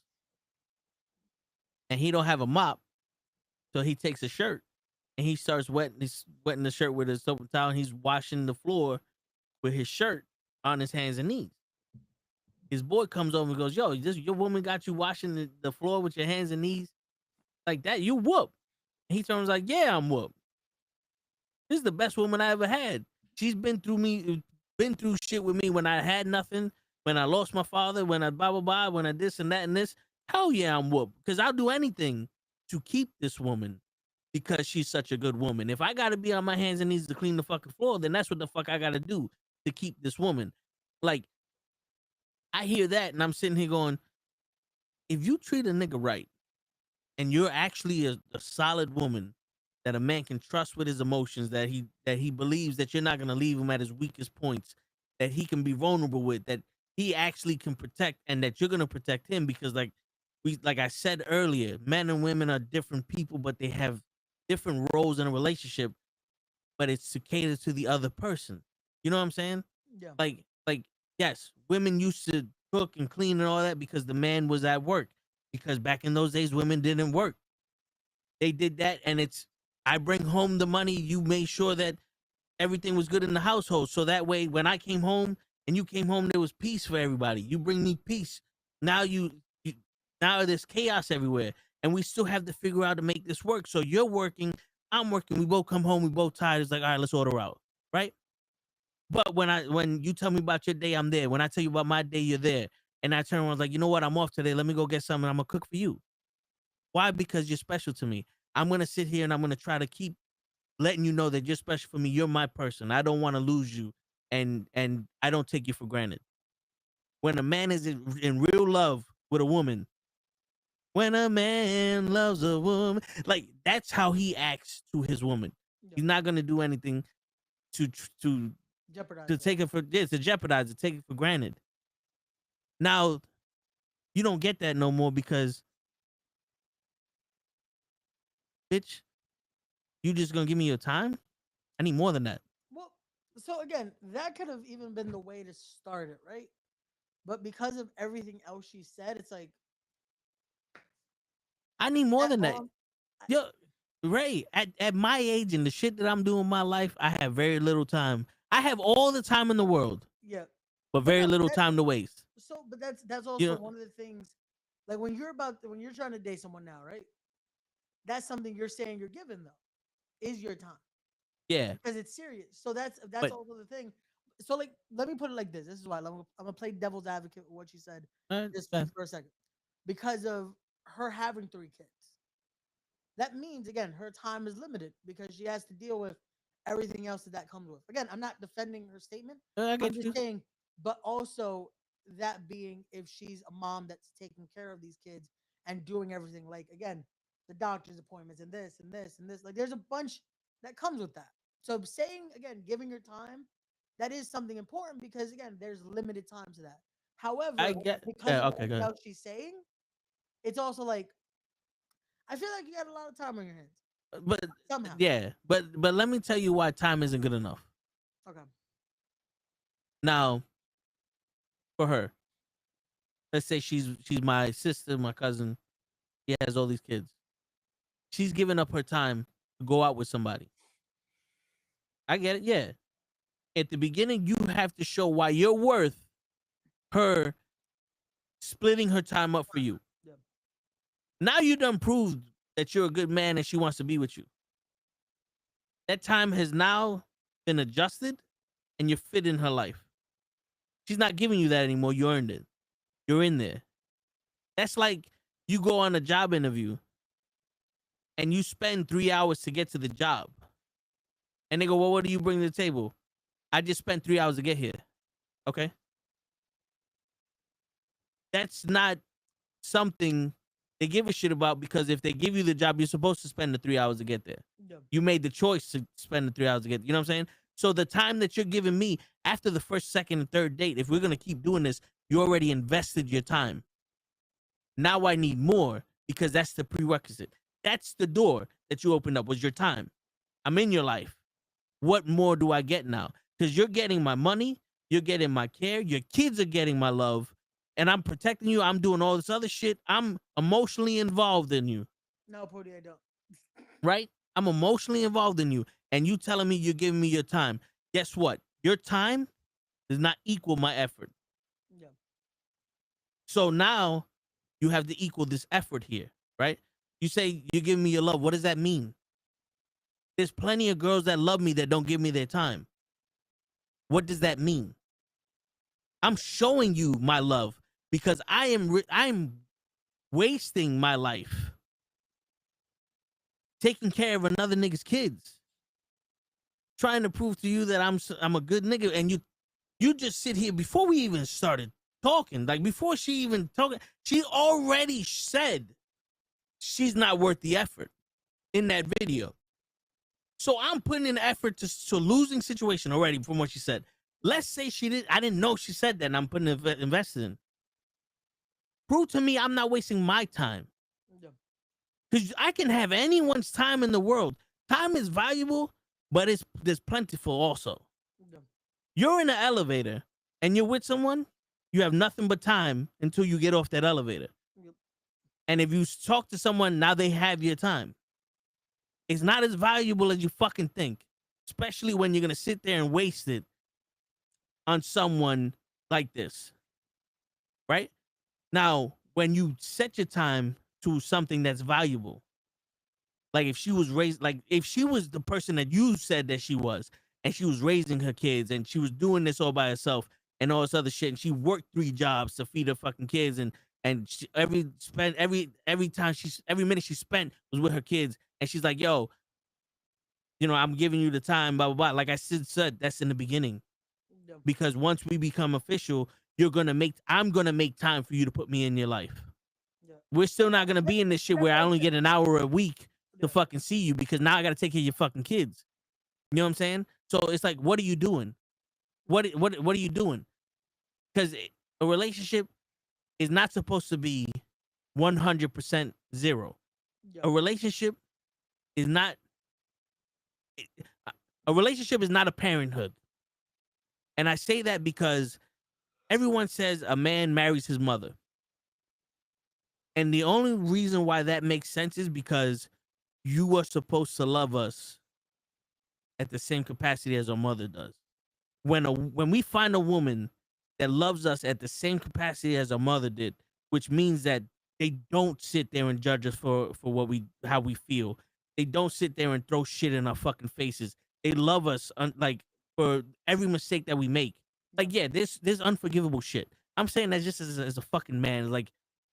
And he don't have a mop. So he takes a shirt and he starts wetting the shirt with his soap and towel, and he's washing the floor with his shirt on his hands and knees. His boy comes over and goes, "Yo, your woman got you washing the floor with your hands and knees like that? You whoop." And he turns like, "Yeah, I'm whoop. This is the best woman I ever had. She's been through shit with me when I had nothing, when I lost my father, when I blah blah blah, when I this and that and this. Hell yeah, I'm whoop. Because I'll do anything to keep this woman because she's such a good woman. If I gotta be on my hands and knees to clean the fucking floor, then that's what the fuck I gotta do to keep this woman." Like, I hear that and I'm sitting here going, if you treat a nigga right and you're actually a solid woman that a man can trust with his emotions, that he believes that you're not gonna leave him at his weakest points, that he can be vulnerable with, that he actually can protect, and that you're gonna protect him, because like I said earlier, men and women are different people, but they have different roles in a relationship, but it's to cater to the other person. You know what I'm saying? Yeah. Like yes, women used to cook and clean and all that because the man was at work. Because back in those days, women didn't work. They did that, and it's, I bring home the money. You made sure that everything was good in the household, so that way when I came home and you came home, there was peace for everybody. You bring me peace. Now now there's chaos everywhere, and we still have to figure out to make this work. So you're working, I'm working. We both come home, we both tired. It's like, all right, let's order out, right? But when you tell me about your day, I'm there. When I tell you about my day, you're there. And I turn around like, you know what? I'm off today. Let me go get something. I'm gonna cook for you. Why? Because you're special to me. I'm gonna sit here and I'm gonna try to keep letting you know that you're special for me. You're my person. I don't want to lose you, and I don't take you for granted. When a man is in real love with a woman, when a man loves a woman, like that's how he acts to his woman. Yeah. He's not gonna do anything to Jeopardize to it. take it for to jeopardize it, take it for granted. Now, you don't get that no more because, bitch, you just gonna give me your time? I need more than that. Well, so again, that could have even been the way to start it, right? But because of everything else she said, it's like, I need more than that. all- Yo, Ray, at my age and the shit that I'm doing in my life, I have very little time. I have all the time in the world, yeah. but very no, little that- time to waste. So, but that's also You know- one of the things. Like when you're trying to date someone now, right? That's something you're saying you're giving though, is your time, Yeah. because it's serious. So that's But- also the thing. So like, let me put it like this. This is why I'm gonna play devil's advocate with what she said just for a second, because of her having 3 kids. That means again her time is limited because she has to deal with everything else that comes with. Again, I'm not defending her statement. I I'm get just you. saying, but also that being if she's a mom that's taking care of these kids and doing everything, like again, the doctor's appointments and this and this and this, like there's a bunch that comes with that. So saying again, giving your time, that is something important because again, there's limited time to that. However, I get. because Yeah. of Okay. everything Go ahead. else she's saying, it's also like I feel like you got a lot of time on your hands But somehow. yeah. But let me tell you why time isn't good enough. Okay. Now, for her, let's say she's my sister, my cousin. She has all these kids. She's giving up her time to go out with somebody. I get it. Yeah. At the beginning, you have to show why you're worth her splitting her time up for you. Yeah. Now you done proved that you're a good man and she wants to be with you. That time has now been adjusted and you're fit in her life. She's not giving you that anymore. You earned it. You're in there. That's like you go on a job interview and you spend 3 hours to get to the job. And they go, well, what do you bring to the table? I just spent 3 hours to get here. Okay. That's not something they give a shit about, because if they give you the job, you're supposed to spend the 3 hours to get there. Yeah. You made the choice to spend the 3 hours to get, you know what I'm saying? So the time that you're giving me after the first, second, and third date, if we're going to keep doing this, you already invested your time. Now I need more because that's the prerequisite. That's the door that you opened up, was your time. I'm in your life. What more do I get now? Because you're getting my money, you're getting my care, your kids are getting my love, and I'm protecting you. I'm doing all this other shit. I'm emotionally involved in you, No, Pody, I don't. right? I'm emotionally involved in you, and you telling me you're giving me your time. Guess what? Your time does not equal my effort. Yeah. So now you have to equal this effort here, right? You say you're giving me your love. What does that mean? There's plenty of girls that love me that don't give me their time. What does that mean? I'm showing you my love because I'm wasting my life taking care of another nigga's kids, trying to prove to you that I'm a good nigga, and you just sit here before we even started talking, like before she even talking, she already said she's not worth the effort in that video. So I'm putting in effort to losing situation already from what she said. Let's say I didn't know she said that, and I'm putting invested in. Prove to me I'm not wasting my time. Because I can have anyone's time in the world. Time is valuable, but there's plentiful also. You're in an elevator and you're with someone, you have nothing but time until you get off that elevator. And if you talk to someone, now they have your time. It's not as valuable as you fucking think, especially when you're going to sit there and waste it on someone like this. Right? Now, when you set your time to something that's valuable, like if she was raised, like if she was the person that you said that she was, and she was raising her kids and she was doing this all by herself and all this other shit, and she worked 3 jobs to feed her fucking kids, and she, every minute she spent was with her kids, and she's like, yo, you know, I'm giving you the time, blah blah blah. Like I said, that's in the beginning. Because once we become official, I'm gonna make time for you to put me in your life. We're still not gonna be in this shit where I only get an hour a week to fucking see you, because now I gotta take care of your fucking kids. You know what I'm saying? So it's like, what are you doing? What are you doing? Because a relationship is not supposed to be 100% zero. A relationship is not a parenthood. And I say that because everyone says a man marries his mother. And the only reason why that makes sense is because you are supposed to love us at the same capacity as our mother does. When we find a woman that loves us at the same capacity as our mother did, which means that they don't sit there and judge us for how we feel. They don't sit there and throw shit in our fucking faces. They love us like for every mistake that we make. Like, yeah, there's unforgivable shit. I'm saying that just as a fucking man. Like,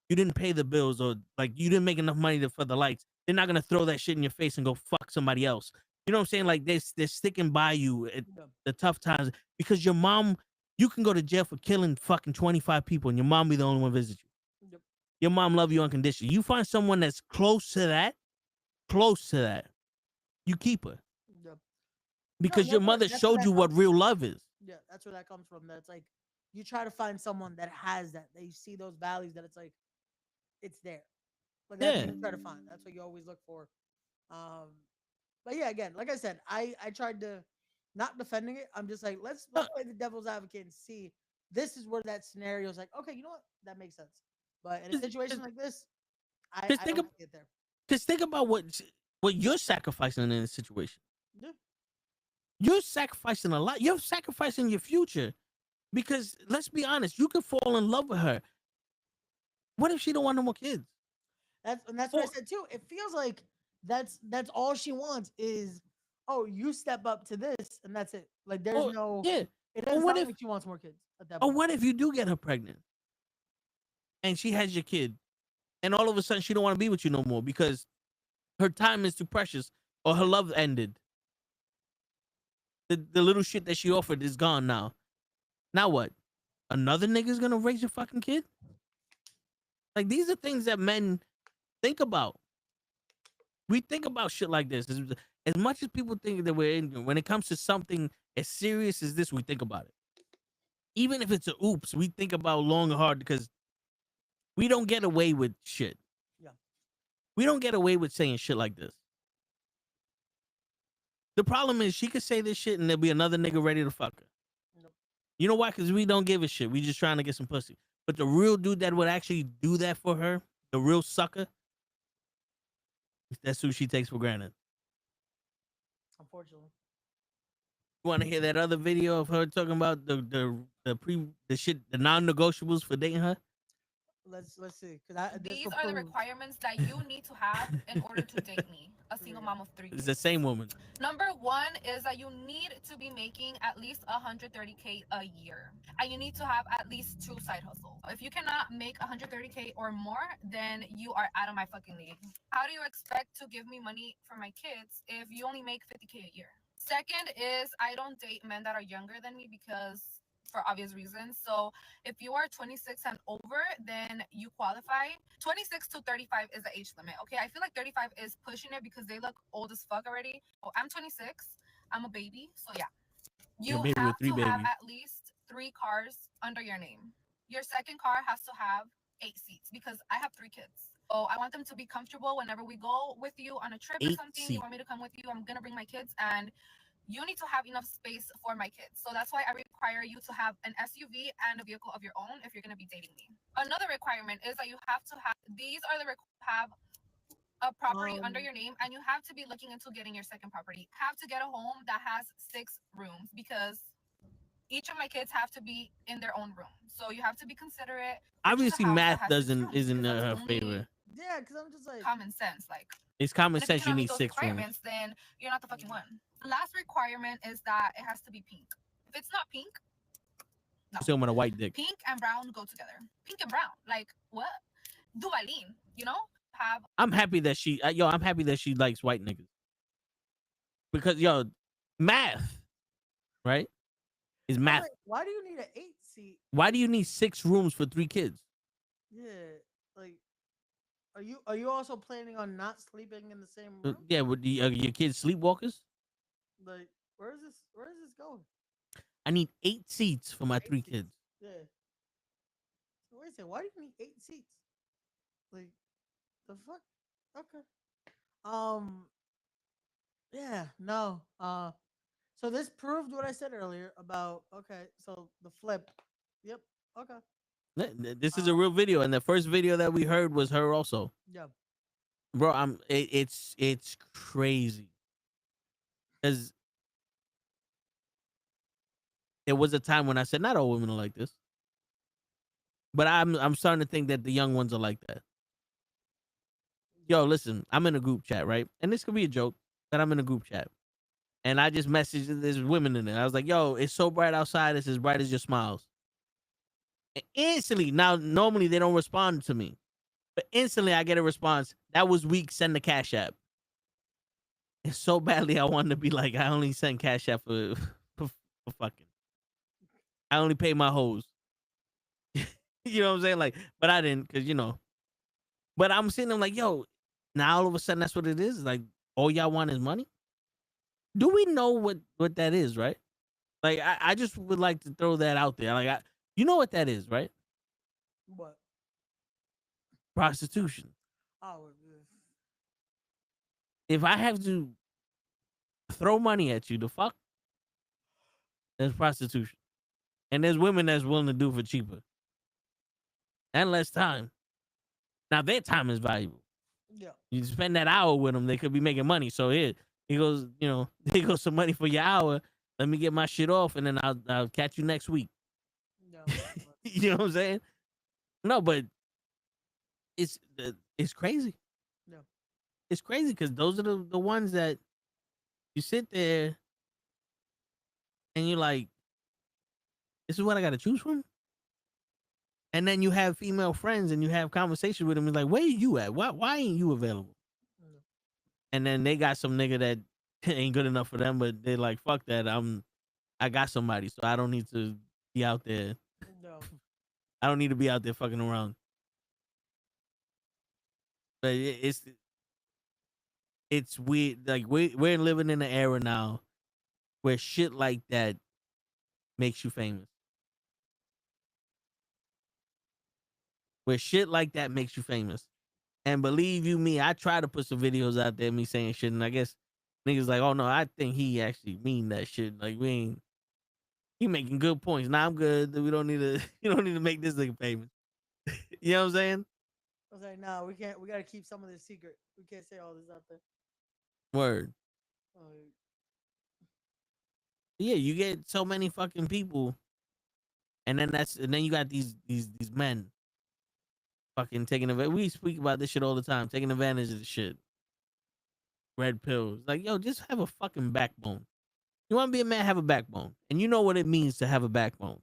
you didn't pay the bills, or like you didn't make enough money for the lights. They're not gonna throw that shit in your face and go fuck somebody else. You know what I'm saying? Like, they're sticking by you at the tough times, because your mom, you can go to jail for killing fucking 25 people and your mom be the only one visit you. Your mom love you unconditionally. You find someone that's close to that, you keep her. Because your mother showed you what real love is. Yeah, that's where that comes from. That's like, you try to find someone that has that. They see those values, that it's like, it's there. Like, that's what you try to find. That's what you always look for. But yeah, again, like I said, I tried to not defending it. I'm just like, let's play the devil's advocate and see. This is where that scenario is like, okay, you know what? That makes sense. But in a situation like this, I don't get there. Because think about what you're sacrificing in this situation. Yeah. You're sacrificing a lot. You're sacrificing your future. Because let's be honest, you could fall in love with her. What if she don't want no more kids? That's what I said too. It feels like that's all she wants is, oh, you step up to this, and that's it. Like, there's it doesn't sound like she wants more kids at that point. Or what if you do get her pregnant and she has your kid, and all of a sudden she don't want to be with you no more because her time is too precious, or her love ended. The little shit that she offered is gone now. Now what? Another nigga's gonna raise your fucking kid? Like, these are things that men think about. We think about shit like this. As much as people think that we're ignorant, when it comes to something as serious as this, we think about it. Even if it's a oops, we think about long and hard, because we don't get away with shit. Yeah. We don't get away with saying shit like this. The problem is she could say this shit and there'll be another nigga ready to fuck her. Nope. You know why? Because we don't give a shit. We just trying to get some pussy. But the real dude that would actually do that for her, the real sucker, that's who she takes for granted. unfortunately. You want to hear that other video of her talking about the non-negotiables for dating her? Let's see. Cause These are the requirements that you need to have in order to date me, a single mom of 3 kids. It's the same woman. Number one is that you need to be making at least 130K a year, and you need to have at least 2 side hustles. If you cannot make 130K or more, then you are out of my fucking league. How do you expect to give me money for my kids if you only make 50K a year? Second is I don't date men that are younger than me because for obvious reasons. So if you are 26 and over, then you qualify. 26 to 35 is the age limit. Okay, I feel like 35 is pushing it because they look old as fuck already. Oh, I'm 26. I'm a baby. So yeah, you have to have at least 3 cars under your name. Your second car has to have 8 seats because I have 3 kids. So I want them to be comfortable whenever we go with you on a trip or something. You want me to come with you? I'm gonna bring my kids, and you need to have enough space for my kids. So that's why I require you to have an SUV and a vehicle of your own if you're going to be dating me. Another requirement is that you have to have, these are the have a property under your name, and you have to be looking into getting your second property. Have to get a home that has 6 rooms because each of my kids have to be in their own room. So you have to be considerate. Obviously, math isn't her favor. Yeah, because I'm just like common sense, like. It's common sense. You need 6 requirements, then you're not the fucking one. Last requirement is that it has to be pink. If it's not pink, no. Still want a white dick. Pink and brown go together. Pink and brown, like what? Duvalin, you know? I'm happy that she likes white niggas because math, right? Is math. Why do you need an 8 seat? Why do you need 6 rooms for 3 kids? Yeah, like. Are you also planning on not sleeping in the same room? Yeah, with your kids sleepwalkers? Like, where is this going? I need 8 seats for my 3 kids. Yeah. So wait a second, why do you need 8 seats? Like, the fuck? Okay. Yeah, no. So this proved what I said earlier about so the flip. Yep. Okay. This is a real video, and the first video that we heard was her also. Yeah, bro, it's crazy. Because there was a time when I said not all women are like this, but I'm starting to think that the young ones are like that. Yo, listen, I'm in a group chat, right? And this could be a joke, but I'm in a group chat, and I just messaged there's women in there. I was like, yo, it's so bright outside. It's as bright as your smiles. Instantly, now normally they don't respond to me, but instantly I get a response. That was weak. Send the Cash App. It's so badly I wanted to be like, I only send Cash App for fucking. I only pay my hoes. You know what I'm saying? Like, but I didn't, because But I'm sitting there like, yo, now all of a sudden that's what it is. Like, all y'all want is money. Do we know what that is, right? Like, I just would like to throw that out there. Like, you know what that is, right? What? Prostitution. Oh. If I have to throw money at you, the fuck? That's prostitution. And there's women that's willing to do it for cheaper. And less time. Now, their time is valuable. Yeah. You spend that hour with them, they could be making money. So here goes, here goes some money for your hour. Let me get my shit off, and then I'll catch you next week. No. You know what I'm saying? No, but it's crazy. No. It's crazy because those are the ones that you sit there and you're like, this is what I got to choose from? And then you have female friends and you have conversations with them. And like, where are you at? Why ain't you available? No. And then they got some nigga that ain't good enough for them, but they're like, fuck that. I got somebody, so I don't need to be out there. No. I don't need to be out there fucking around. But it's weird. Like, we're living in an era now where shit like that makes you famous. Where shit like that makes you famous. And believe you me, I try to put some videos out there, me saying shit, and I guess niggas like, oh no, I think he actually mean that shit. Like, he making good points. Nah, I'm good. We don't need to, you don't need to make this nigga famous. You know what I'm saying? I was like, no, we can't. We gotta keep some of this secret. We can't say all this out there. Word. Yeah, you get so many fucking people, and then you got these men fucking taking advantage. We speak about this shit all the time, taking advantage of the shit. Red pills, like yo, just have a fucking backbone. You want to be a man, have a backbone, and you know what it means to have a backbone.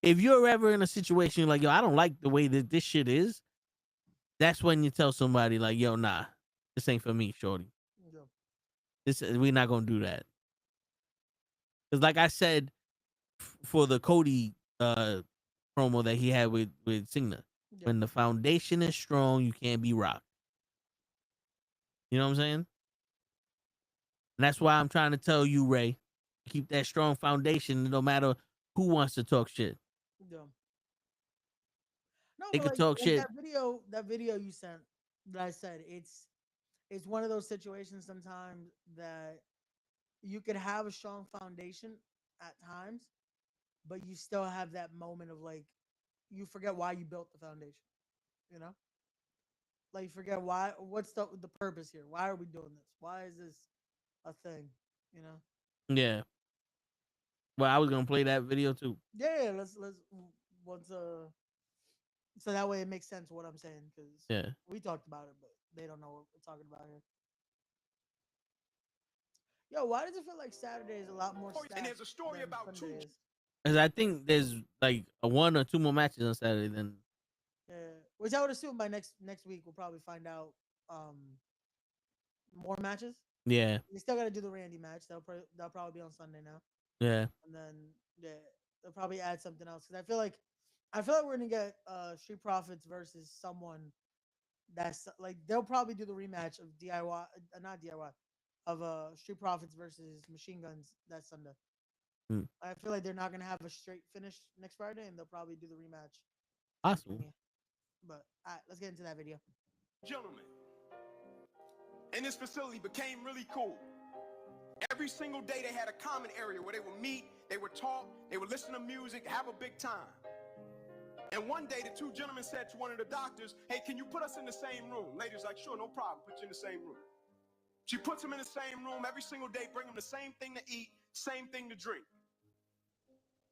If you're ever in a situation like yo, I don't like the way that this shit is, that's when you tell somebody like yo, nah, this ain't for me, shorty. Yeah. This we're not gonna do that. Because like I said, for the Cody promo that he had with Cigna, Yeah. when the foundation is strong, you can't be rocked. You know what I'm saying? And that's why I'm trying to tell you, Ray, keep that strong foundation no matter who wants to talk shit. Yeah. No, They but could talk shit. that video you sent that I said it's one of those situations sometimes that you could have a strong foundation at times, but you still have that moment of like you forget why you built the foundation. You know? Like you forget what's the purpose here? Why are we doing this? Why is this a thing? You know? Yeah. Well, I was gonna play that video too. Yeah, let's once so that way it makes sense what I'm saying because Yeah. we talked about it, but they don't know what we're talking about here. Yo, why does it feel like Saturday is a lot more stacked And there's a story than about Sunday two. is? Because I think there's like a 1 or 2 more matches on Saturday than. Yeah, which I would assume by next week we'll probably find out more matches. Yeah. We still got to do the Randy match. That'll probably be on Sunday now. Yeah. And then they'll probably add something else because I feel like we're gonna get Street Profits versus someone that's like they'll probably do the rematch of DIY, not DIY, of Street Profits versus Machine Guns that Sunday. Hmm. I feel like they're not gonna have a straight finish next Friday, and they'll probably do the rematch. Possible. But all right, let's get into that video. Gentlemen, and this facility became really cool. Every single day they had a common area where they would meet, they would talk, they would listen to music, have a big time. And one day the two gentlemen said to one of the doctors, hey, can you put us in the same room? Lady's like, sure, no problem, put you in the same room. She puts them in the same room every single day, bring them the same thing to eat, same thing to drink.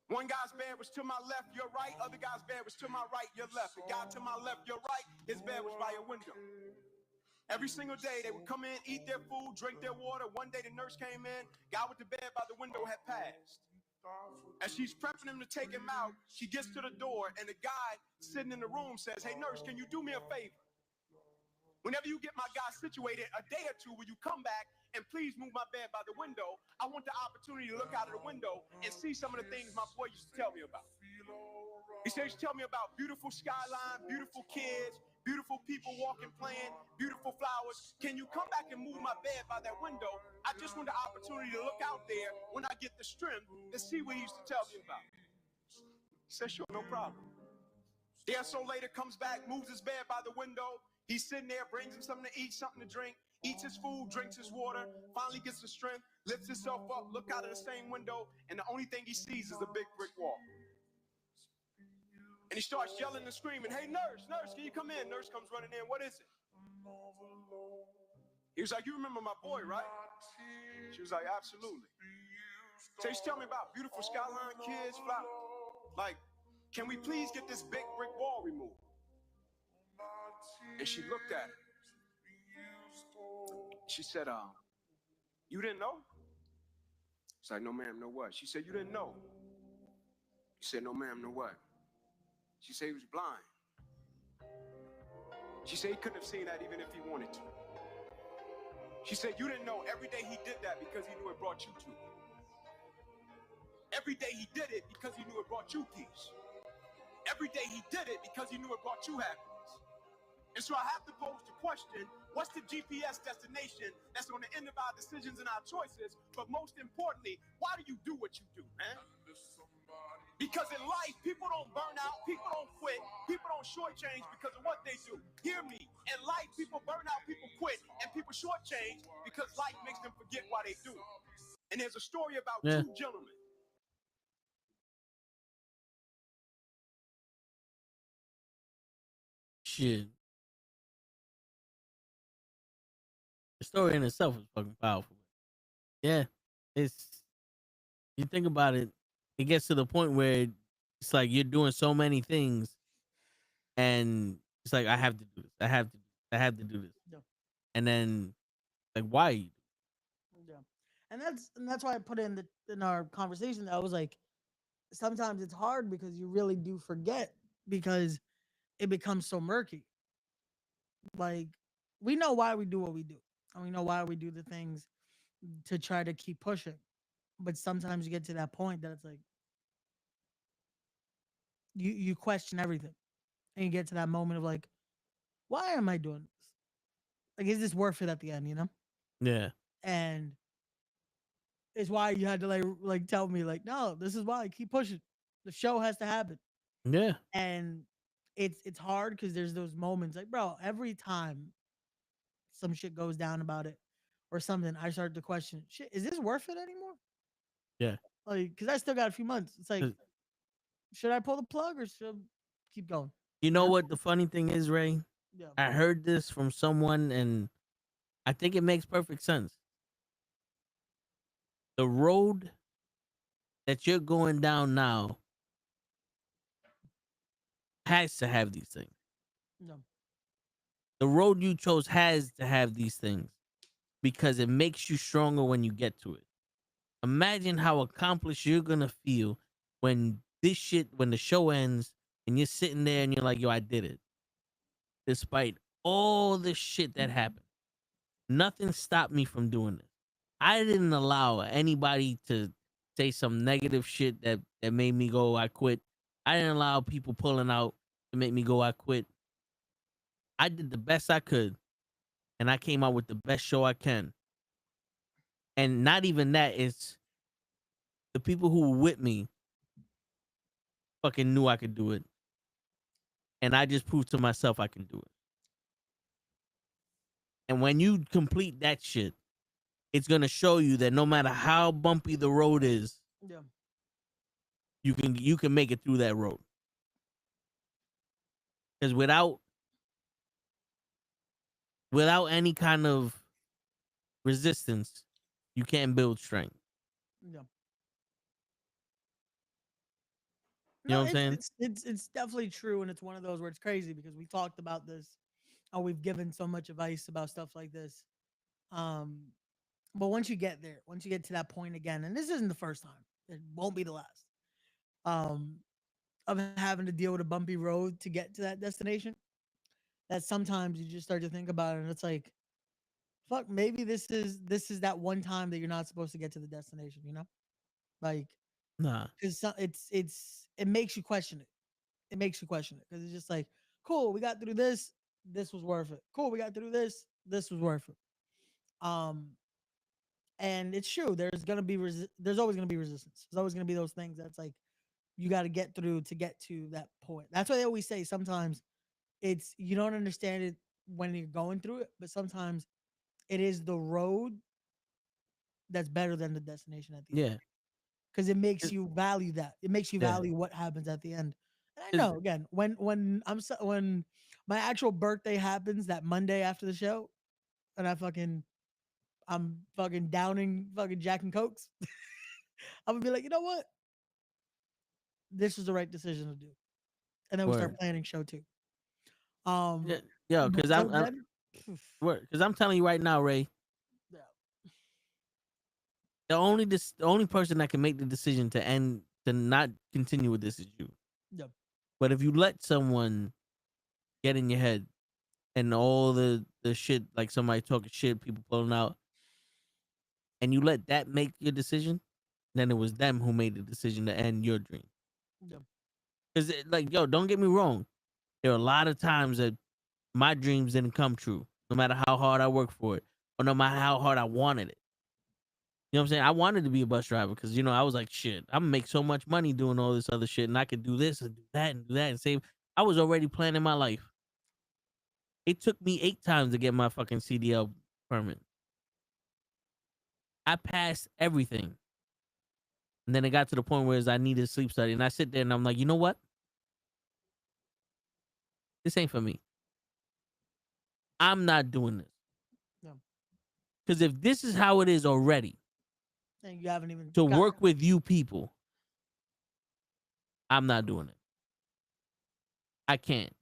One guy's bed was to my left, your right. Other guy's bed was to my right, your left. The guy to my left, your right, his bed was by a window. Every single day they would come in, eat their food, drink their water. One day the nurse came in, guy with the bed by the window had passed. As she's prepping him to take him out, she gets to the door and the guy sitting in the room says, hey nurse, can you do me a favor? Whenever you get my guy situated, a day or two, will you come back and please move my bed by the window? I want the opportunity to look out of the window and see some of the things my boy used to tell me about. He says, tell me about beautiful skyline, beautiful kids, beautiful people walking, playing, beautiful flowers. Can you come back and move my bed by that window? I just want the opportunity to look out there when I get the strength to see what he used to tell me about. He says, sure, no problem. Day or so later, comes back, moves his bed by the window. He's sitting there, brings him something to eat, something to drink, eats his food, drinks his water, finally gets the strength, lifts himself up, look out of the same window, and the only thing he sees is a big brick wall. And he starts yelling and screaming, hey, nurse, can you come in? Nurse comes running in. What is it? He was like, you remember my boy, right? She was like, absolutely. So he's telling me about beautiful skyline, kids, flowers. Like, can we please get this big brick wall removed? And she looked at it. She said, you didn't know? She's like, no, ma'am, no what? She said, you didn't know? He said, no, ma'am, no what? She said he was blind. She said he couldn't have seen that even if he wanted to. She said, you didn't know every day he did that because he knew it brought you to. Every day he did it because he knew it brought you peace. Every day he did it because he knew it brought you happiness. And so I have to pose the question, what's the GPS destination that's on the end of our decisions and our choices? But most importantly, why do you do what you do, man? Because in life, people don't burn out, people don't quit, people don't shortchange because of what they do. Hear me. In life, people burn out, people quit, and people shortchange because life makes them forget why they do it. And there's a story about two gentlemen. Shit. The story in itself is fucking powerful. Yeah, it's you think about it, it gets to the point where it's like you're doing so many things, and it's like I have to do this. I have to do this. Yeah. And then like why? Yeah. And that's why I put in our conversation that I was like, sometimes it's hard because you really do forget because it becomes so murky. Like we know why we do what we do, and we know why we do the things to try to keep pushing. But sometimes you get to that point that it's like you question everything, and you get to that moment of like, why am I doing this? Like, is this worth it at the end? You know? Yeah. And it's why you had to like tell me like, no, this is why keep pushing. The show has to happen. Yeah. And it's hard because there's those moments like, bro, every time some shit goes down about it or something, I start to question, shit, is this worth it anymore? Yeah. Like, because I still got a few months. It's like, should I pull the plug or should I keep going? You know what the funny thing is, Ray? Yeah. I heard this from someone, and I think it makes perfect sense. The road that you're going down now has to have these things. No. The road you chose has to have these things because it makes you stronger when you get to it. Imagine how accomplished you're gonna feel when when the show ends and you're sitting there and you're like, yo, I did it. Despite all the shit that happened. Nothing stopped me from doing this. I didn't allow anybody to say some negative shit that made me go, I quit. I didn't allow people pulling out to make me go, I quit. I did the best I could, and I came out with the best show I can. And not even that, it's the people who were with me fucking knew I could do it. And I just proved to myself I can do it. And when you complete that shit, it's gonna show you that no matter how bumpy the road is, yeah, you can make it through that road. Because without any kind of resistance, you can't build strength. Yeah. You know what I'm saying? It's definitely true, and it's one of those where it's crazy because we talked about this, or we've given so much advice about stuff like this. But once you get there, once you get to that point again, and this isn't the first time, it won't be the last. Of having to deal with a bumpy road to get to that destination, that sometimes you just start to think about it, and it's like, fuck, maybe this is that one time that you're not supposed to get to the destination, you know? Like, nah, because it makes you question it. It makes you question it because it's just like, cool, we got through this. This was worth it. Cool, we got through this. This was worth it. And it's true. There's always gonna be resistance. There's always gonna be those things that's like you got to get through to get to that point. That's why they always say sometimes it's you don't understand it when you're going through it, but sometimes it is the road that's better than the destination at the end. yeah. Because it makes you value that. It makes you value what happens at the end. And I know again when when my actual birthday happens that Monday after the show, and I'm fucking downing fucking Jack and Cokes, I'm gonna be like, you know what? This was the right decision to do. And then we start planning show 2. Yeah, because I'm telling you right now, Ray. Yeah. The only person that can make the decision to not continue with this is you. Yep. But if you let someone get in your head and all the shit, like somebody talking shit, people pulling out, and you let that make your decision, then it was them who made the decision to end your dream. Yep. Because, like, yo, don't get me wrong. There are a lot of times that my dreams didn't come true, no matter how hard I worked for it, or no matter how hard I wanted it. You know what I'm saying? I wanted to be a bus driver because, you know, I was like, shit, I'm going to make so much money doing all this other shit, and I could do this and do that and do that and save. I was already planning my life. It took me 8 times to get my fucking CDL permit. I passed everything. And then it got to the point where I needed a sleep study. And I sit there and I'm like, you know what? This ain't for me. I'm not doing this. No. Because if this is how it is already, And you haven't even to gotten work it. with you people. I'm not doing it. I can't.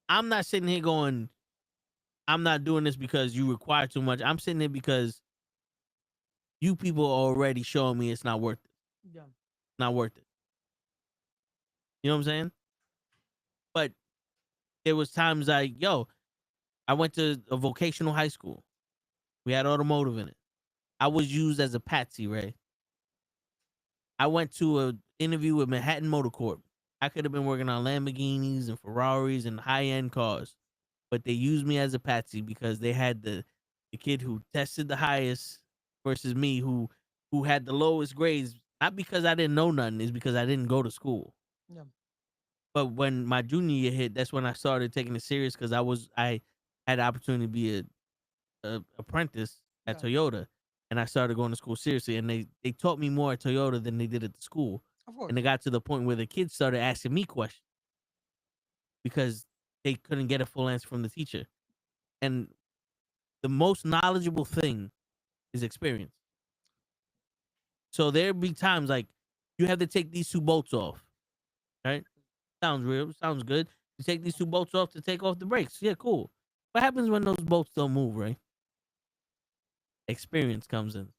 I'm not sitting here going, I'm not doing this because you require too much. I'm sitting here because you people are already showing me it's not worth it. Yeah. Not worth it. You know what I'm saying? But there was times like, yo, I went to a vocational high school. We had automotive in it. I was used as a patsy, Ray. I went to an interview with Manhattan Motor Corp. I could have been working on Lamborghinis and Ferraris and high-end cars, but they used me as a patsy because they had the kid who tested the highest versus me who had the lowest grades. Not because I didn't know nothing, it's because I didn't go to school. Yeah. But when my junior year hit, that's when I started taking it serious because I had the opportunity to be a apprentice at Toyota, and I started going to school seriously. And they taught me more at Toyota than they did at the school. Of course. And it got to the point where the kids started asking me questions because they couldn't get a full answer from the teacher. And the most knowledgeable thing is experience. So there'd be times like you have to take these two bolts off, right? Sounds real. Sounds good. You take these two bolts off to take off the brakes. Yeah, cool. What happens when those bolts don't move, right? Experience comes in.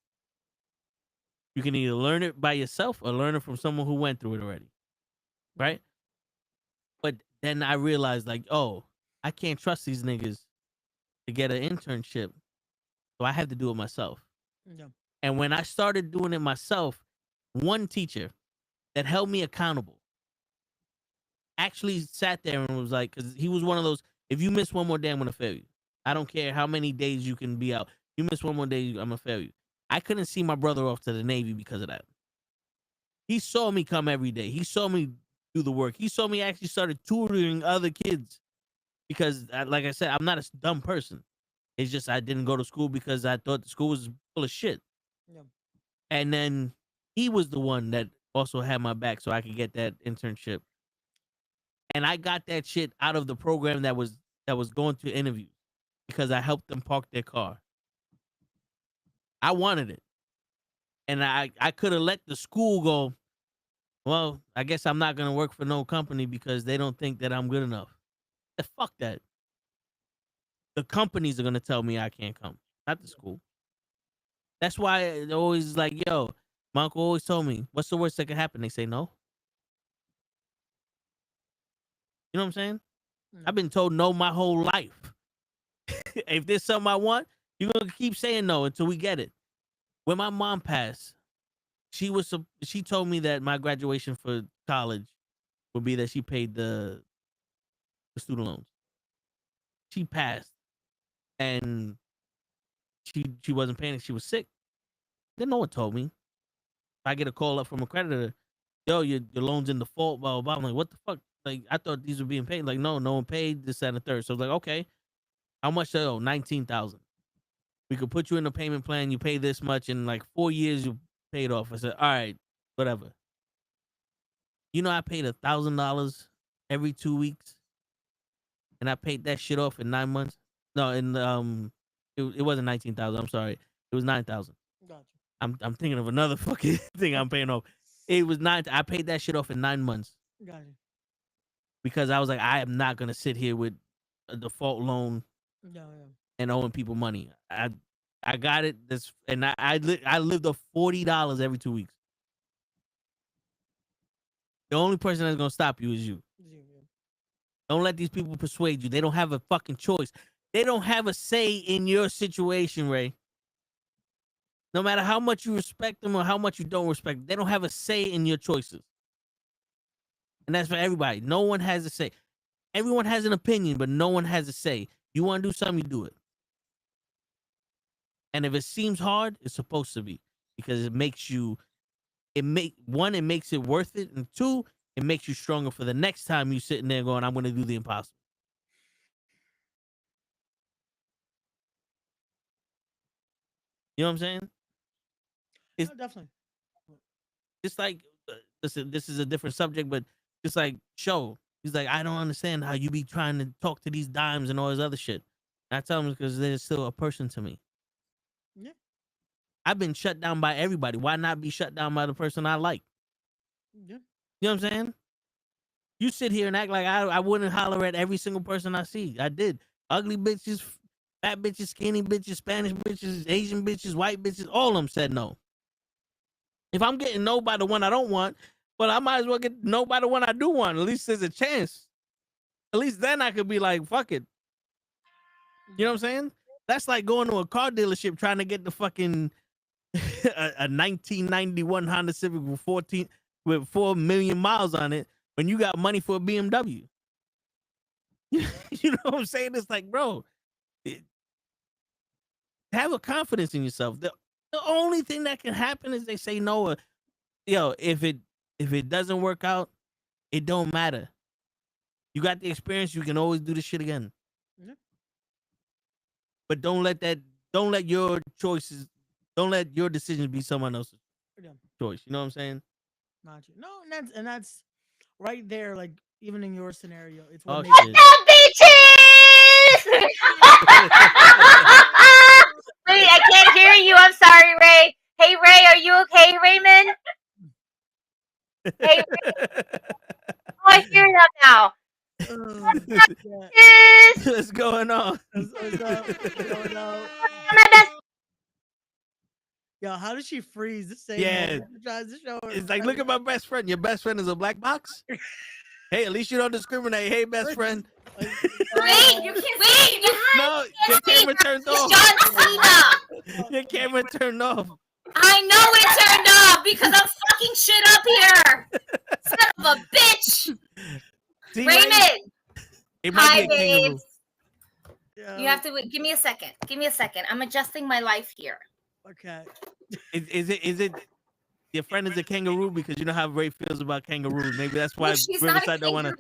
You can either learn it by yourself or learn it from someone who went through it already, right? But then I realized, like, oh, I can't trust these niggas to get an internship, so I have to do it myself. Yeah. And when I started doing it myself, one teacher that held me accountable actually sat there and was like, because he was one of those, if you miss one more day, I'm going to fail you. I don't care how many days you can be out. You miss one more day, I'm going to fail you. I couldn't see my brother off to the Navy because of that. He saw me come every day. He saw me do the work. He saw me actually started tutoring other kids because, like I said, I'm not a dumb person. It's just I didn't go to school because I thought the school was full of shit. Yeah. And then he was the one that also had my back so I could get that internship. And I got that shit out of the program that was going to interviews because I helped them park their car. I wanted it. And I could have let the school go, well, I guess I'm not going to work for no company because they don't think that I'm good enough. Fuck that. The companies are going to tell me I can't come, not the school. That's why it always like, yo, my uncle always told me, what's the worst that could happen? They say no. You know what I'm saying? I've been told no my whole life. If there's something I want, you're going to keep saying no until we get it. When my mom passed, she told me that my graduation for college would be that she paid the student loans. She passed, and she wasn't paying it. She was sick. Then no one told me. I get a call up from a creditor, yo, your loan's in default, blah, blah, blah. I'm like, what the fuck? Like, I thought these were being paid. Like, no one paid this, that, and the third. So I was like, okay, how much do I owe? $19,000. We could put you in a payment plan. You pay this much in like 4 years. You paid off. I said, all right, whatever. You know, I paid $1,000 every 2 weeks, and I paid that shit off in 9 months. No, it wasn't 19,000. I'm sorry, it was 9,000. Gotcha. I'm thinking of another fucking thing I'm paying off. It was 9. I paid that shit off in 9 months. Gotcha. Because I was like, I am not gonna sit here with a default loan. Yeah. And owing people money. I got it. I lived off $40 every 2 weeks. The only person that's gonna stop you is you. Don't let these people persuade you. They don't have a fucking choice. They don't have a say in your situation, Ray. No matter how much you respect them or how much you don't respect them, they don't have a say in your choices. And that's for everybody. No one has a say. Everyone has an opinion, but no one has a say. You want to do something, you do it. And if it seems hard, it's supposed to be because it makes it worth it, and two, it makes you stronger for the next time you sitting there going, I'm going to do the impossible. You know what I'm saying? It's definitely. It's like, listen, this is a different subject, but it's like, show. He's like, I don't understand how you be trying to talk to these dimes and all this other shit. And I tell him because they're still a person to me. Yeah. I've been shut down by everybody. Why not be shut down by the person I like? Yeah. You know what I'm saying? You sit here and act like I wouldn't holler at every single person I see. I did. Ugly bitches, fat bitches, skinny bitches, Spanish bitches, Asian bitches, white bitches, all of them said no. If I'm getting no by the one I don't want, well, I might as well get no by the one I do want. At least there's a chance. At least then I could be like, fuck it. You know what I'm saying? That's like going to a car dealership trying to get the fucking a 1991 Honda Civic with 4 million miles on it when you got money for a BMW. You know what I'm saying? It's like, bro, have a confidence in yourself. The only thing that can happen is they say no. If it doesn't work out, it don't matter. You got the experience. You can always do the shit again. Mm-hmm. But don't let your choices, don't let your decisions be someone else's choice. You know what I'm saying? Not you. No, and that's right there. Like even in your scenario, it's what makes What's up, bitches? Wait, I can't hear you. I'm sorry, Ray. Hey, Ray, are you okay, Raymond? Hey, Ray. Oh, I hear them now. What's going on? What's going on? Yo, how did she freeze the same? Yeah, tries to show her. It's like, look at my best friend. Your best friend is a black box. Hey, at least you don't discriminate. Hey, best friend. Wait, you can't wait. No, your camera turned off. John Cena. Your camera turned off. I know it turned off because I'm fucking shit up here. Son of a bitch. See, Raymond. Hi, babes. Yeah. You have to wait. Give me a second. I'm adjusting my life here. Okay. Is it your friend is a kangaroo because you know how Ray feels about kangaroos? Maybe that's why Riverside don't want to.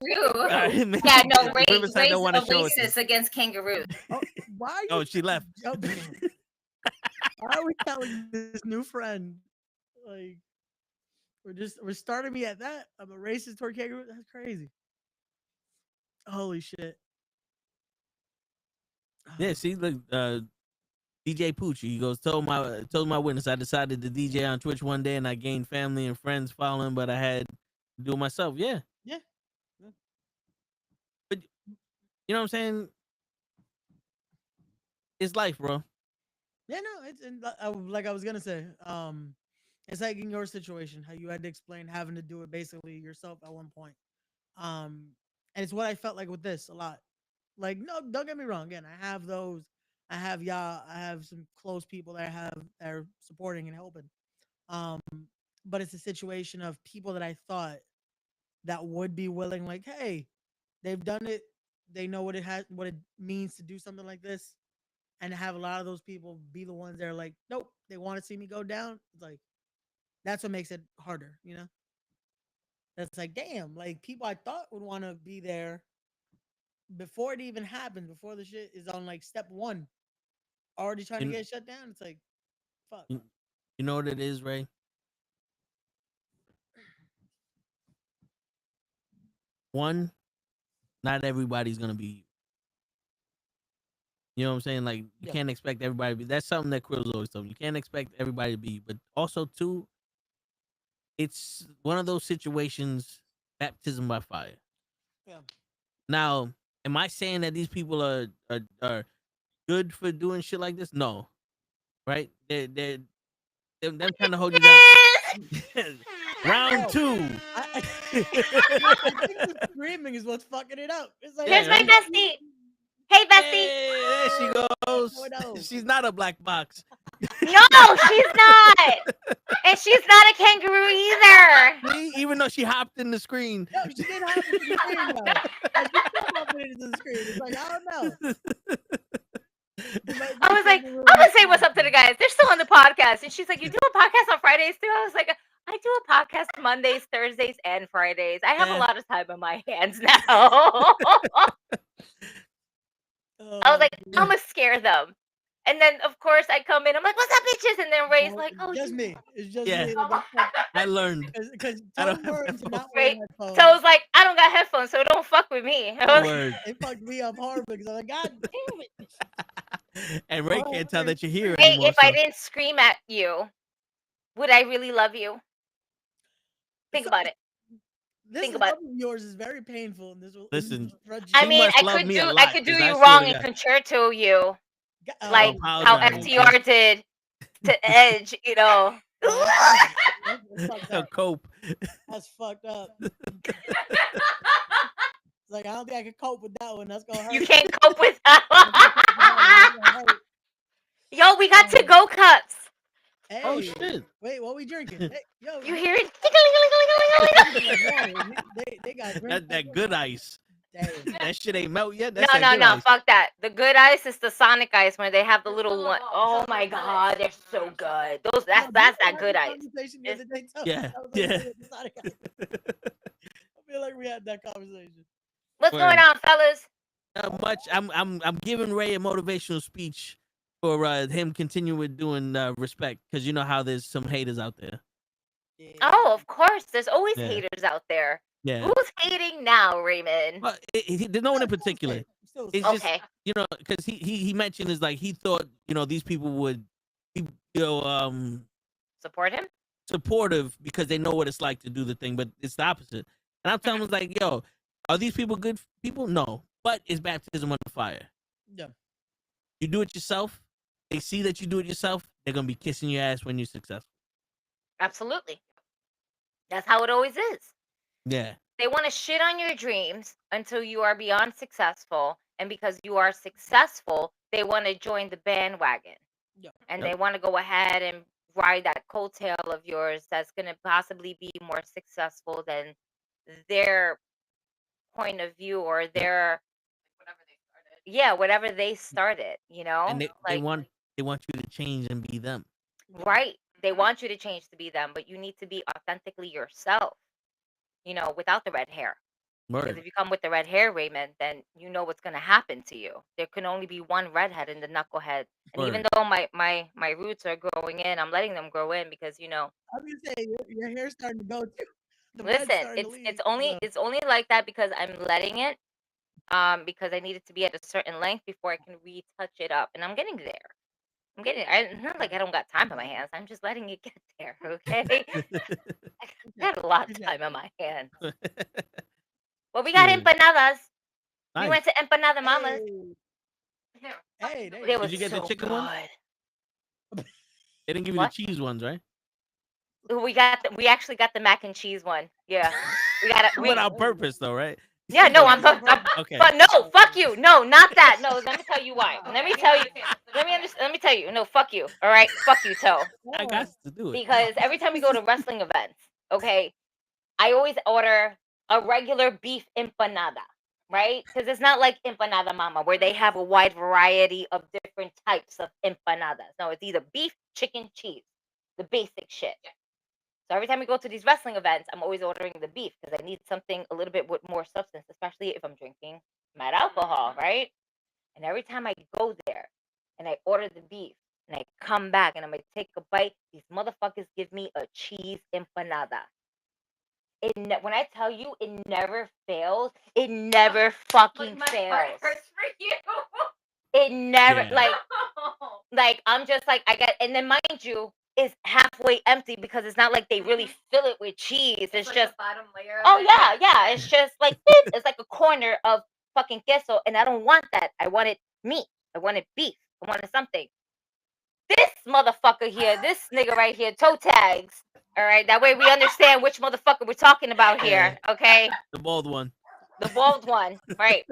Yeah, no, Ray's a racist against kangaroos. Oh, why? Oh, she left. Why are we telling this new friend? Like, we're starting me at that. I'm a racist toward kangaroos. That's crazy. Holy shit. Yeah, see, look, DJ Poochie, he goes, told my witness I decided to DJ on Twitch one day and I gained family and friends following, but I had to do it myself. Yeah. But you know what I'm saying? It's life, bro. Yeah, no, it's like I was gonna say. It's like in your situation, how you had to explain having to do it basically yourself at one point. And it's what I felt like with this a lot. Like, no, don't get me wrong. Again, I have those. I have y'all. I have some close people that are supporting and helping. But it's a situation of people that I thought that would be willing. Like, hey, they've done it. They know what it means to do something like this, and to have a lot of those people be the ones that are like, nope, they want to see me go down. It's like that's what makes it harder, you know. That's like, damn, like people I thought would want to be there before it even happened, before the shit is on like step one, already trying to get shut down. It's like, fuck. You know what it is, Ray? One, not everybody's gonna be you. You know what I'm saying? Like, you can't expect everybody to be. That's something that kryllzzz always told me. You can't expect everybody to be. But also, two, it's one of those situations, baptism by fire. Yeah. Now, am I saying that these people are good for doing shit like this? No. Right? They're trying to hold you down. Round two. I think the screaming is what's fucking it up. It's like, here's my bestie. Hey, bestie. Hey, there she goes. She's not a black box. No, she's not. And she's not a kangaroo either. See? Even though she hopped in the screen. No, she did hop into the screen, though. Like, she still hopped into the screen. It's like, I don't know. I was like, I'm gonna say what's up to the guys. They're still on the podcast, and she's like, "You do a podcast on Fridays too?" I was like, "I do a podcast Mondays, Thursdays, and Fridays. I have a lot of time on my hands now." I was like, "I'm gonna scare them," and then of course I come in. I'm like, "What's up, bitches?" And then Ray's like, "Oh, just me. It's just me." I learned. Because I don't have Ray, so I was like, "I don't got headphones, so don't fuck with me." It fucked me up hard because I'm like, God damn it. And Ray can't tell that you're here Hey, anymore. if I didn't scream at you, would I really love you? Think about it. This Think about love of yours is very painful. And this will Listen, I she mean, must love me a lot, I could do 'cause I you swear wrong to and God. concerto you, Oh, like how apologize. FTR did to Edge. You know. He'll cope. That's fucked up. It's like, I don't think I can cope with that one. That's gonna hurt. You can't cope with that. Yo, we got to-go cups. Hey, Oh shit! Wait, what we drinking? Hey, yo, You hear it? they got That good ice. That shit ain't melt yet. That's No, that good ice. fuck that. The good ice is the Sonic ice where they have the little one. Oh my god, they're so good. That's that good ice. Yeah. I feel like we had that conversation. What's going on, fellas? Not much. I'm giving Ray a motivational speech for him continuing doing respect, because you know how there's some haters out there. Oh, of course. There's always Yeah. haters out there. Yeah. Who's hating now, Raymond? Well, there's no one in particular. It's just, Okay. you know, because he mentioned is like he thought, you know, these people would be, you know, Support him? supportive because they know what it's like to do the thing, but it's the opposite. And I'm telling him like, yo, are these people good people? No, but it's baptism under fire. Yeah. You do it yourself. They see that you do it yourself. They're gonna be kissing your ass when you're successful. Absolutely. That's how it always is. Yeah. They want to shit on your dreams until you are beyond successful. And because you are successful, they want to join the bandwagon. Yeah. And they want to go ahead and ride that coattail of yours that's going to possibly be more successful than their point of view or their whatever they started, you know? And they want you to change and be them. Right. They want you to change to be them, but you need to be authentically yourself, you know, without the red hair. Because Word. if you come with the red hair, Raymond, then you know what's going to happen to you. There can only be one redhead in the knucklehead. And even Word. though my roots are growing in, I'm letting them grow in because, you know, I was gonna say your hair's starting to go too. listen, it's only like that because I'm letting it because I need it to be at a certain length before I can retouch it up. And I'm getting there. It's not like I don't got time on my hands. I'm just letting it get there, okay? I got a lot of time on my hands. Well, we got empanadas. We Nice. went to Empanada Mama's. Hey, They was Did you get so the chicken good. one? They didn't give you What? the cheese ones, right? We actually got the mac and cheese one. Yeah, we got it. You went on purpose though, right? Yeah, no, I'm Okay. but no, fuck you. No, not that. No, let me tell you why. Let me tell you. No, fuck you. All right, fuck you, Toe. I got to do it. Because every time we go to wrestling events, okay, I always order a regular beef empanada, right? Because it's not like Empanada Mama where they have a wide variety of different types of empanadas. No, it's either beef, chicken, cheese, the basic shit. So every time we go to these wrestling events, I'm always ordering the beef because I need something a little bit with more substance, especially if I'm drinking mad alcohol, right? And every time I go there and I order the beef and I come back and I'm going to take a bite, these motherfuckers give me a cheese empanada. When I tell you it never fails, it never fucking fails. It never, like I'm just like, and then mind you, it's halfway empty because it's not like they really fill it with cheese. It's like just the bottom layer. Oh yeah. It's just like this. It's like a corner of fucking queso, and I don't want that. I wanted meat. I wanted beef. I wanted something. This motherfucker here, this nigga right here, toe tags. All right, that way we understand which motherfucker we're talking about here. Okay, The bald one. the bald one, right?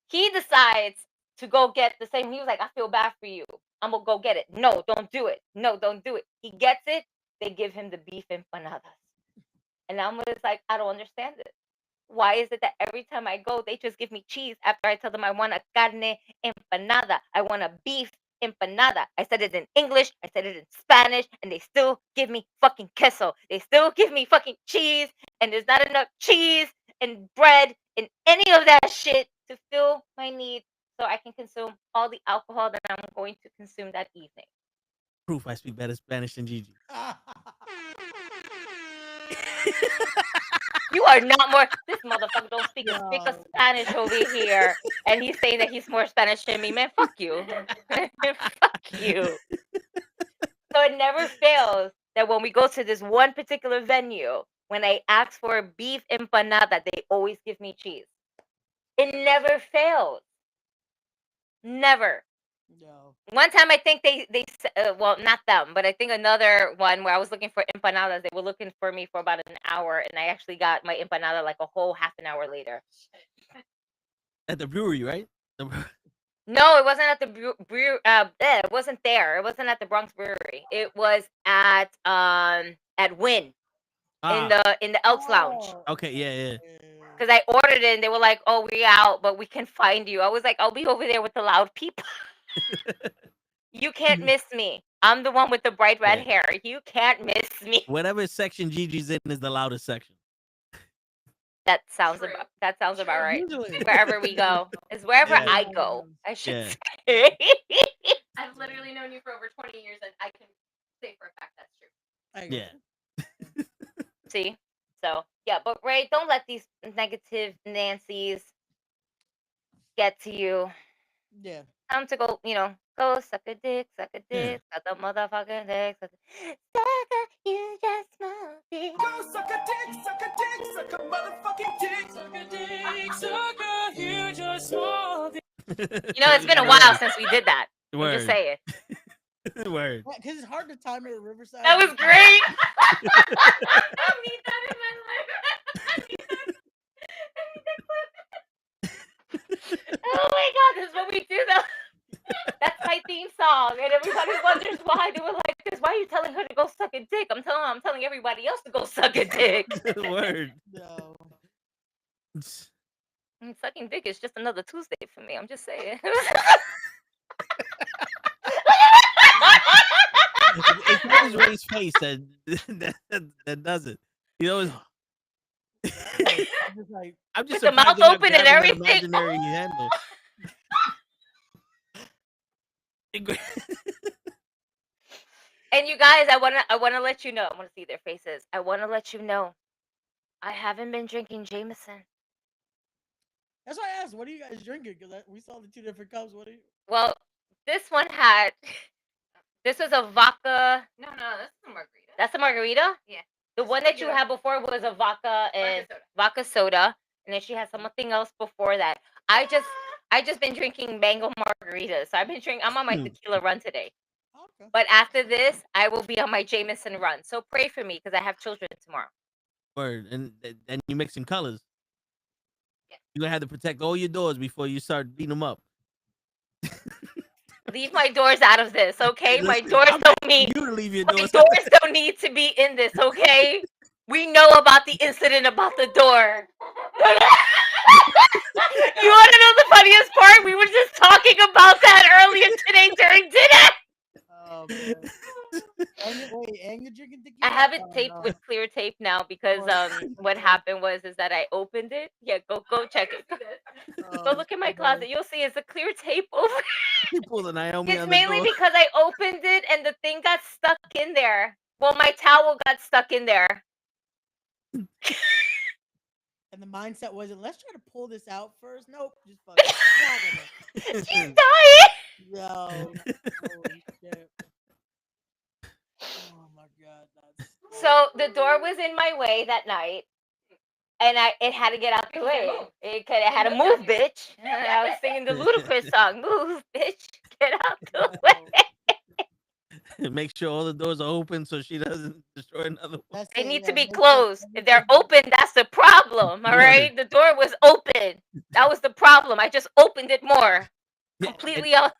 He decides to go get the same. He was like, I feel bad for you. I'm gonna go get it. No, don't do it. No, don't do it. He gets it. They give him the beef empanadas. And I'm just like, I don't understand it. Why is it that every time I go, they just give me cheese after I tell them I want a carne empanada? I want a beef empanada. I said it in English. I said it in Spanish. And they still give me fucking queso. They still give me fucking cheese. And there's not enough cheese and bread and any of that shit to fill my needs so I can consume all the alcohol that I'm going to consume that evening. Proof I speak better Spanish than Gigi. You are not more. This motherfucker don't speak a stick of Yo. Spanish over here, and he's saying that he's more Spanish than me. Man, fuck you. Fuck you. So it never fails that when we go to this one particular venue, when I ask for a beef empanada, they always give me cheese. It never fails. Never. Yo. One time, I think well, not them, but I think another one where I was looking for empanadas. They were looking for me for about an hour, and I actually got my empanada like a whole half an hour later. At the brewery, right? No, it wasn't at the it wasn't there. It wasn't at the Bronx Brewery. It was at Wynn in the Elks Lounge. Okay, yeah. Because I ordered it and they were like, "Oh, we out, but we can find you." I was like, "I'll be over there with the loud people." You can't miss me. I'm the one with the bright red hair. You can't miss me. Whatever section Gigi's in is the loudest section. That sounds about right. Usually. Wherever we go. It's wherever Yeah. I go, I should Yeah. say. I've literally known you for over 20 years and I can say for a fact that's true. Yeah. See? So, yeah, but Ray, don't let these negative Nancys get to you. Yeah. Time to go, go suck a dick, suck the motherfucking dick. Sucker, you just small dick. Go suck a dick, suck a dick, suck a motherfucking dick. Suck a dick, sucker, you just small dick. It's been a while since we did that. I'm just saying. Word. Because it's hard to time it at Riverside. That was great. I need that in my life. I need that clip. Oh my god, this is what we do though. That's my theme song, and everybody wonders why. They were like, "Why are you telling her to go suck a dick?" I'm telling everybody else to go suck a dick. Word. No. Sucking dick is just another Tuesday for me. I'm just saying. It's always Ray's face that does it. I'm just with the mouth open and everything. Imaginary handle. And you guys, I wanna let you know. I wanna see their faces. I wanna let you know. I haven't been drinking Jameson. That's why I asked, what are you guys drinking? Because we saw the two different cups. What are you? Well, this one had. This was a vodka. No, this is a margarita. That's a margarita? Yeah. The one that you had before was a vodka and vodka soda. And then she had something else before that. I just been drinking mango margaritas. So I'm on my tequila run today. Okay. But after this, I will be on my Jameson run. So pray for me because I have children tomorrow. Word. And you mixing colors. Yeah. You're going to have to protect all your doors before you start beating them up. Leave my doors out of this, okay? My doors don't need you to leave your doors. My doors don't need to be in this, okay? We know about the incident about the door. You want to know the funniest part? We were just talking about that earlier today during dinner. Oh man. And you're drinking tequila? I have it taped with clear tape now because what happened was that I opened it. Yeah, go check it. Go look in my closet. You'll see it's a clear tape over. You pulled a Naomi It's on the mainly door. because I opened it and the thing got stuck in there. Well, my towel got stuck in there. And the mindset wasn't, let's try to pull this out first. Nope, just fucking. She's dying. Yo. Holy shit. Oh my god. So the door was in my way that night, and it had to get out the way. It had to move, bitch. And I was singing the Ludacris song, "Move, bitch, get out the way." Make sure all the doors are open so she doesn't destroy another one. They need to be closed. If they're open, that's the problem. All right, the door was open. That was the problem. I just opened it more, completely out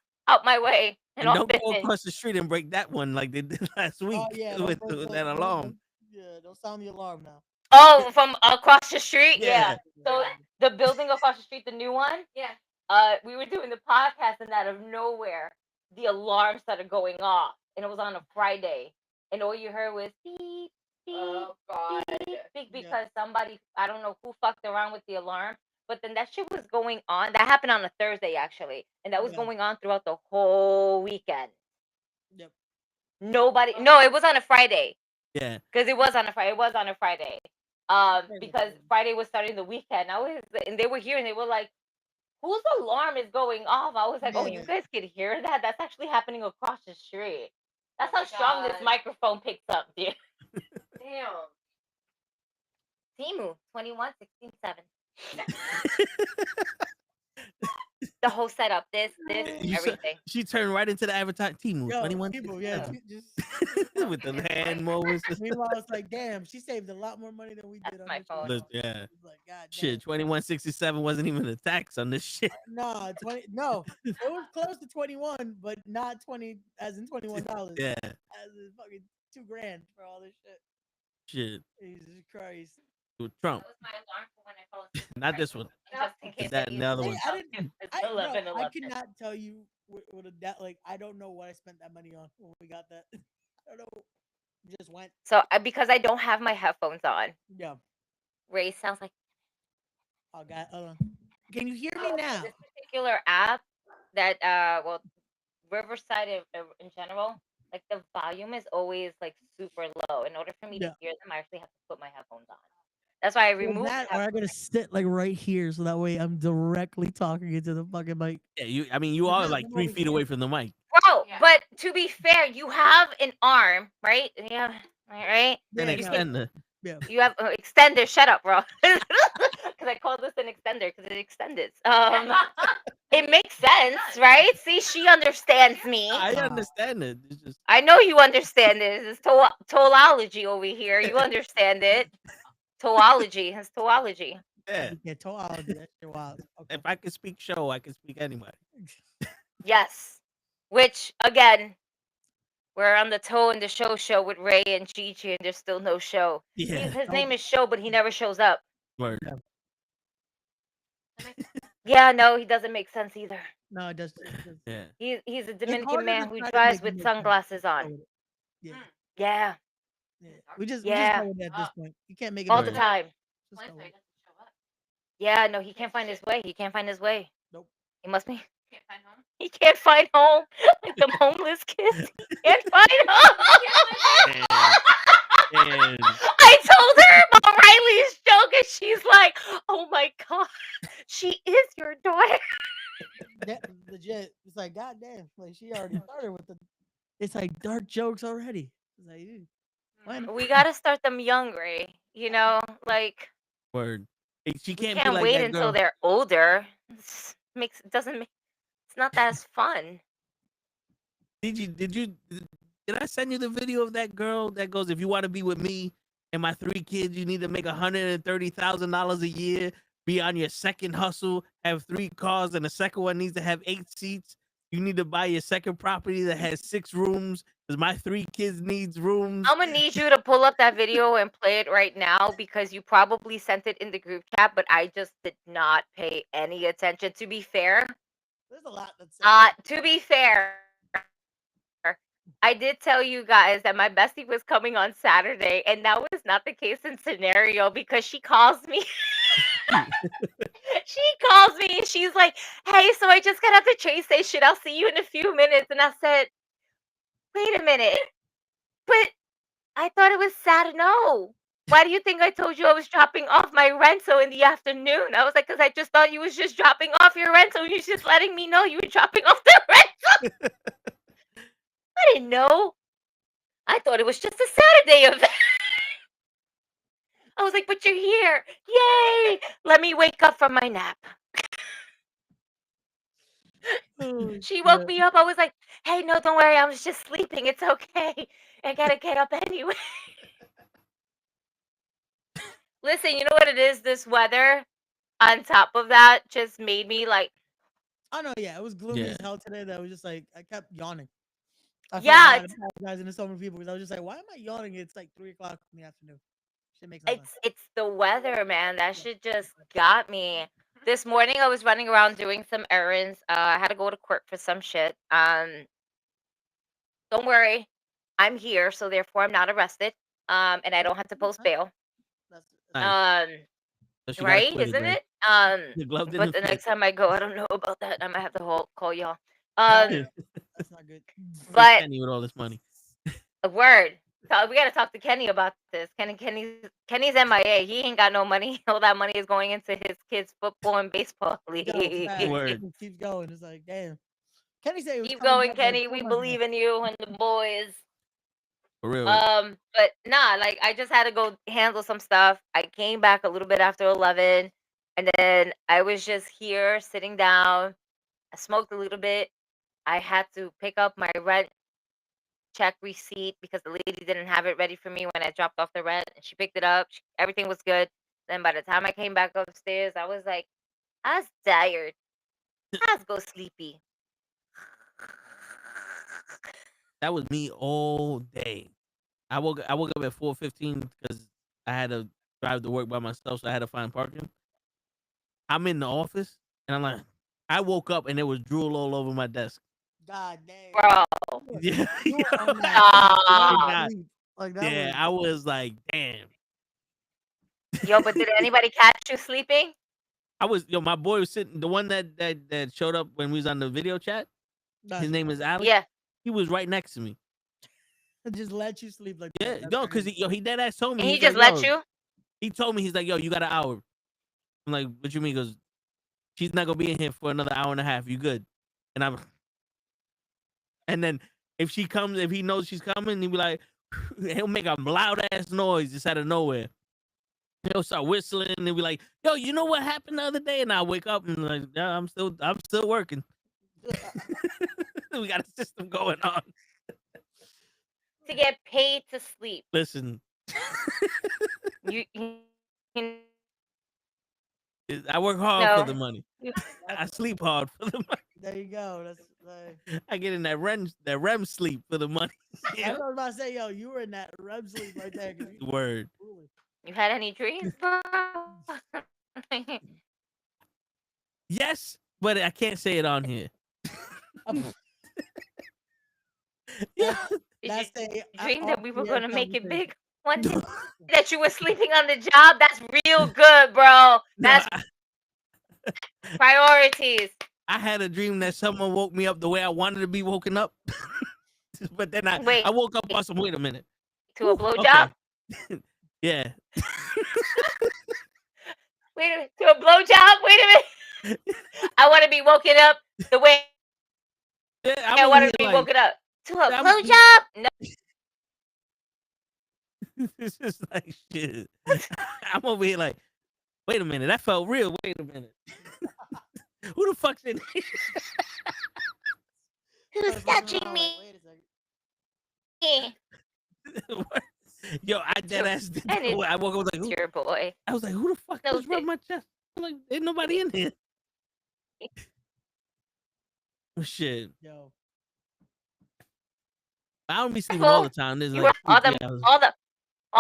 my way. And don't go across the street and break that one like they did last week with that alarm. Yeah, don't sound the alarm now. Oh, from across the street? Yeah. So the building across the street, the new one? Yeah. We were doing the podcast and out of nowhere, the alarm started going off. And it was on a Friday. And all you heard was beep, beep, beep, beep, because somebody, I don't know who fucked around with the alarm. But then that shit was going on. That happened on a Thursday, actually. And that was going on throughout the whole weekend. Yep. No, it was on a Friday. Yeah. Because it was on a Friday. Because Friday was starting the weekend. And they were here and they were like, whose alarm is going off? I was like, oh, you guys could hear that? That's actually happening across the street. That's how strong this microphone picks up, dude. Damn. Timu, 21, 16, 7. The whole setup, this, everything. She turned right into the advertising. Timu, 21. People, yeah, just with the hand movements. Meanwhile, it's like, damn, she saved a lot more money than we did on my this phone. shit. Yeah. It's like, God damn. Shit, 2167 wasn't even a tax on this shit. No, 20. No, it was close to 21, but not 20, as in $21. Yeah. As in fucking $2,000 for all this shit. Shit. Jesus Christ. With Trump. That was my alarm for when I fell asleep. Not this one. Just in case That and the other one. I cannot tell you what a debt. Like, I don't know what I spent that money on when we got that. I don't know. Just went. So because I don't have my headphones on. Yeah. Ray sounds like. Oh God, hold on. Can you hear me now? This particular app that Riverside in general, like the volume is always like super low. In order for me to hear them, I actually have to put my headphones on. That's why I removed that, or I gotta sit like right here so that way I'm directly talking into the fucking mic. Yeah, you are like 3 feet away from the mic. Bro, but to be fair, you have an arm, right? Yeah, right. An extender. Yeah. You have extender. Shut up, bro. Because I call this an extender because it extends. It makes sense, right? See, she understands me. I understand it. It's just... I know you understand this. It's toology over here. You understand it. Toology. It's toology. Yeah. Yeah, toology. That's wild. Okay. If I can speak show, I can speak anybody. Yes. Which, again, we're on the Toe and the Show with Ray and Gigi, and there's still no show. Yeah. His name is Show, but he never shows up. Word. Yeah, no, he doesn't make sense either. No, it does. Yeah. He's a Dominican man who drives with sunglasses on. Yeah. Yeah. We just go with it at this point. You can't make it all the time. Just go with it. Yeah, no, he can't find his way. He can't find his way. Nope. He must be. He can't find home. Like the homeless kids. He can't find home. I told her about Riley's joke, and she's like, "Oh my god, she is your daughter." That, legit. It's like, God damn. Like, she already started with the. It's like dark jokes already. It's like, ew. We gotta start them young, Ray. You know, like. Word. She can't be like wait that until girl. They're older. It's not that as fun. Did I send you the video of that girl that goes, if you want to be with me and my 3 kids, you need to make $130,000 a year, be on your second hustle, have 3 cars, and the second one needs to have 8 seats. You need to buy your second property that has 6 rooms because my 3 kids needs rooms. I'm gonna need you to pull up that video and play it right now because you probably sent it in the group chat, but I just did not pay any attention. To be fair, there's a lot that's to be fair, I did tell you guys that my bestie was coming on Saturday, and that was not the case in scenario because she calls me. She calls me and she's like, "Hey, so I just got out the train station. I'll see you in a few minutes." And I said, "Wait a minute, but I thought it was Saturday. No. Why do you think I told you I was dropping off my rental in the afternoon?" I was like, "Because I just thought you was just dropping off your rental. You was just letting me know you were dropping off the rental." I didn't know. I thought it was just a Saturday event. I was like, "But you're here. Yay. Let me wake up from my nap." She woke me up. I was like, "Hey, no, don't worry. I was just sleeping. It's okay. I gotta get up anyway." Listen, you know what it is? This weather, on top of that, just made me like. Oh no, yeah, it was gloomy as hell today. That I was just like, I kept yawning. I apologizing to so many people because I was just like, "Why am I yawning? It's like 3:00 in the afternoon." Shit makes no sense. It's the weather, man. That shit just got me. This morning I was running around doing some errands. I had to go to court for some shit. Don't worry, I'm here, so therefore I'm not arrested. And I don't have to post bail. Right? Isn't it? But the next time I go, I don't know about that. I might have to call y'all. That's not good. But with all this money. A word. We gotta talk to Kenny about this. Kenny's MIA. He ain't got no money. All that money is going into his kids' football and baseball league. Word. It keeps going. It's like, damn. Kenny said it was Keep coming going, back like Kenny. 4 We months ago. believe in you and the boys. For real. But nah, like I just had to go handle some stuff. I came back a little bit after 11, and then I was just here sitting down. I smoked a little bit. I had to pick up my rent check receipt because the lady didn't have it ready for me when I dropped off the rent, and she picked it up. Everything was good. Then by the time I came back upstairs, I was like, I was tired. I was go sleepy. That was me all day. I woke up at 4:15 because I had to drive to work by myself, so I had to find parking. I'm in the office, and I'm like, I woke up and there was drool all over my desk. God damn. Bro. Yeah, You were on that Nah. sleep. Like that yeah, was I was like, damn. Yo, but did anybody catch you sleeping? My boy was sitting, the one that showed up when we was on the video chat. His name is Alex. Yeah. He was right next to me. just let you sleep like Yeah, that. no, because he dead ass told me. And he he's just like, let "Yo," you? He told me, he's like, yo, you got an hour. I'm like, what you mean? He goes, she's not gonna be in here for another hour and a half. You good? And then if he knows she's coming, he'll be like, he'll make a loud ass noise just out of nowhere. He'll start whistling and he'll be like, yo, you know what happened the other day? And I wake up and like, yeah, I'm still working. We got a system going on. To get paid to sleep. Listen, You I work hard No. for the money. I sleep hard for the money. There you go. That's like I get in that REM sleep for the money. I was about to say, yo, you were in that REM sleep right there. 'cause you- Word. You had any dreams, bro? Yes, but I can't say it on here. Yeah. That's Did a you dream that we were off-the-air gonna make it conversation. big one day? That you were sleeping on the job? That's real good, bro. That's priorities. I had a dream that someone woke me up the way I wanted to be woken up. But then I Wait. woke up on some, wait a minute. To a blowjob? Okay. Yeah. Wait a minute. To a blowjob? Wait a minute. I want to be woken up the way I want to be woken up. To a blowjob? No. It's just like shit. I'm over here like, wait a minute, that felt real. Wait a minute. Who the fuck's in here? Who's touching me? Yo, I dead ass did. I woke up, was like, who? Your boy. I was like, who the fuck just rubbed my chest? I'm like, ain't nobody in here. Oh, shit. Yo. I don't be sleeping all the time. There's like all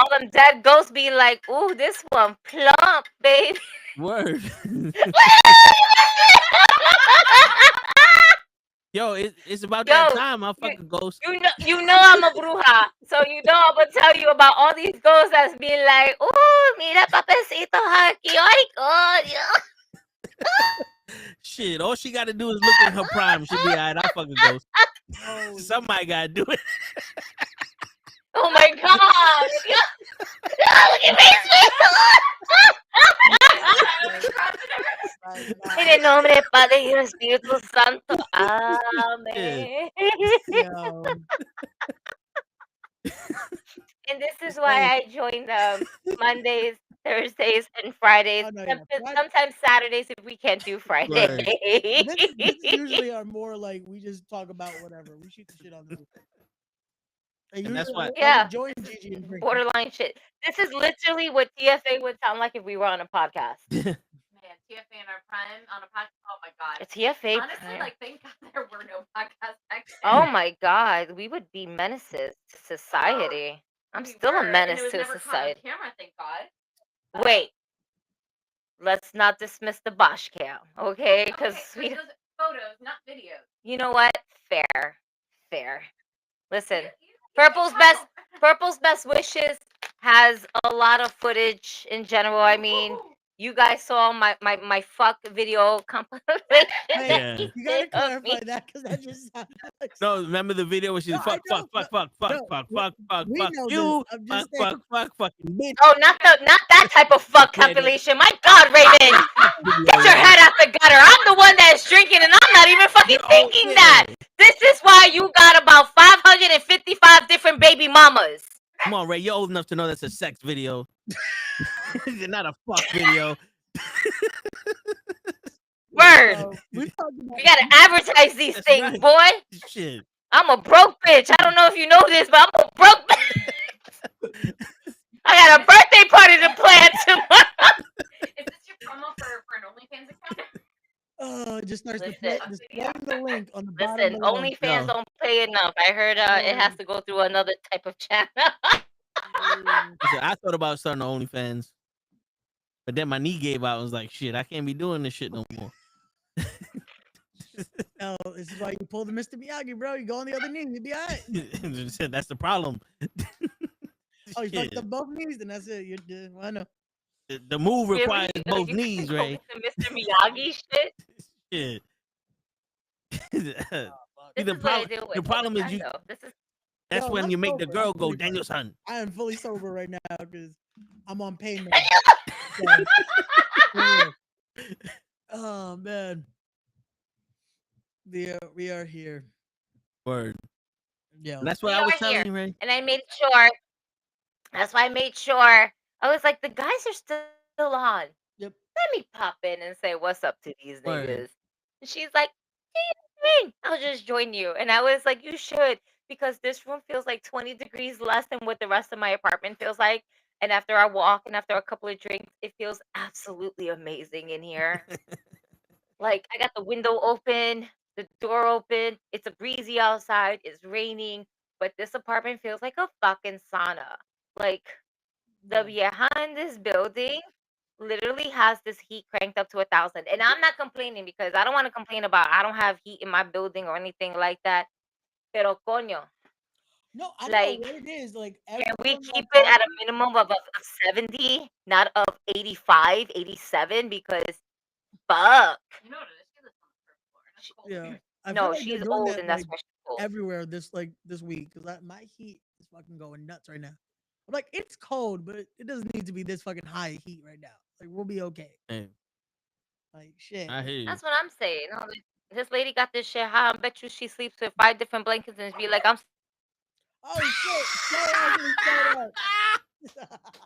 them dead ghosts be like, ooh, this one plump, baby. Word. Yo, it's about that time. I'll fucking ghost. You know I'm a bruja, so you know I'm gonna tell you about all these ghosts that's been like, ooh, mira papacito aquí, ay, coño. Shit, all she got to do is look at her prime. She'll be alright. I'll fucking ghost. Somebody got to do it. Oh my god! Look at me, en el nombre del Padre y del Espíritu Santo. Amen. And this is why I joined Mondays, Thursdays, and Fridays. Sometimes Saturdays if we can't do Friday. This usually are more like we just talk about whatever. We shoot the shit on the roof. And that's why. Yeah. Join Gigi and Borderline shit. This is literally what TFA would sound like if we were on a podcast. Man, TFA and our prime on a podcast. Oh my god. TFA. Honestly, Prime. like thank God there were no podcasts back then. Oh my god, we would be menaces to society. I'm still a menace to society. Camera, thank God. Wait. Let's not dismiss the Bosch cam, okay? Because those photos, not videos. You know what? Fair. Listen, Purple's best wishes has a lot of footage in general. I mean, you guys saw my fuck video compilation. Hey, Yeah. you gotta Did of me. clarify that because that just sounded like No, remember the video where she's No, I fuck we know you, this. I'm fuck, just saying. fucking bitch. Oh, not that type of fuck Yeah, compilation. My God, Raven, get your head out the gutter. I'm the one that's drinking, and I'm not even fucking thinking that. This is why you got about 555 different baby mamas. Come on, Ray, you're old enough to know that's a sex video. Not a fuck video. Word. We gotta advertise these things, boy. Shit. I'm a broke bitch. I don't know if you know this, but I'm a broke bitch. I got a birthday party to plan tomorrow. Is this your promo for an OnlyFans account? It just starts to Listen. play. Just play the link on the bottom. Listen, below. OnlyFans don't pay enough. I heard it has to go through another type of channel. Listen, I thought about starting OnlyFans, but then my knee gave out. I was like, shit, I can't be doing this shit no more. No, this is why you pull the Mr. Miyagi, bro. You go on the other knee, you'll be all right. That's the problem. Oh, you Shit. fucked up both knees, then that's it. You're dead. I know. The move requires both You knees, go Ray. with the Mr. Miyagi shit. Shit. This the is what I deal with. the problem is I you. know. This is That's Yo, when I'm you make the sober. girl I'm go, fully Daniel sober. son. I am fully sober right now because I'm on pain Oh man. We are here. Word. Yeah. And that's what We I was are telling here. you, Ray. And I made sure. That's why I made sure. I was like, the guys are still on. Yep. Let me pop in and say what's up to these Word. niggas. And she's like, hey, I'll just join you. And I was like, you should, because this room feels like 20 degrees less than what the rest of my apartment feels like. And after I walk and after a couple of drinks, it feels absolutely amazing in here. Like, I got the window open, the door open. It's a breezy outside. It's raining. But this apartment feels like a fucking sauna. Like, the vieja in this building literally has this heat cranked up to 1,000. And I'm not complaining because I don't want to complain about I don't have heat in my building or anything like that. Pero coño, No, I don't like, know what it is. Like, can we everyone in my keep it at a apartment- minimum of 70, not of 85, 87? Because fuck. You know what it is? She lives on the first floor. and it's cold Yeah. here. I feel No, like they're she's doing old that, and that's like, why she's cold. everywhere this week because my heat is fucking going nuts right now. I'm like, it's cold, but it doesn't need to be this fucking high heat right now. Like, we'll be okay. Hey, Like, shit. I hear you. That's what I'm saying. Oh, this lady got this shit high. I bet you she sleeps with 5 different blankets and be like, I'm Oh shit! So ugly, so up.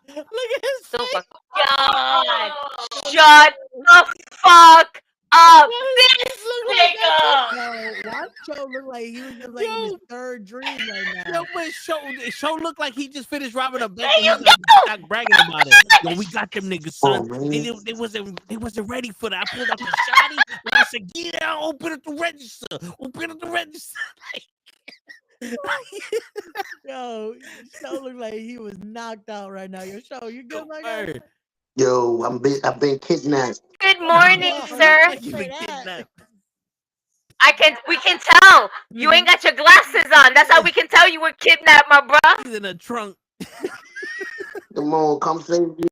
Look at his so face. fucking God. Shut the fuck up, this nigga. Yo, watch Joe look like he was just like in his Yo. third dream right now. Yo, but show look like he just finished robbing a bank. There And you he's like bragging about it. Yo, we got them niggas, son. Oh, man. They wasn't ready for that. I pulled up a shotty. And I said, yeah, open up the register. Open up the register. Yo, Joe look like he was knocked out right now. Yo, Show, you good, my guy? Word. Yo, I've been kidnapped. Good morning, Yeah, sir. Like you been Say that. kidnapped. We can tell. You ain't got your glasses on. That's how we can tell you were kidnapped, my bruh. He's in a trunk. Come on, come save me.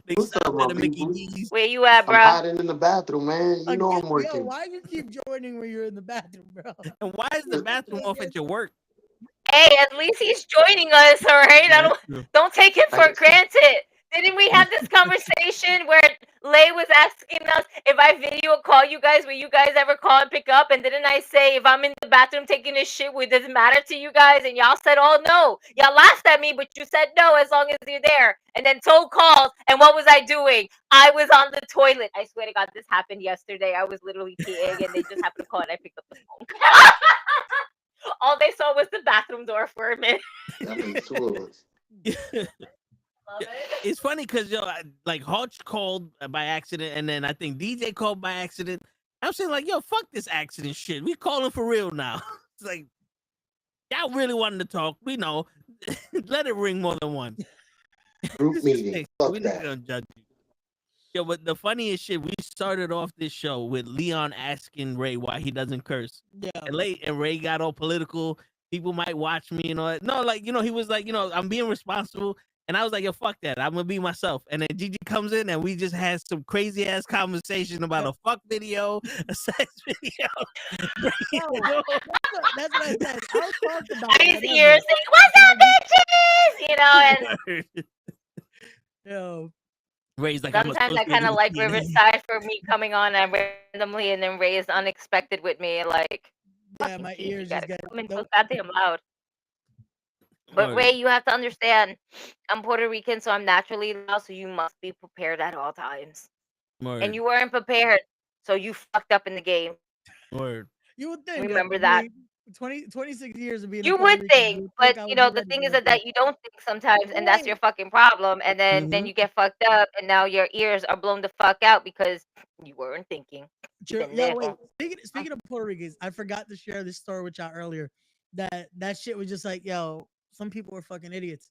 They What's up, stopped my at a Mickey people? D's. Where you at, I'm bro? hiding in the bathroom, man. You know I'm Yo, working. why you keep joining when you're in the bathroom, bro? And why is the bathroom off at your work? Hey, at least he's joining us, all right? Yeah, that's true. Don't take him for I- granted. Didn't we have this conversation where Lay was asking us if I video call you guys, will you guys ever call and pick up? And didn't I say if I'm in the bathroom taking a shit, it doesn't matter to you guys? And y'all said, oh no. Y'all laughed at me, but you said no as long as you're there. And then Toad called, and what was I doing? I was on the toilet. I swear to God, this happened yesterday. I was literally peeing, and they just happened to call, and I picked up the phone. All they saw was the bathroom door for a minute. That makes two of us. Love it. It's funny because like Hutch called by accident, and then I think DJ called by accident. I'm saying like, yo, fuck this accident shit. We calling for real now. It's like y'all really wanted to talk. We know. Let it ring more than once. Group meeting. Fuck We not that. gonna judge you. Yo, but the funniest shit, we started off this show with Leon asking Ray why he doesn't curse. Yeah. And Ray got all political. people might watch me and all that. No, like, he was like, I'm being responsible. And I was like, yo, fuck that. I'm gonna be myself. And then Gigi comes in and we just had some crazy ass conversation about a fuck video, a sex video. That's what I said. I was talked about I just hear saying, "What's up, bitches?" And yo. Ray's like, sometimes I kind of like Riverside for me coming on randomly, and then Ray is unexpected with me. Like, yeah, my ears just get so goddamn loud. But Ray, you have to understand, I'm Puerto Rican, so I'm naturally loud. So you must be prepared at all times. And you weren't prepared, so you fucked up in the game. Word. You would think. Remember that. 26 years of being. You would think, but the thing is that you don't think sometimes, and that's your fucking problem. And then you get fucked up, and now your ears are blown the fuck out because you weren't thinking. Yeah, wait. Speaking of Puerto Ricans, I forgot to share this story with y'all earlier. That shit was just like, yo, some people are fucking idiots.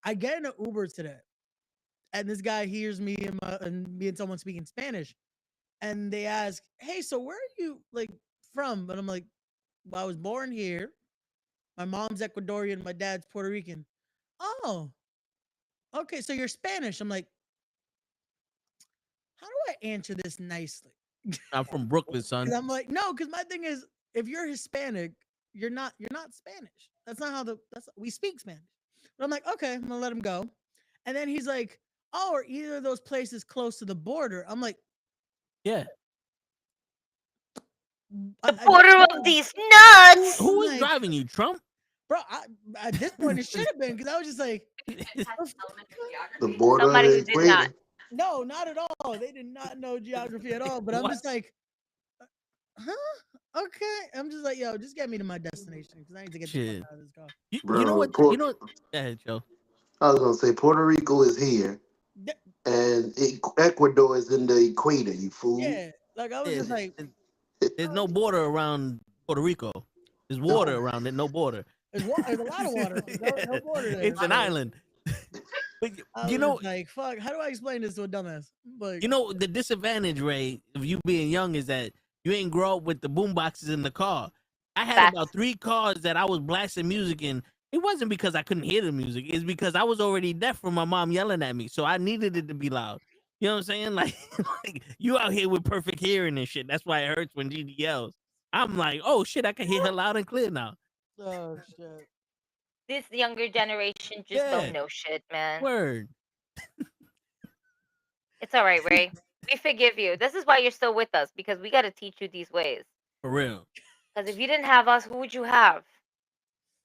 I get in an Uber today, and this guy hears me and me and someone speaking Spanish, and they ask, "Hey, so where are you from?" And I'm like, "Well, I was born here. My mom's Ecuadorian, my dad's Puerto Rican." "Oh, okay, so you're Spanish." I'm like, "How do I answer this nicely?" I'm from Brooklyn, son. And I'm like, "No, because my thing is, if you're Hispanic, you're not Spanish. That's not how we speak Spanish." But I'm like, "Okay, I'm gonna let him go." And then he's like, "Oh, are either of those places close to the border?" I'm like, "Yeah." The border of these nuts. Who was driving you, Trump? Bro, at this point it should have been, because I was just like, the border somebody of who the did not. No, not at all. They did not know geography at all. But I'm just like, huh? Okay. I'm just like, yo, just get me to my destination, because I need to get the fuck out of this car. You know what? Go ahead, Joe. I was gonna say Puerto Rico is here, and Ecuador is in the equator. You fool. Yeah, like I was just like, there's no border around Puerto Rico. There's water around it, no border. There's a lot of water. No border there. It's an island. But you know, like, fuck. How do I explain this to a dumbass? Like, the disadvantage, Ray, of you being young is that you ain't grow up with the boom boxes in the car. I had about 3 cars that I was blasting music in. It wasn't because I couldn't hear the music. It's because I was already deaf from my mom yelling at me. So I needed it to be loud. You know what I'm saying? Like you out here with perfect hearing and shit. That's why it hurts when Gigi yells. I'm like, oh shit, I can hear her loud and clear now. Oh shit. This younger generation just don't know shit, man. Word. It's all right, Ray. We forgive you. This is why you're still with us, because we got to teach you these ways. For real. Because if you didn't have us, who would you have?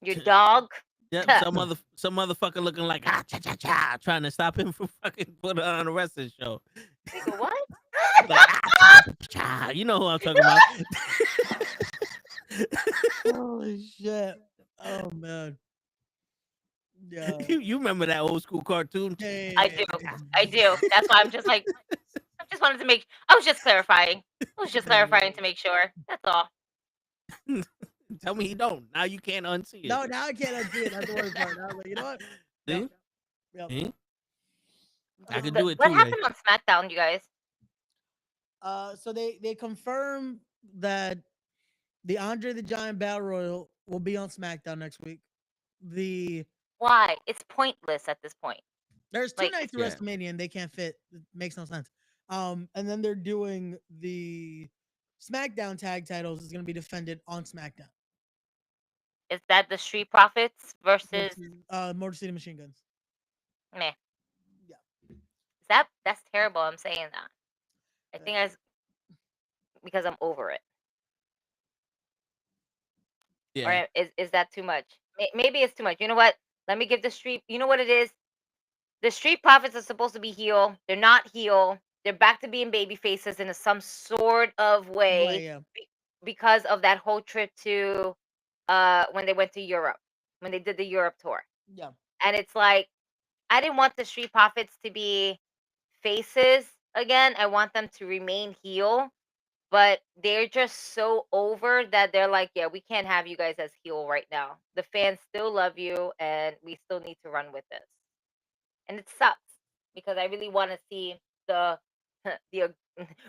Your dog? Yep, some motherfucker looking like cha-cha-cha, trying to stop him from fucking putting on a wrestling show. Nigga, what? Like, cha-cha-cha. You know who I'm talking about. Holy shit. Oh man. Yeah. You remember that old school cartoon? I do. That's why I'm just like, I just wanted to I was just clarifying. To make sure. That's all. Tell me he don't. Now you can't unsee it. No, now I can't unsee it. That's the worst part. I was like, you know what? See? Yep. See? I could do it What too. happened on SmackDown, you guys? So they confirmed that the Andre the Giant Battle Royal will be on SmackDown next week. Why? It's pointless at this point. There's 2 nights of WrestleMania and they can't fit. It makes no sense. And then they're doing the SmackDown tag titles is going to be defended on SmackDown. Is that the Street Profits versus Motor City Machine Guns? Meh. Yeah. That's terrible. I'm saying that. I think that's because I'm over it. Yeah. Or is that too much? Maybe it's too much. You know what? Let me give the Street. You know what it is? The Street Profits are supposed to be heel. They're not heel. They're back to being baby faces in some sort of way because of that whole trip to when they went to Europe, when they did the Europe tour. Yeah. And it's like, I didn't want the Street Profits to be faces again. I want them to remain heel, but they're just so over that they're like, yeah, we can't have you guys as heel right now. The fans still love you, and we still need to run with this. And it sucks because I really want to see the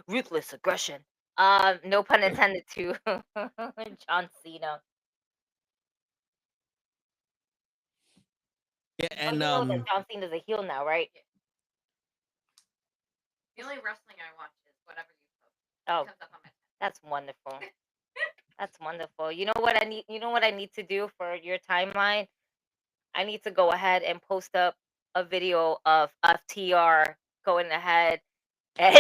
ruthless aggression. No pun intended to John Cena. Yeah, Oh, you and know that John Cena's a heel now, right? The only wrestling I watch is whatever you post. Oh, It comes up on my that's wonderful. That's wonderful. You know what I need? You know what I need to do for your timeline? I need to go ahead and post up a video of FTR going ahead and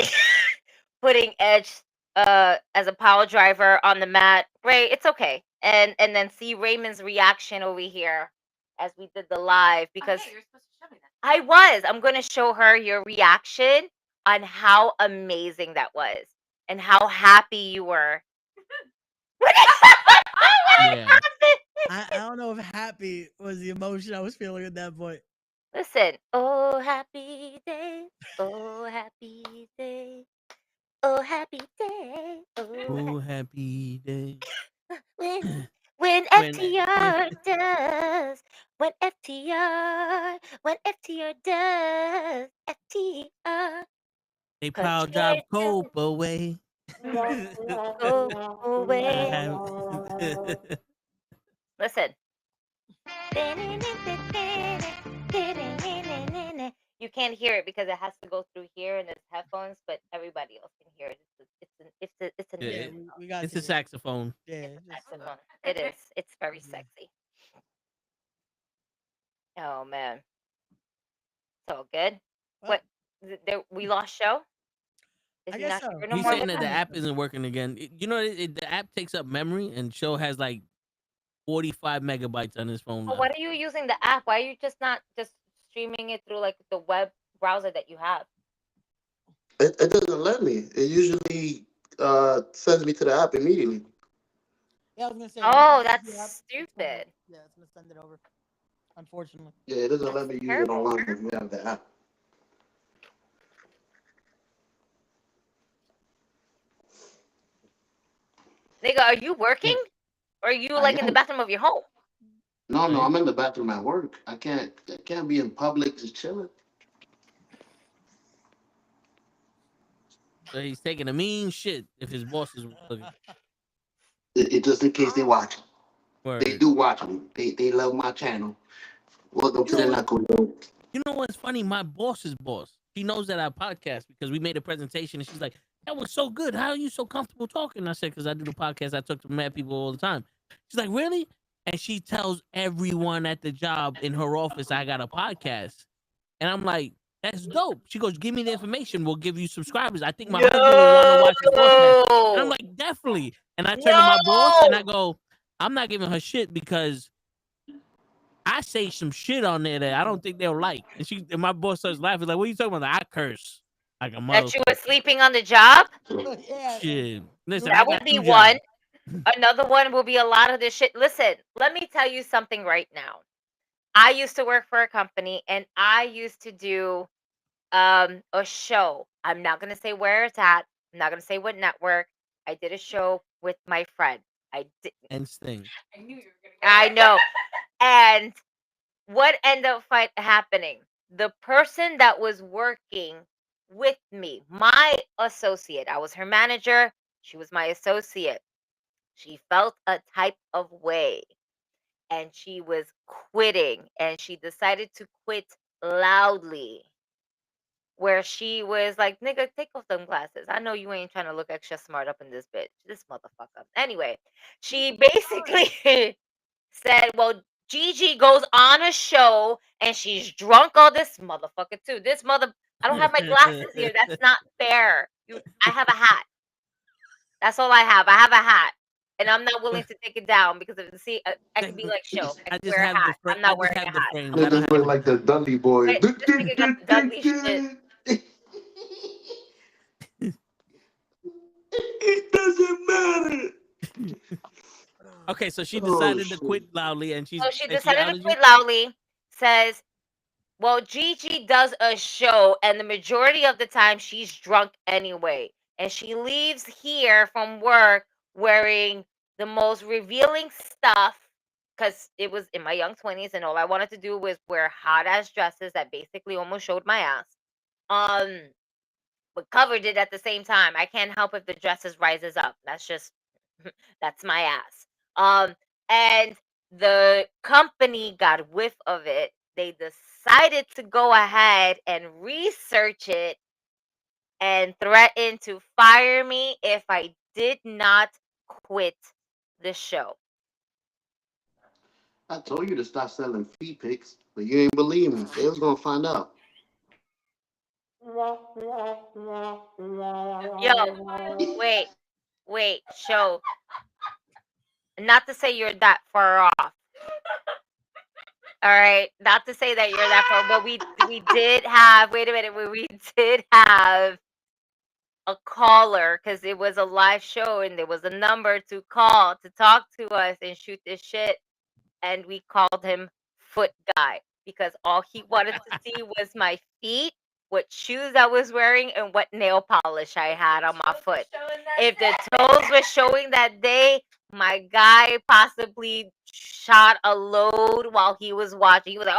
putting Edge as a power driver on the mat. Ray, it's okay. And then see Raymond's reaction over here as we did the live because Oh, yeah, you're supposed to show me that. I was. I'm gonna show her your reaction on how amazing that was and how happy you were. yeah. I don't know if happy was the emotion I was feeling at that point. Listen, oh happy day, oh happy day, oh happy day, Oh, happy day. when When FTR does, when FTR does, FTR. they 'Cause power they drive don't Cope away. go away. Listen. You can't hear it because it has to go through here and it's headphones, but everybody else can hear it. It's an Yeah, we got it's you. a saxophone. Yeah, it's a saxophone. It is. It's very sexy. Oh man. So good. Well, What? We lost show. Is I he guess not so. here no He's more? saying that the app isn't working again. You know, the app takes up memory, and show has like 45 megabytes on his phone. Well, why are you using the app? Why are you just not just streaming it through like the web browser that you have? It doesn't let me. It usually sends me to the app immediately. Yeah, I was gonna say. Oh, that's stupid. Yeah, it's gonna send it over. Unfortunately. Yeah, it doesn't let me use it online because we have the app. Nigga, are you working? Or are you like in the bathroom of your home? No, I'm in the bathroom at work. I can't be in public just chilling. So he's taking a mean shit if his boss is looking. It just in case they watch. Word. They do watch me. They love my channel. Welcome to the Nukkle. You know what's funny? My boss's boss. She knows that I podcast because we made a presentation, and she's like, "That was so good. How are you so comfortable talking?" I said, "Because I do the podcast. I talk to mad people all the time." She's like, "Really?" And she tells everyone at the job in her office I got a podcast, and I'm like, "That's dope." She goes, "Give me the information. We'll give you subscribers. I think my husband will want to watch the podcast." And I'm like, "Definitely." And I turn to my boss and I go, "I'm not giving her shit because I say some shit on there that I don't think they'll like." And my boss starts laughing like, "What are you talking about?" I curse like a mother. That you were sleeping on the job? Shit. Listen, that would be one. Another one will be a lot of this shit. Listen, let me tell you something right now. I used to work for a company and I used to do a show. I'm not gonna say where it's at. I'm not gonna say what network. I did a show with my friend. I did. And Sting. I knew you were gonna. I know. And what ended up happening? The person that was working with me, my associate, I was her manager. She was my associate. She felt a type of way and she was quitting and she decided to quit loudly. Where she was like, "Nigga, take off them glasses. I know you ain't trying to look extra smart up in this bitch. This motherfucker." Anyway, she basically said, "Well, Gigi goes on a show and she's drunk all this motherfucker too. I don't have my glasses here. That's not fair. I have a hat. That's all I have. I have a hat. And I'm not willing to take it down because I could be like, show. I can wear a hat. I'm not wearing a hat. They just look like the Dudley boy. This nigga got the Dudley shit. It doesn't matter. Okay, so she decided to quit loudly, and she decided to quit loudly. Says, "Well, Gigi does a show, and the majority of the time she's drunk anyway, and she leaves here from work wearing the most revealing stuff because it was in my young 20s, and all I wanted to do was wear hot ass dresses that basically almost showed my ass. But covered it at the same time. I can't help if the dresses rises up. That's just that's my ass. And the company got whiff of it they decided to go ahead and research it and threaten to fire me if I did not quit the show. I told you to stop selling feet pics, but you ain't believe me. They was gonna find out. Yo, wait, show. Not to say you're that far off. All right, not to say that you're that far, but we did have. Wait a minute, we did have a caller because it was a live show and there was a number to call to talk to us and shoot this shit, and we called him Foot Guy because all he wanted to see was my feet, what shoes I was wearing, and what nail polish I had on my foot. If the toes were showing that day, my guy possibly shot a load while he was watching. He was like,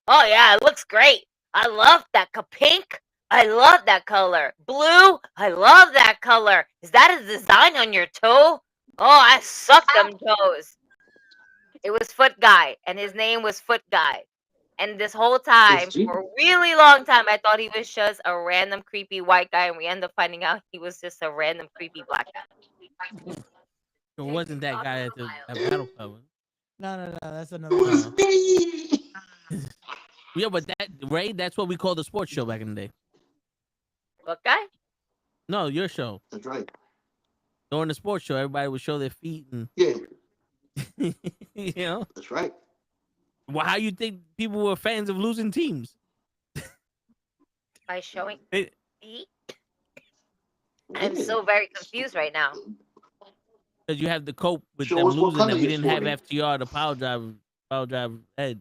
oh yeah, it looks great. I love that pink. I love that color. Blue, I love that color. Is that a design on your toe? Oh, I suck them toes. It was Foot Guy, and his name was Foot Guy. And this whole time, for a really long time, I thought he was just a random creepy white guy, and we ended up finding out he was just a random creepy black guy. So it wasn't that guy at the Battle Club? No, that's another one. Yeah, but that Ray, that's what we called the sports show back in the day. What guy? No, your show. That's right. During the sports show, everybody would show their feet and yeah. You know? That's right. Well, how you think people were fans of losing teams? By showing feet? I'm so very confused right now. Because you have to cope with Show them us what losing color that we you didn't have sporting. FTR, the power drive edge.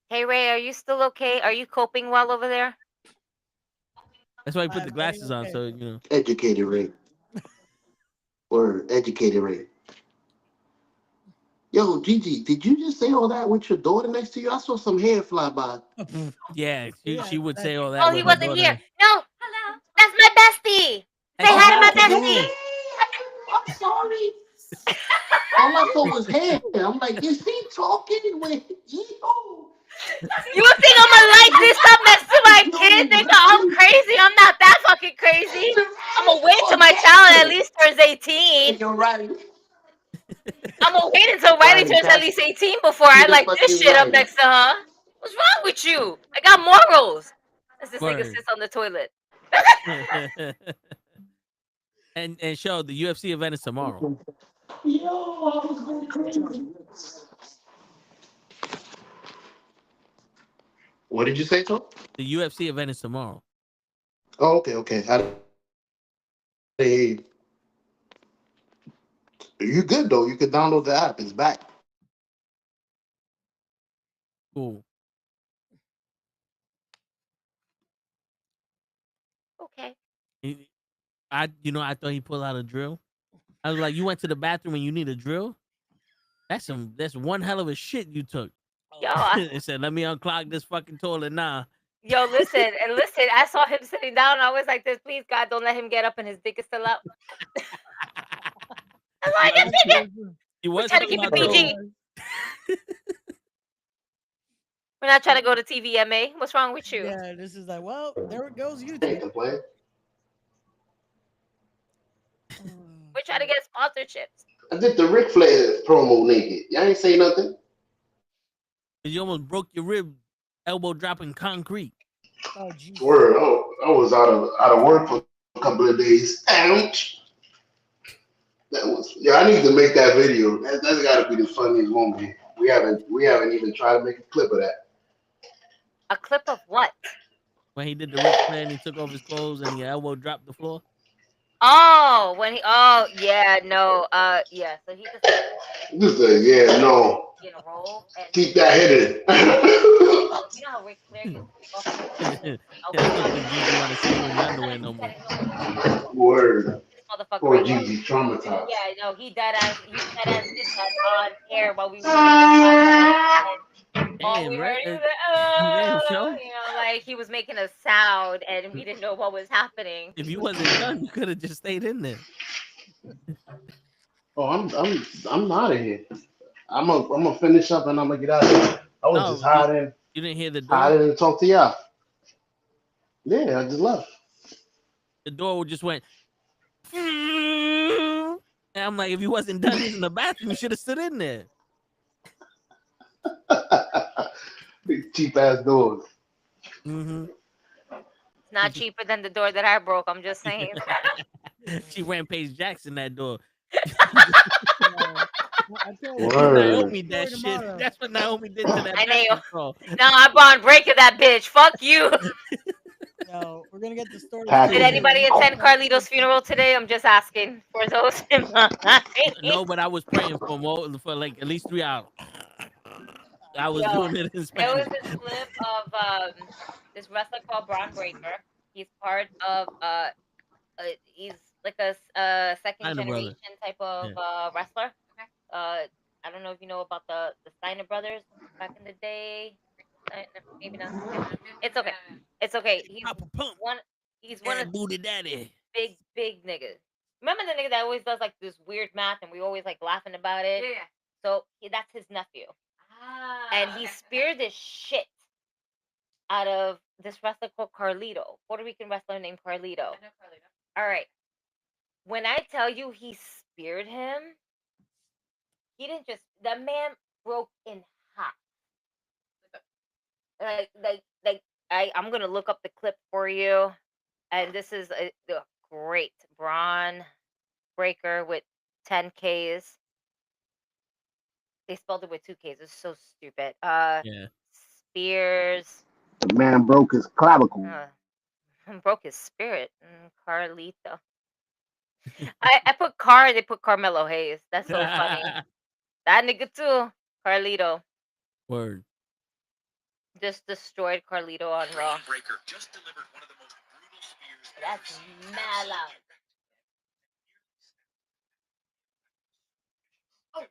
Hey Ray, are you still okay? Are you coping well over there? That's why he put the glasses on, so you know. Educated rate. Or educated rate. Yo, Gigi, did you just say all that with your daughter next to you? I saw some hair fly by. Yeah, she would say all that. Oh, he wasn't here. No, that's my bestie. Say hi to my bestie. I'm sorry. All I saw was hair. I'm like, is he talking with you? You think I'm gonna light this up next to my kid? Think I'm crazy? I'm not that fucking crazy. I'm gonna wait till my child at least turns 18. You're right. I'm gonna wait until Riley turns at least 18 before I light this shit up next to her. What's wrong with you? I got morals. As this nigga sits on the toilet. and show the UFC event is tomorrow. Yo, I was going crazy. What did you say, Tom? The UFC event is tomorrow. Oh, okay. Hey, you good though? You could download the app. It's back. Cool. Okay. I thought he pulled out a drill. I was like, you went to the bathroom and you need a drill? That's one hell of a shit you took. Yo, It said, let me unclog this fucking toilet now. Yo, listen. I saw him sitting down. And I was like, "This, please, God, don't let him get up and his dick is still out." That's why I didn't think it. We're trying to keep it PG. We're not trying to go to TVMA. What's wrong with you? Yeah, this is like, well, there it goes YouTube. We're trying to get sponsorships. I did the Ric Flair promo naked. Y'all ain't say nothing. You almost broke your rib, elbow dropping concrete. Oh, geez. Word. I was out of work for a couple of days. Ouch. I need to make that video. That's got to be the funniest moment. We haven't even tried to make a clip of that. A clip of what? When he did the Ric Flair and he took off his clothes and your elbow dropped the floor. Oh, yeah, no, yeah. So he just no. In a roll and Keep that hidden. you know how Ric Flair gets no more. Word. Poor Right Gigi traumatized. Yeah, no, he dead ass did that on air while we were Damn, we right? heard, he was like he was making a sound and we didn't know what was happening. If you wasn't done, you could have just stayed in there. Oh, I'm out of here. I'm gonna finish up and I'm gonna get out of here. I was No, just hiding you didn't hear the door. and talk to y'all. Yeah, I just left. The door just went. And I'm like, if you wasn't done using the bathroom, you should have stood in there. Big cheap ass doors. Mm-hmm. It's not cheaper than the door that I broke. I'm just saying. She rampage Jackson that door. Word. Naomi that shit. That's what Naomi did to that. I know. bathroom stall. No, I'm on breaking that bitch. Fuck you. No, we're gonna get the story. Did anybody attend Carlito's funeral today? I'm just asking for those in mind. No, but I was praying for for like at least 3 hours. I was doing it in There Spanish. was this clip of this wrestler called Braun Breaker. He's part of he's like a second Steiner generation brother. type of wrestler. I don't know if you know about the Steiner brothers back in the day. Maybe not. It's okay. It's okay. He's one. He's one of booty daddy. Big niggas. Remember the nigga that always does like this weird math, and we always like laughing about it. Yeah. So that's his nephew, and he speared this shit out of this wrestler called Carlito, Puerto Rican wrestler named Carlito. I know Carlito. All right. When I tell you he speared him, he didn't just. The man broke in half. I'm gonna look up the clip for you, and this is a great Braun Breaker with 10 Ks. They spelled it with 2 Ks. It's so stupid. Yeah. Spears. The man broke his clavicle. Broke his spirit. Carlito. I put Car. They put Carmelo Hayes. That's so funny. That nigga too. Carlito. Word. Just destroyed Carlito on Raw. Breaker just delivered one of the most brutal spears. That's mad loud. Oh.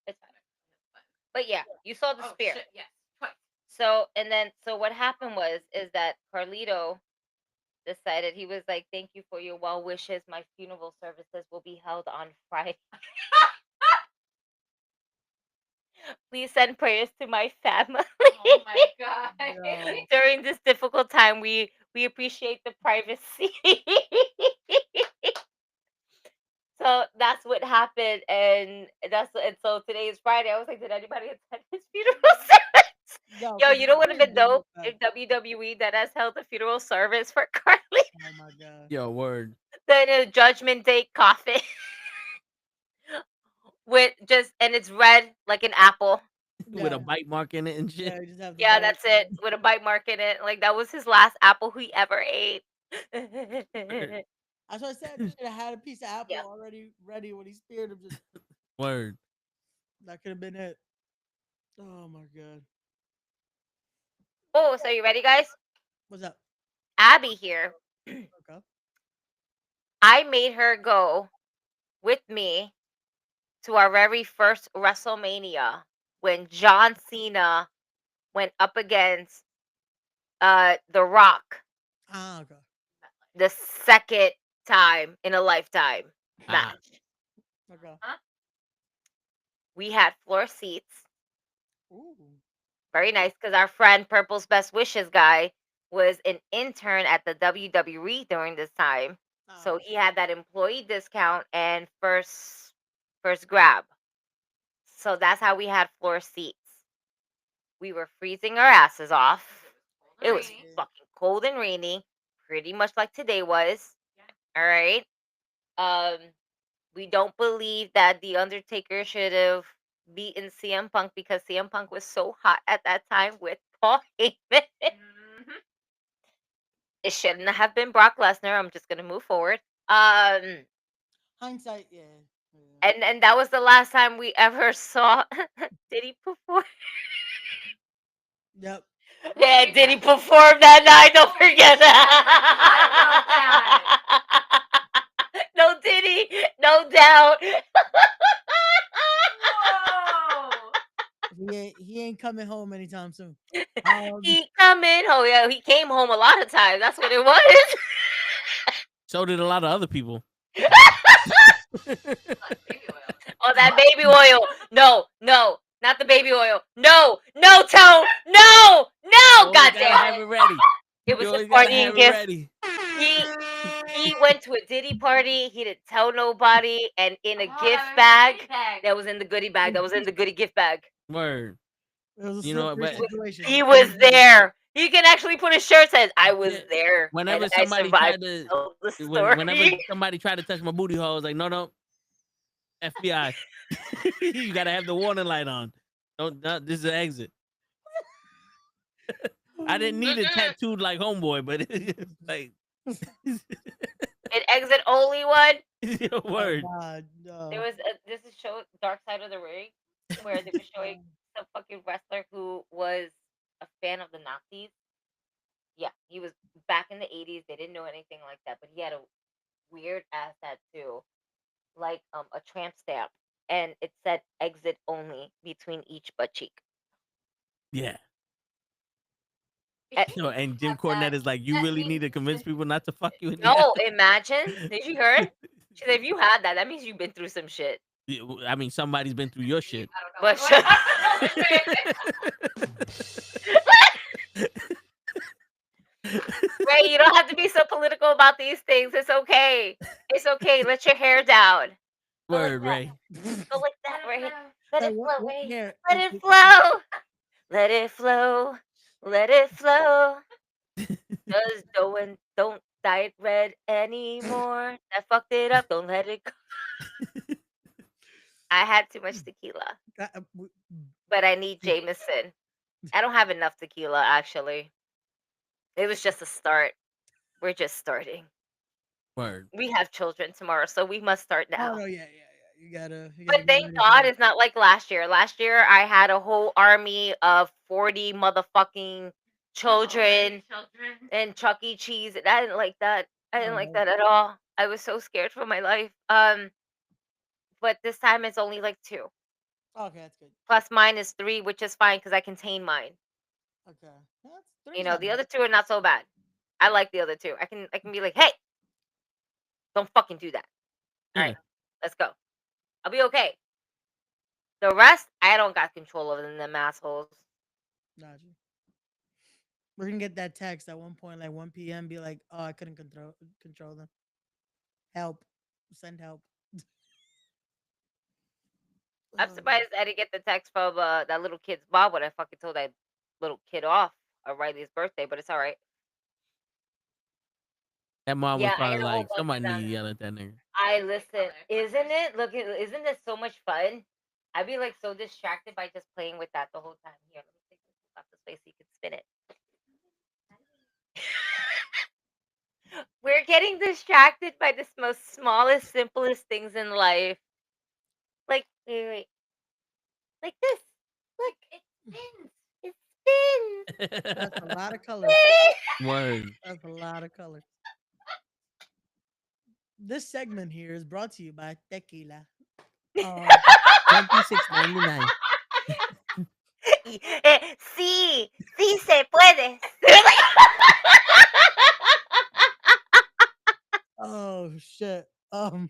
It's fine. But yeah, you saw the spear. Shit, yes. Twice. So what happened is that Carlito decided, he was like, "Thank you for your well wishes. My funeral services will be held on Friday. Please send prayers to my family." Oh my god. During this difficult time, we appreciate the privacy. So that's what happened, and so today is Friday. I was like, did anybody attend his funeral service? Yo, you know what would have been dope if WWE that has held a funeral service for Carly? Oh my god. Yo, word. Then a Judgment Day coffin with and it's red like an apple. With a bite mark in it and shit. Yeah, that's it. With a bite mark in it. Like that was his last apple he ever ate. That's what I said. He should have had a piece of apple already ready when he speared him. Just Word. that could have been it. Oh my god. Oh, so you ready, guys? What's up? Abby here. Okay. I made her go with me to our very first WrestleMania when John Cena went up against The Rock. Ah, okay. The second time in a lifetime match. Okay. We had floor seats. Ooh. Very nice, because our friend Purple's Best Wishes guy was an intern at the WWE during this time. So he had that employee discount and first grab. So that's how we had floor seats. We were freezing our asses off. It was fucking cold and rainy, pretty much like today was. All right. We don't believe that The Undertaker should have beaten CM Punk because CM Punk was so hot at that time with Paul Heyman. It shouldn't have been Brock Lesnar. I'm just gonna move forward. Hindsight, yeah. And that was the last time we ever saw Diddy perform. Yep. Yeah, Diddy perform that night. Don't forget that. No Diddy, no doubt. If we he ain't coming home anytime soon. He coming home. Yeah, he came home a lot of times. That's what it was. So did a lot of other people. Oh, that baby oil. No, not the baby oil. No, Tone. No. Goddamn. Have it ready. It was You a always gotta partying have it gift. ready. He went to a Diddy party. He didn't tell nobody, and in a gift bag that was in the goodie bag. That was in the goodie gift bag. Word. It was a You know, slippery but situation. He was there. You can actually put a shirt that says "I was there." whenever and I somebody tried survived to, tell the story. whenever somebody tried to touch my booty hole, I was like, no, FBI. You gotta have the warning light on. Don't. This is an exit. I didn't need it tattooed like homeboy, but it's like An exit only one. word. There was this is show Dark Side of the Ring where they were showing some fucking wrestler who was a fan of the Nazis. Yeah, he was back in the 80s. They didn't know anything like that, but he had a weird ass tattoo, like a tramp stamp, and it said "exit only" between each butt cheek. Yeah. And Jim Cornette is like, you really need to convince people not to fuck you. No, imagine. Did you hear? She said, if you had that means you've been through some shit. I mean, somebody's been through your shit. But Ray, you don't have to be so political about these things. It's okay. It's okay. Let your hair down. Word, Ray. Go like that, Ray. Let it flow, Ray. hair? Let it flow. Let it flow. Let it flow. Just don't dye it red anymore. That fucked it up. Don't let it go. I had too much tequila. But I need Jameson. I don't have enough tequila, actually. It was just a start. We're just starting. Word. We have children tomorrow, so we must start now. Oh, yeah. You gotta But thank God it's not like last year. Last year, I had a whole army of 40 motherfucking children and Chuck E. Cheese. And I didn't like that. I didn't like that at all. I was so scared for my life. But this time it's only like 2. Okay, that's good. Plus mine is 3, which is fine because I contain mine. Okay. You know, the other 2 are not so bad. I like the other 2. I can be like, hey, don't fucking do that. All right, let's go. I'll be okay. The rest, I don't got control over them assholes. Gotcha. We're gonna get that text at one point, like 1 p.m. Be like, oh, I couldn't control them. Help. Send help. I'm surprised I didn't get the text from that little kid's mom when I fucking told that little kid off on Riley's birthday, but it's all right. That mom was Yeah, I probably had a whole like, bunch somebody of need to that. yell at that nigga. I listen. Isn't it? Look, isn't this so much fun? I'd be like so distracted by just playing with that the whole time. Here, let me take this off this way so you can spin it. We're getting distracted by the most smallest, simplest things in life. Like, wait. Like this. Look, it spins. It spins. That's a lot of colors. Word. That's a lot of colors. This segment here is brought to you by Tequila. $26.99. Sí se puede. Oh shit. I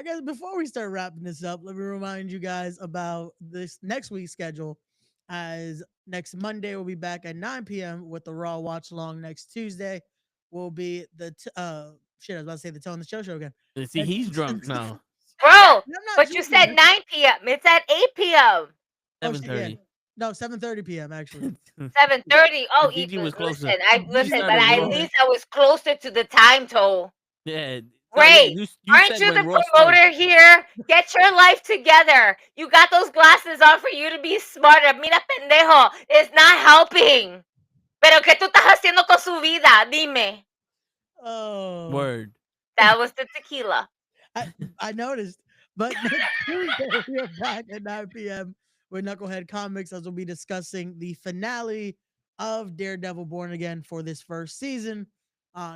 guess before we start wrapping this up, let me remind you guys about this next week's schedule. As next Monday we'll be back at 9 p.m. with the Raw Watch Along. Next Tuesday will be the I was about to say the Tone the Show again. See, he's drunk now. Bro, but you said 9 p.m. It's at 8 p.m. 7:30. No, 7:30 p.m. actually. 7:30. Oh, GG was closer. Listen, but at least I was closer to the time toll. Yeah. Great. You Aren't said you the when Ross promoter started. here? Get your life together. You got those glasses on for you to be smarter. Mira, pendejo. It's not helping. Pero ¿qué tú estás haciendo con su vida? Dime. Oh. Word. That was the tequila. I noticed. But next Tuesday, we're back at 9 p.m. with Knucklehead Comics, as we'll be discussing the finale of Daredevil Born Again for this first season.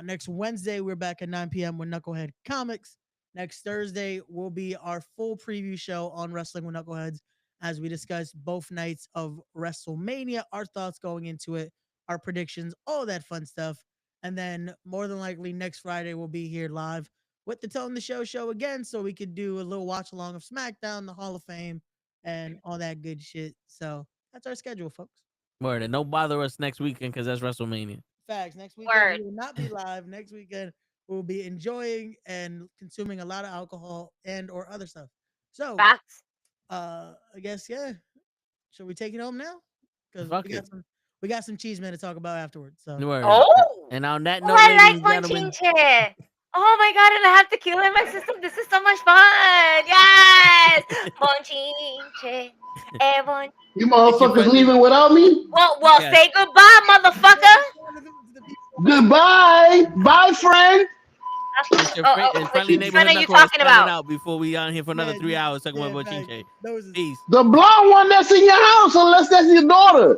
Next Wednesday, we're back at 9 p.m. with Knucklehead Comics. Next Thursday will be our full preview show on Wrestling with Knuckleheads, as we discuss both nights of WrestleMania, our thoughts going into it, our predictions, all that fun stuff. And then more than likely next Friday we'll be here live with the Tone the Show again, so we could do a little watch along of SmackDown, the Hall of Fame, and all that good shit. So that's our schedule, folks. Word, and don't bother us next weekend because that's WrestleMania. Facts. Next weekend we will not be live. Next weekend we'll be enjoying and consuming a lot of alcohol and or other stuff. So Facts. I guess should we take it home now? Because we got some cheese man to talk about afterwards. So Word. Oh, and on that note, I ladies like and gentlemen, Monchinche. Oh my god, and I have tequila in my system. This is so much fun. Yes, Monchinche. You motherfuckers leaving without me? Well, say goodbye, motherfucker. Goodbye. Bye, friend. and friendly neighborhood friend are you Knuckle is talking signing about? out before we on here for another 3 hours talking about Chinche. Peace. The blonde one that's in your house, unless that's your daughter.